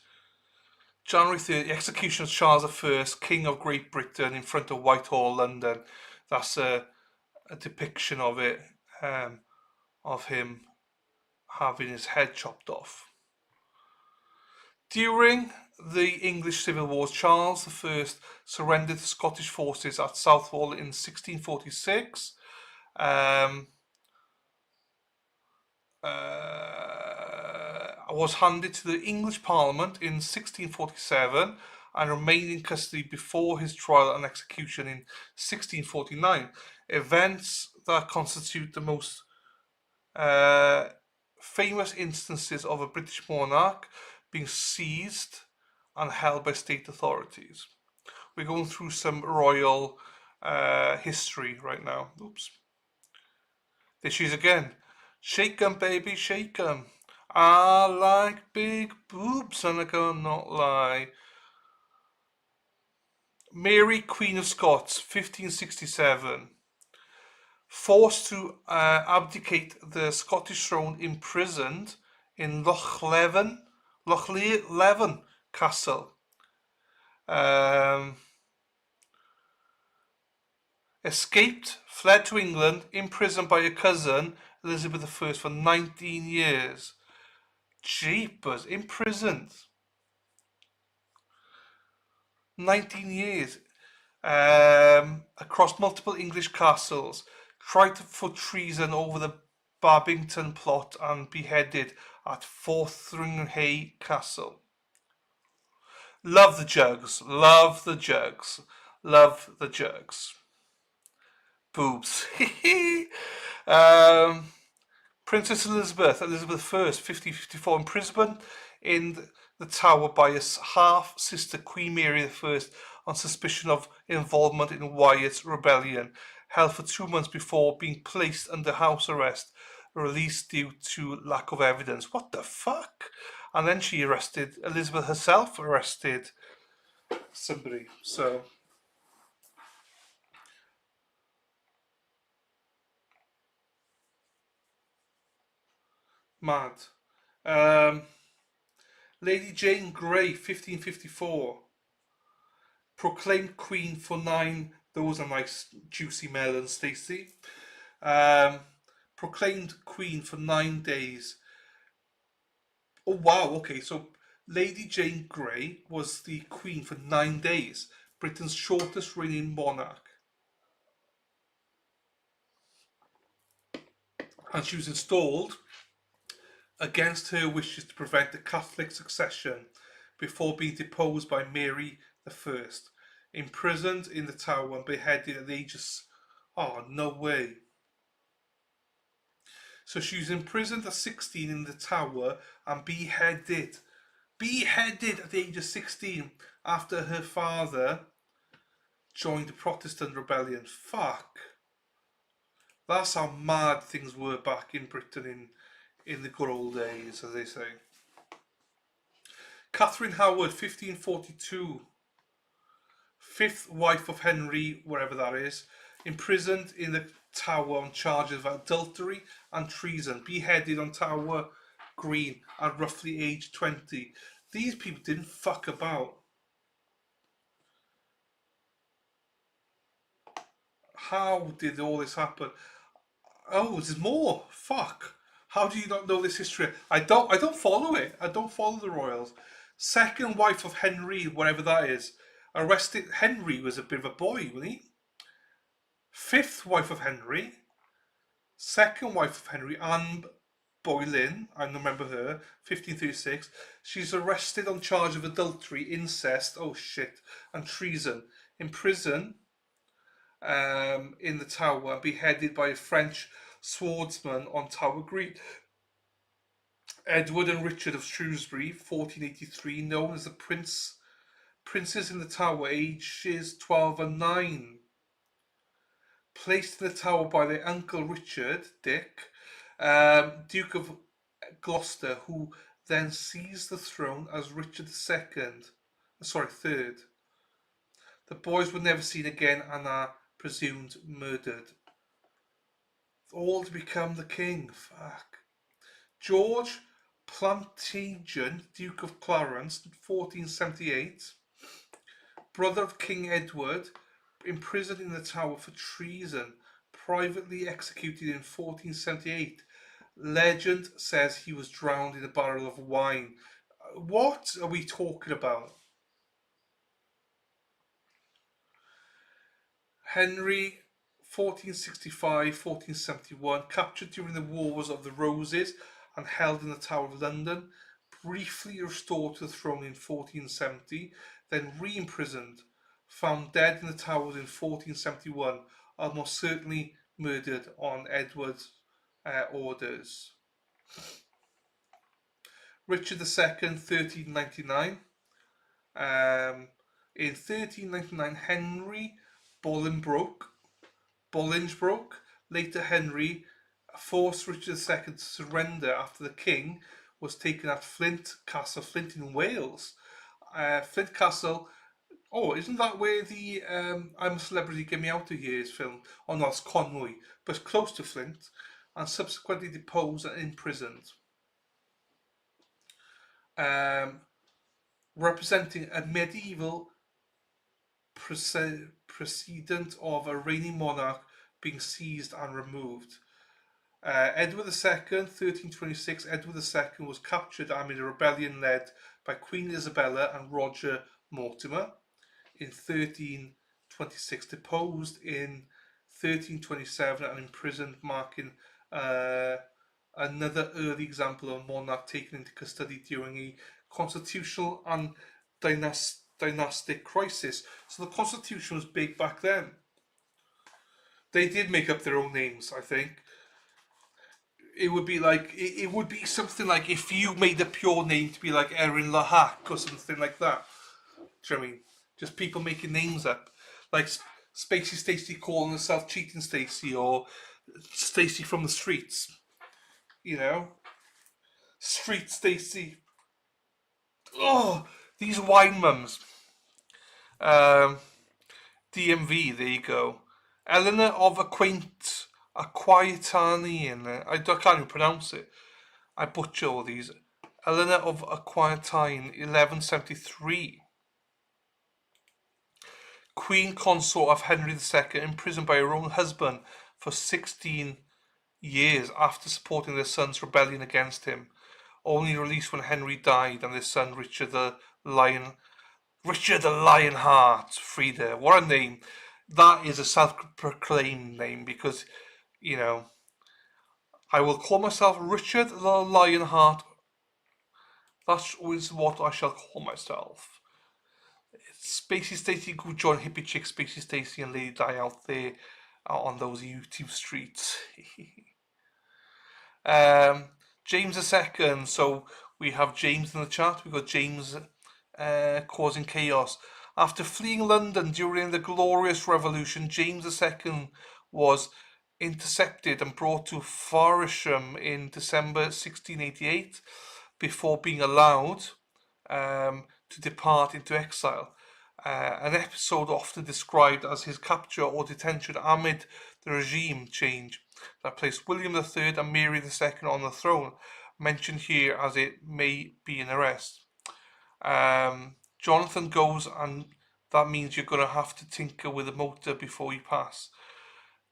January 3rd, the execution of Charles I, King of Great Britain, in front of Whitehall, London. That's a depiction of it, of him having his head chopped off. During the English Civil Wars, Charles I surrendered to Scottish forces at Southwall in 1646. Was handed to the English Parliament in 1647 and remained in custody before his trial and execution in 1649. Events that constitute the most famous instances of a British monarch being seized and held by state authorities. We're going through some royal history right now. Oops. There she is again. Shake 'em, baby, shake 'em. I like big boobs and I cannot lie. Mary, Queen of Scots, 1567. Forced to abdicate the Scottish throne, imprisoned in Lochleven Castle. Escaped, fled to England, imprisoned by her cousin Elizabeth I for 19 years. Jeepers, imprisoned. 19 years. Across multiple English castles. Tried for treason over the Babington plot and beheaded at Fortheringhay Castle. Love the jugs. Love the jugs. Love the jugs. Boobs. Princess Elizabeth I, 1554, imprisonment in the Tower by his half-sister Queen Mary I on suspicion of involvement in Wyatt's rebellion. Held for 2 months before being placed under house arrest, released due to lack of evidence. What the fuck? And then she arrested, Elizabeth herself arrested somebody. So mad. Lady Jane Grey, 1554. Proclaimed queen for 9. Those are nice juicy melons, Stacey. Proclaimed queen for 9 days. Oh wow, okay, so Lady Jane Grey was the queen for 9 days. Britain's shortest reigning monarch. And she was installed against her wishes to prevent the Catholic succession before being deposed by Mary I, imprisoned in the Tower and beheaded at the age of... Oh, no way. So she was imprisoned at 16 in the Tower and beheaded. Beheaded at the age of 16 after her father joined the Protestant rebellion. Fuck. That's how mad things were back in Britain in the good old days, as they say. Catherine Howard, 1542. Fifth wife of Henry, wherever that is, imprisoned in the Tower on charges of adultery and treason, beheaded on Tower Green at roughly age 20. These people didn't fuck about. How did all this happen? Oh, there's more. Fuck. How do you not know this history? I don't follow it. I don't follow the royals. Second wife of Henry, whatever that is, arrested. Henry was a bit of a boy, wasn't he? Fifth wife of Henry. Second wife of Henry, Anne Boleyn, I remember her, 1536. She's arrested on charge of adultery, incest, oh shit, and treason. In prison, in the Tower, beheaded by a French swordsman on Tower Green. Edward and Richard of Shrewsbury, 1483, known as the Princes in the Tower, ages 12 and 9. Placed in the Tower by their uncle Richard, Dick, Duke of Gloucester, who then seized the throne as Richard III. The boys were never seen again and are presumed murdered. All to become the king. Fuck. George Plantagenet, Duke of Clarence, 1478. Brother of King Edward, imprisoned in the Tower for treason, privately executed in 1478. Legend says he was drowned in a barrel of wine. What are we talking about? Henry, 1465-1471, captured during the Wars of the Roses and held in the Tower of London, briefly restored to the throne in 1470, then re-imprisoned, found dead in the Towers in 1471, almost certainly murdered on Edward's orders. Richard II, 1399. In 1399, Henry Bolingbroke, later Henry, forced Richard II to surrender after the king was taken at Flint Castle, Flint in Wales. Flint Castle, oh, isn't that where the I'm a Celebrity, Get Me Out of Here is filmed? Oh no, it's Conwy, but close to Flint, and subsequently deposed and imprisoned. Representing a medieval precedent of a reigning monarch being seized and removed. Edward II, 1326, Edward II was captured amid a rebellion led by Queen Isabella and Roger Mortimer. In 1326, deposed in 1327 and imprisoned, marking another early example of a monarch taken into custody during a constitutional and dynastic crisis. So the Constitution was big back then. They did make up their own names, I think. It would be like it would be something like if you made up your name to be like Erin Lahak or something like that. Do you know what I mean? Just people making names up, like Spacey Stacey calling herself Cheating Stacey or Stacey from the streets. You know, Street Stacey. Oh, these wine mums. DMV, there you go. Eleanor of Aquitanian. I can't even pronounce it. I butcher all these. Eleanor of Aquitaine, 1173. Queen consort of Henry II, imprisoned by her own husband for 16 years after supporting their son's rebellion against him. Only released when Henry died and his son Richard the Lionheart freed her. What a name. That is a self-proclaimed name because, you know, I will call myself Richard the Lionheart. That is what I shall call myself. Spacey Stacey, good John Hippie Chick, Spacey Stacey and Lady Di out there on those YouTube streets. James II. So we have James in the chat. We've got James causing chaos. After fleeing London during the Glorious Revolution, James II was intercepted and brought to Farisham in December 1688 before being allowed to depart into exile. An episode often described as his capture or detention amid the regime change that placed William III and Mary II on the throne, mentioned here as it may be an arrest. Jonathan goes, and that means you're going to have to tinker with the motor before you pass.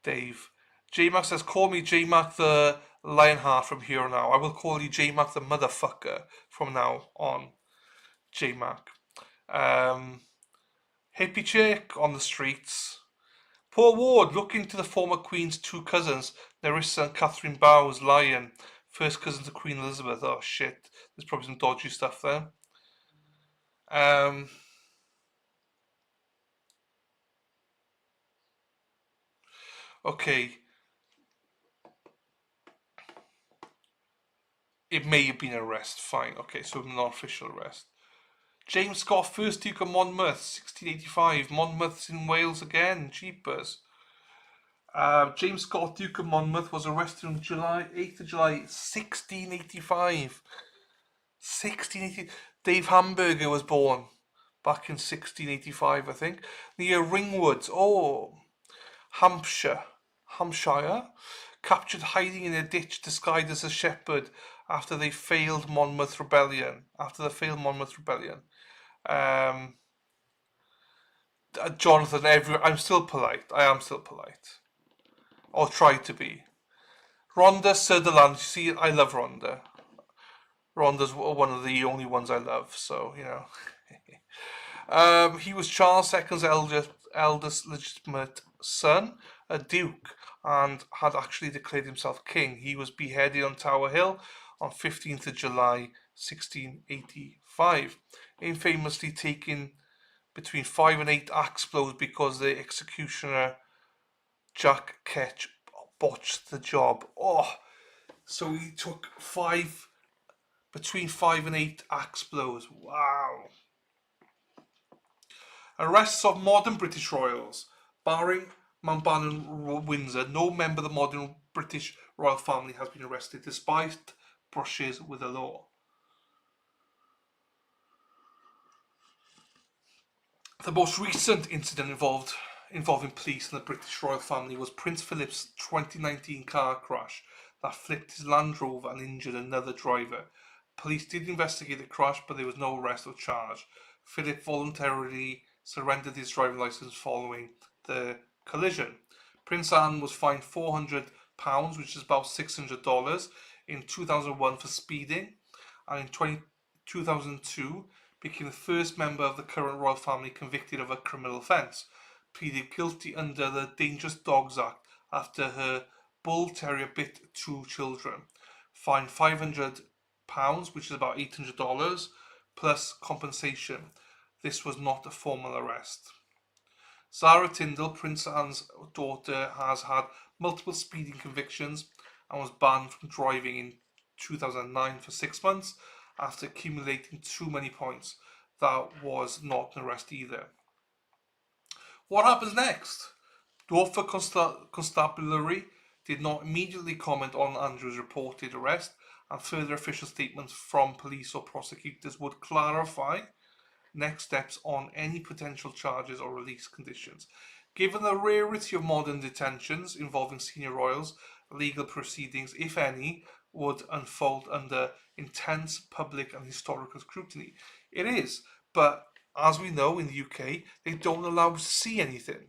Dave. J-Mac says, call me J-Mac the Lionheart from here on out. I will call you J-Mac the motherfucker from now on. J-Mac. Hippie chick on the streets. Paul Ward, look into the former Queen's two cousins, Nerissa and Catherine Bowes, Lion. First cousin to Queen Elizabeth. Oh shit, there's probably some dodgy stuff there. Okay. It may have been an arrest. Fine. Okay, so an official arrest. James Scott, 1st Duke of Monmouth, 1685. Monmouth's in Wales again. Jeepers. James Scott, Duke of Monmouth, was arrested on 8th of July, 1685. 1680. Dave Hamburger was born back in 1685, I think. Near Ringwood. Oh, Hampshire. Captured hiding in a ditch disguised as a shepherd after the failed Monmouth Rebellion. Jonathan, I'm still polite. I am still polite. Or try to be. Rhonda Sutherland. You see, I love Rhonda. Rhonda's one of the only ones I love, so, you know. He was Charles II's eldest legitimate son, a duke, and had actually declared himself king. He was beheaded on Tower Hill on 15th of July, 1685. Infamously taking between 5 and 8 axe blows because the executioner Jack Ketch botched the job. Oh, so he took between 5 and 8 axe blows. Wow. Arrests of modern British royals. Barring Mountbatten Windsor, no member of the modern British royal family has been arrested despite brushes with the law. The most recent incident involving police and the British royal family was Prince Philip's 2019 car crash that flipped his Land Rover and injured another driver. Police did investigate the crash, but there was no arrest or charge. Philip voluntarily surrendered his driving licence following the collision. Prince Anne was fined £400, which is about $600, in 2001 for speeding, and in 2002 became the first member of the current royal family convicted of a criminal offence. Pleaded guilty under the Dangerous Dogs Act after her bull terrier bit 2 children. Fined £500, which is about $800, plus compensation. this was not a formal arrest. Zara Tindall, Prince Anne's daughter, has had multiple speeding convictions and was banned from driving in 2009 for 6 months after accumulating too many points. That was not an arrest either. What happens next? Dorfer Constabulary did not immediately comment on Andrew's reported arrest, and further official statements from police or prosecutors would clarify next steps on any potential charges or release conditions. Given the rarity of modern detentions involving senior royals, legal proceedings, if any, would unfold under intense public and historical scrutiny. It is, but as we know in the UK, they don't allow us to see anything.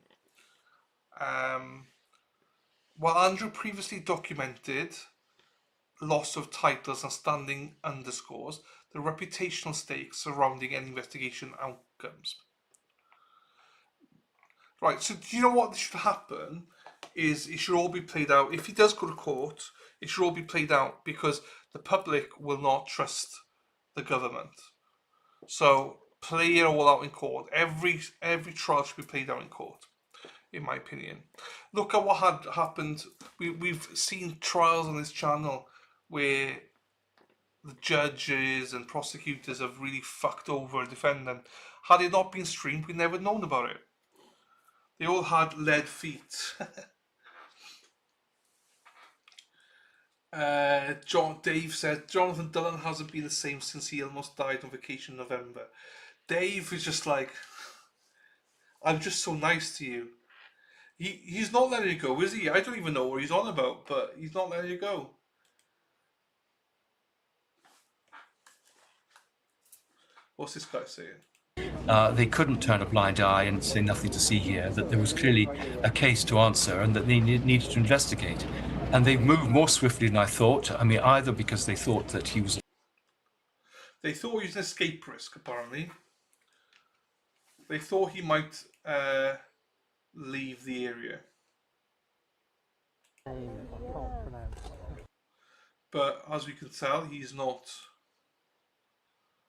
While Andrew previously documented loss of titles and standing underscores, the reputational stakes surrounding any investigation outcomes. Right, so do you know what should happen? Is it should all be played out. If he does go to court, it should all be played out because the public will not trust the government. So play it all out in court. Every trial should be played out in court, in my opinion. Look at what had happened. We've seen trials on this channel where the judges and prosecutors have really fucked over a defendant. Had it not been streamed, we'd never known about it. They all had lead feet. Dave said, Jonathan Dillon hasn't been the same since he almost died on vacation in November. Dave is just like, I'm just so nice to you. He's not letting it go, is he? I don't even know what he's on about, but he's not letting it go. What's this guy saying? They couldn't turn a blind eye and say nothing to see here, that there was clearly a case to answer and that they needed to investigate. And they've moved more swiftly than I thought. I mean, either because they thought that he was... They thought he was an escape risk, apparently. They thought he might leave the area. But as we can tell, he's not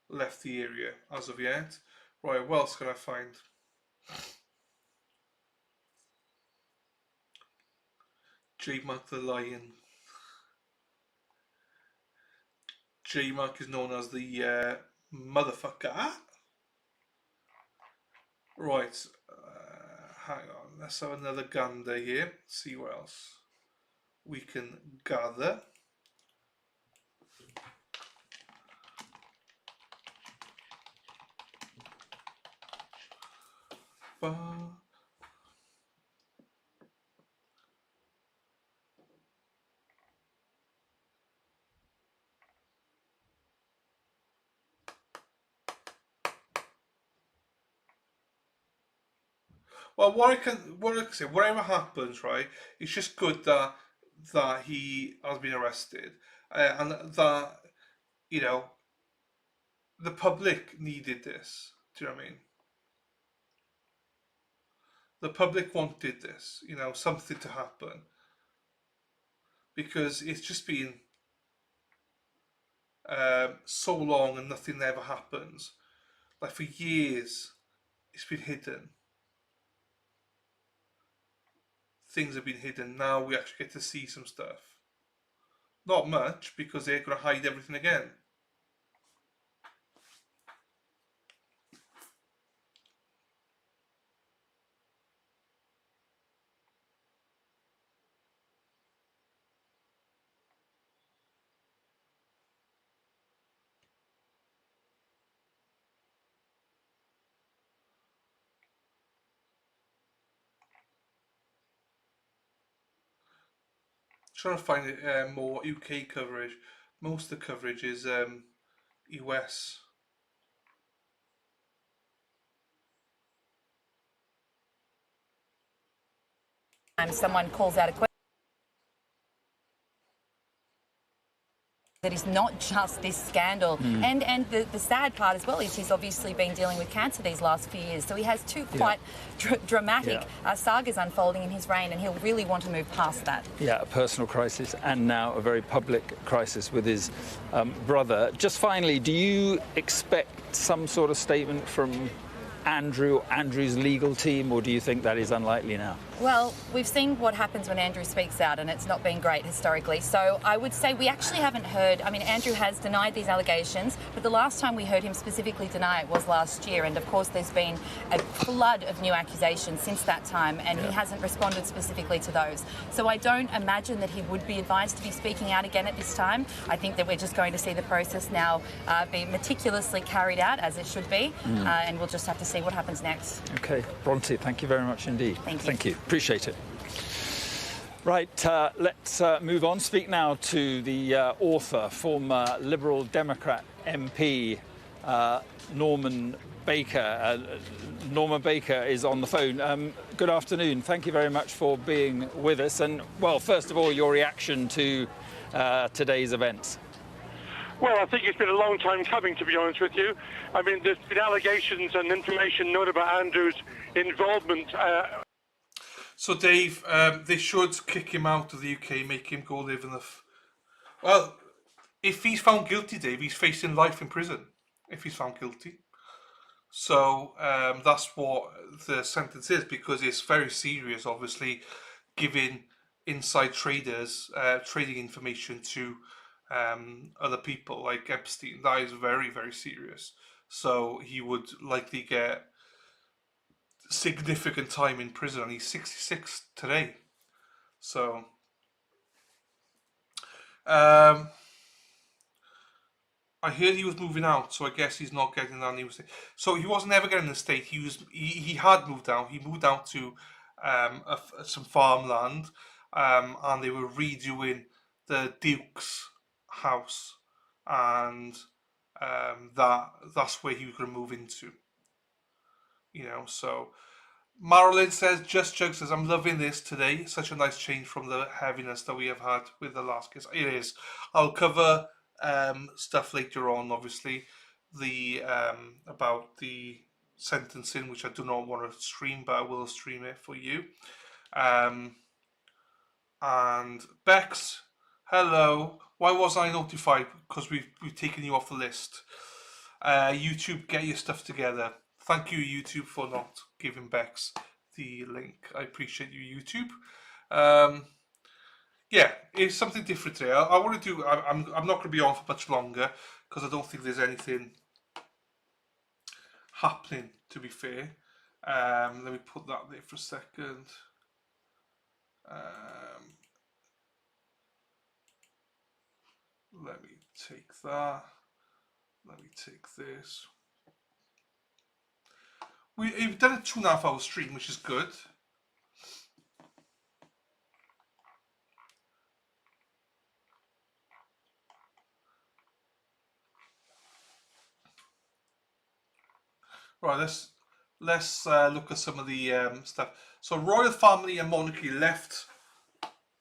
left the area as of yet. Right, what else can I find? J-Mac the Lion. J-Mac is known as the motherfucker. Right, hang on, let's have another gander here, see what else we can gather. Well, what I can say, whatever happens, right? It's just good that he has been arrested, and that, you know, the public needed this. Do you know what I mean? The public wanted this, you know, something to happen, because it's just been so long and nothing ever happens. Like for years, it's been hidden. Things have been hidden. Now we actually get to see some stuff. Not much, because they're going to hide everything again. Trying to find more UK coverage. Most of the coverage is US. Someone calls out a question. That is not just this scandal. And the sad part as well is he's obviously been dealing with cancer these last few years. So he has two quite dramatic sagas unfolding in his reign, and he'll really want to move past that. Yeah, a personal crisis and now a very public crisis with his brother. Just finally, do you expect some sort of statement from Andrew's legal team, or do you think that is unlikely now? Well, we've seen what happens when Andrew speaks out, and it's not been great historically. So I would say we actually haven't heard. I mean, Andrew has denied these allegations, but the last time we heard him specifically deny it was last year. And of course, there's been a flood of new accusations since that time, and he hasn't responded specifically to those. So I don't imagine that he would be advised to be speaking out again at this time. I think that we're just going to see the process now be meticulously carried out as it should be, and we'll just have to see what happens next. Okay, Bronte, thank you very much indeed. Thank you. Appreciate it. Right, let's move on. Speak now to the author, former Liberal Democrat MP, Norman Baker. Norman Baker is on the phone. Good afternoon. Thank you very much for being with us. And, well, first of all, your reaction to today's events. Well, I think it's been a long time coming, to be honest with you. I mean, there's been allegations and information known about Andrew's involvement. So, Dave, they should kick him out of the UK, make him go live in the... Well, if he's found guilty, Dave, he's facing life in prison, if he's found guilty. So, that's what the sentence is, because it's very serious, obviously, giving inside traders trading information to other people like Epstein. That is very, very serious. So, he would likely get significant time in prison, and he's 66 today. So I heard he was moving out, so I guess he's not getting that new estate. So he wasn't ever getting an estate. He had moved out. He moved out to some farmland, and they were redoing the Duke's house, and that's where he was going to move into. You know, so Marilyn says, Just Jug says, I'm loving this today. Such a nice change from the heaviness that we have had with the last case. It is. I'll cover stuff later on, obviously, the about the sentencing, which I do not want to stream, but I will stream it for you. And Bex, hello. Why wasn't I notified? Because we've taken you off the list. YouTube, get your stuff together. Thank you, YouTube, for not giving Bex the link. I appreciate you, YouTube. Yeah, it's something different today. I want to do. I'm not going to be on for much longer because I don't think there's anything happening. To be fair, let me put that there for a second. Let me take that. Let me take this. We've done a 2.5 hour stream, which is good. Right, let's look at some of the stuff. So, royal family and monarchy left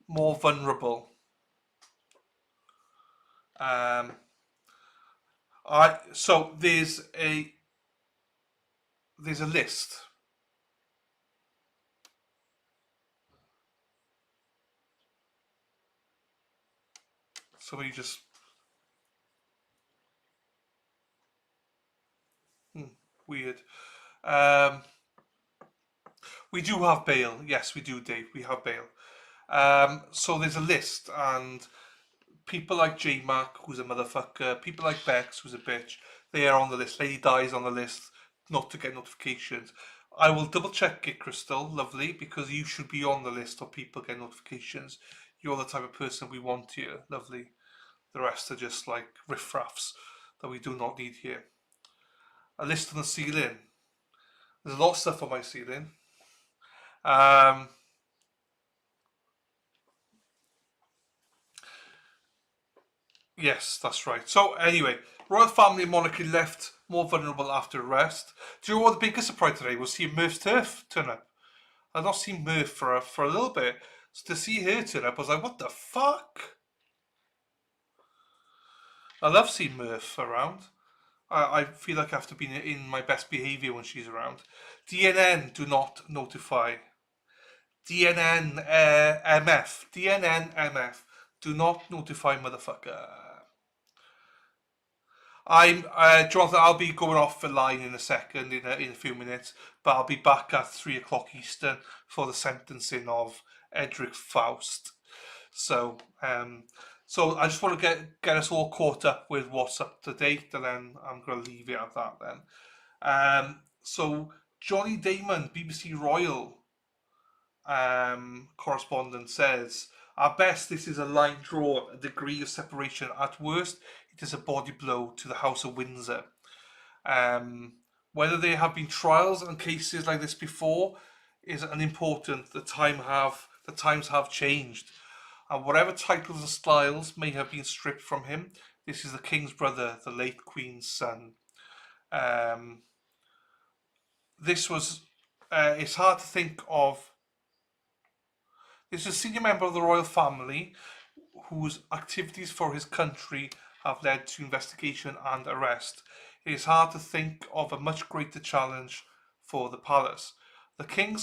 more vulnerable. So there's a list. So we just weird. We do have bail. Yes, we do, Dave. We have bail. So there's a list, and people like J-Mac, who's a motherfucker, people like Bex, who's a bitch, they are on the list. Lady Di's on the list, not to get notifications. I will double check it, Crystal, lovely, because you should be on the list of people get notifications. You're the type of person we want here, lovely. The rest are just like riffraffs that we do not need here. A list on the ceiling. There's a lot of stuff on my ceiling. Yes, that's right. So anyway, royal family and monarchy left more vulnerable after arrest. Do you know what the biggest surprise today was? Seeing Murph Turf turn up. I've not seen Murph for a little bit. So to see her turn up, I was like, what the fuck? I love seeing Murph around. I feel like I have to be in my best behaviour when she's around. DNN do not notify. DNN MF. DNN MF. Do not notify, motherfucker. Jonathan, I'll be going off the line in a second, in a few minutes, but I'll be back at 3 o'clock Eastern for the sentencing of Edric Faust. So, so I just want to get us all caught up with what's up to date, and then I'm going to leave it at that then. So Johnny Damon, BBC Royal correspondent, says, at best, this is a line draw, a degree of separation. At worst, it is a body blow to the House of Windsor. Whether there have been trials and cases like this before is unimportant. The times have changed. And whatever titles and styles may have been stripped from him, this is the King's brother, the late Queen's son. This was, it's hard to think of. This is a senior member of the royal family whose activities for his country have led to investigation and arrest. It is hard to think of a much greater challenge for the palace. The king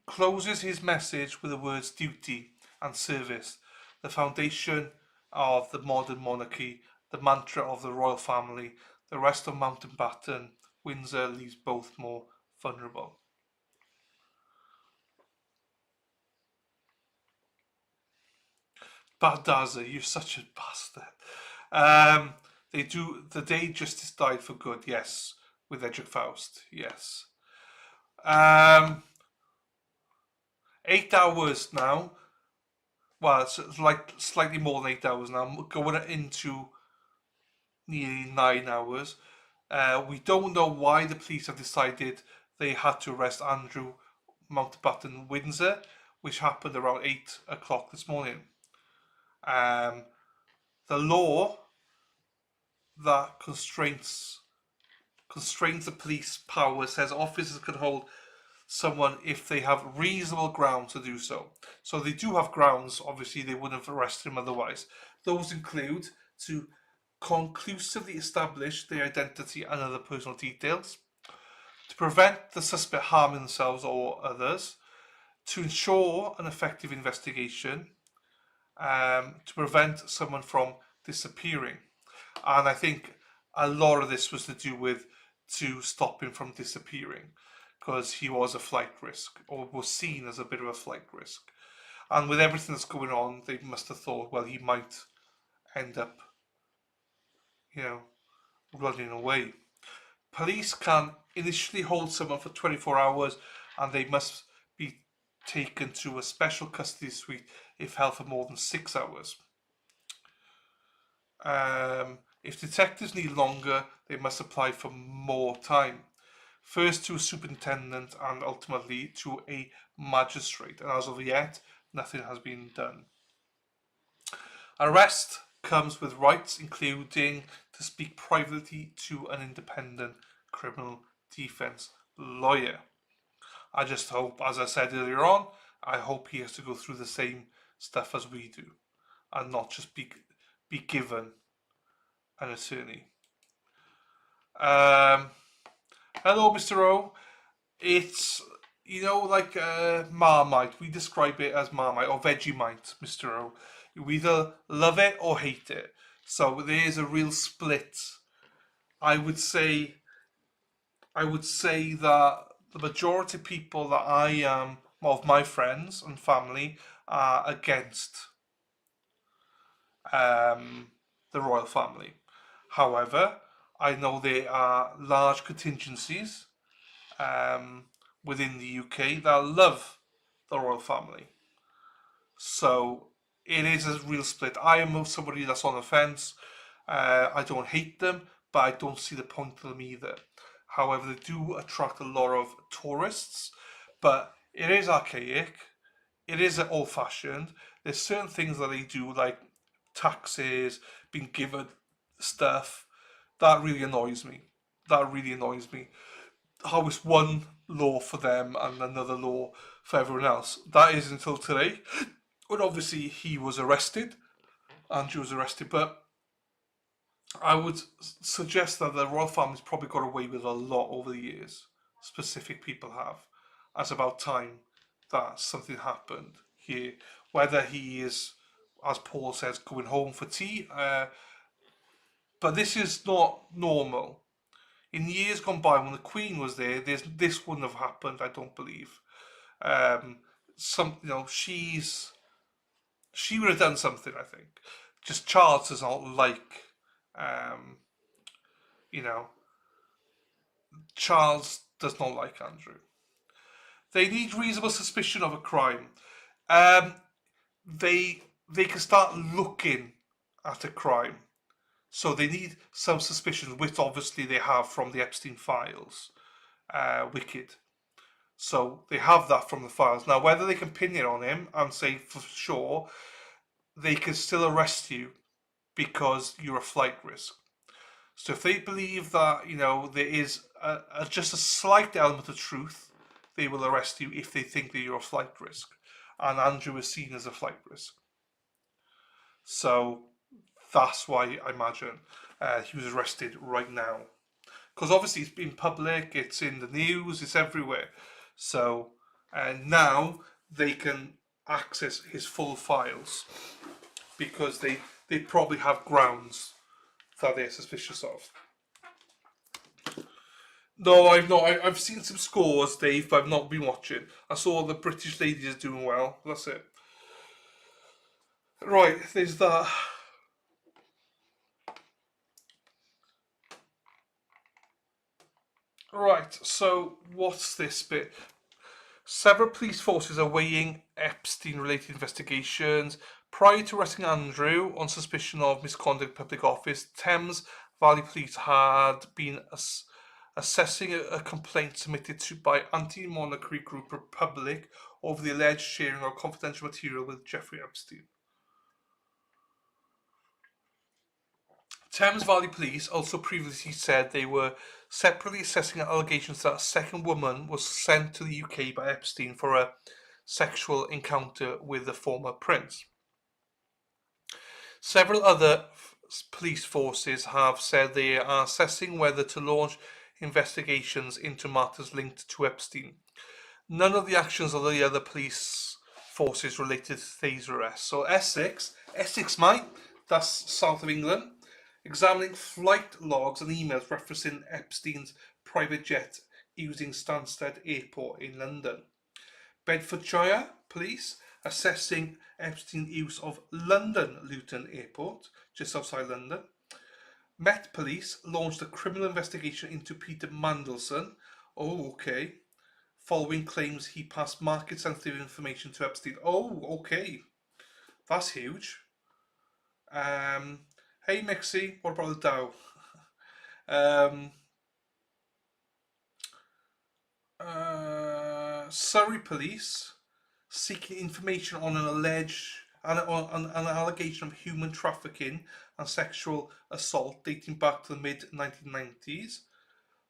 closes his message with the words duty and service, the foundation of the modern monarchy, the mantra of the royal family. The rest of Mountbatten, Windsor leaves both more vulnerable. Baldaza, you're such a bastard. The day justice died for good, yes, with Edric Faust, yes. 8 hours now. Well, it's like slightly more than 8 hours now. Going into nearly 9 hours. We don't know why the police have decided they had to arrest Andrew Mountbatten Windsor, which happened around 8 o'clock this morning. The law that constrains the police power says officers can hold someone if they have reasonable grounds to do so. So they do have grounds. Obviously, they wouldn't have arrested him otherwise. Those include to conclusively establish their identity and other personal details, to prevent the suspect harming themselves or others, to ensure an effective investigation, to prevent someone from disappearing. And I think a lot of this was to do with to stop him from disappearing, because he was a flight risk, or was seen as a bit of a flight risk. And with everything that's going on, they must have thought, well, he might end up, running away. Police can initially hold someone for 24 hours, and they must be taken to a special custody suite if held for more than 6 hours. If detectives need longer, they must apply for more time. First to a superintendent and ultimately to a magistrate. And as of yet, nothing has been done. Arrest comes with rights, including to speak privately to an independent criminal defense lawyer. I just hope, as I said earlier on, I hope he has to go through the same stuff as we do, and not just be given an attorney. Hello, Mr. O. It's, like Marmite. We describe it as Marmite or Vegemite, Mr. O. You either love it or hate it. So there's a real split. I would say that the majority of people that I am, of my friends and family, are against the royal family. However, I know there are large contingencies within the UK that love the royal family. So it is a real split. I am somebody that's on the fence. I don't hate them, but I don't see the point of them either. However, they do attract a lot of tourists, but it is archaic. It is old-fashioned. There's certain things that they do, like taxes, being given stuff, that really annoys me. How it's one law for them and another law for everyone else. That is until today, when obviously he was arrested, Andrew was arrested, but I would suggest that the royal family's probably got away with a lot over the years. Specific people have. It's about time that something happened here. Whether he is, as Paul says, going home for tea, But this is not normal. In years gone by, when the Queen was there, this wouldn't have happened. I don't believe. She would have done something. I think. Just Charles does not like. Charles does not like Andrew. They need reasonable suspicion of a crime. They can start looking at a crime. So they need some suspicion, which obviously they have from the Epstein files. Wicked. So they have that from the files. Now, whether they can pin it on him and say for sure, they can still arrest you because you're a flight risk. So if they believe that, there is just a slight element of truth, they will arrest you if they think that you're a flight risk. And Andrew is seen as a flight risk. So that's why I imagine he was arrested right now. Because obviously it's been public, it's in the news, it's everywhere. So now they can access his full files because they probably have grounds that they're suspicious of. No, I've not. I've seen some scores, Dave, but I've not been watching. I saw the British ladies doing well. That's it. Right, there's that. Right, so what's this bit? Several police forces are weighing Epstein-related investigations. Prior to arresting Andrew on suspicion of misconduct in public office, Thames Valley Police had been assessing a complaint submitted by anti-monarchy group Republic over the alleged sharing of confidential material with Jeffrey Epstein. Thames Valley Police also previously said they were separately assessing allegations that a second woman was sent to the UK by Epstein for a sexual encounter with the former prince. Several other police forces have said they are assessing whether to launch investigations into matters linked to Epstein. None of the actions of the other police forces related to these arrests. So Essex, mate, that's south of England, examining flight logs and emails referencing Epstein's private jet using Stansted Airport in London. Bedfordshire Police assessing Epstein's use of London Luton Airport, just outside London. Met Police launched a criminal investigation into Peter Mandelson. Oh, okay. Following claims he passed market-sensitive information to Epstein. Oh, okay. That's huge. Hey, Mixie, what about the Dow? Surrey Police seeking information on an allegation of human trafficking and sexual assault dating back to the mid-1990s.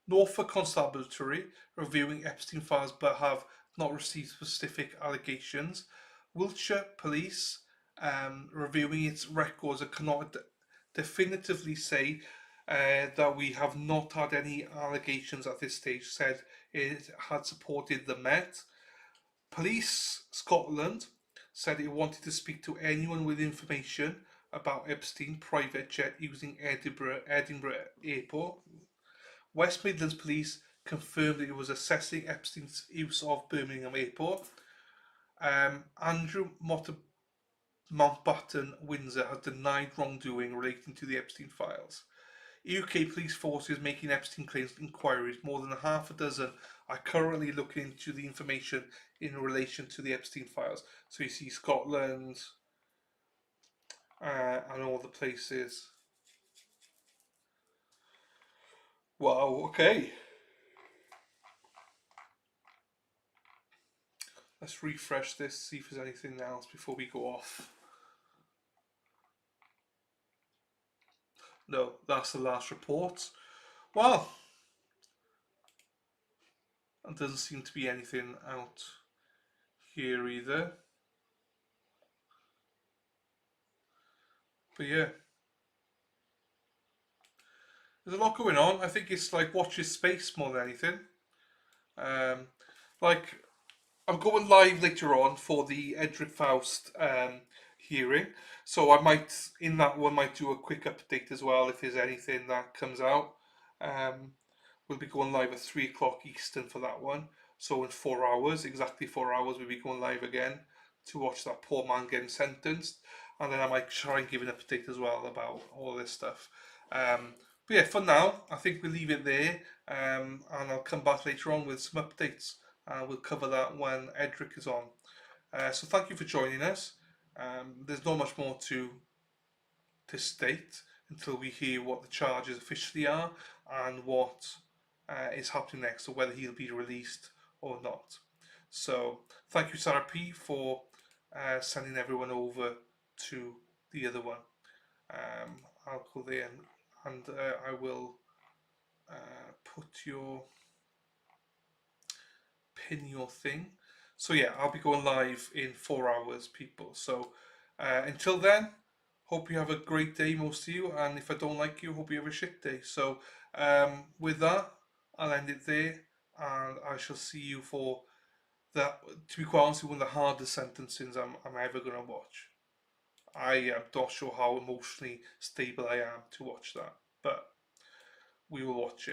Norfolk Constabulary reviewing Epstein files but have not received specific allegations. Wiltshire Police reviewing its records and cannot definitively say that we have not had any allegations at this stage, said it had supported the Met. Police Scotland said it wanted to speak to anyone with information about Epstein private jet using Edinburgh Airport. West Midlands Police confirmed that it was assessing Epstein's use of Birmingham Airport. Andrew Mountbatten Windsor has denied wrongdoing relating to the Epstein files. UK police forces making Epstein claims inquiries. More than half a dozen are currently looking into the information in relation to the Epstein files. So you see Scotland and all the places. Wow, okay. Let's refresh this, see if there's anything else before we go off. No, that's the last report. Well, there doesn't seem to be anything out here either. But yeah, there's a lot going on. I think it's like watch your space more than anything. Like, I'm going live later on for the Edric Faust hearing. So I might, in that one, might do a quick update as well if there's anything that comes out. We'll be going live at 3 o'clock Eastern for that one. So in 4 hours, exactly 4 hours, we'll be going live again to watch that poor man getting sentenced. And then I might try and give an update as well about all this stuff. But yeah, for now, I think we'll leave it there. And I'll come back later on with some updates. We'll cover that when Edric is on. So thank you for joining us. There's not much more to state until we hear what the charges officially are and what is happening next, or whether he'll be released or not. So thank you, Sarah P, for sending everyone over to the other one. I'll go there and I will put pin your thing. So yeah, I'll be going live in 4 hours, people. So until then, hope you have a great day, most of you. And if I don't like you, hope you have a shit day. So with that, I'll end it there. And I shall see you for that, to be quite honest, one of the hardest sentencings I'm ever going to watch. I am not sure how emotionally stable I am to watch that. But we will watch it.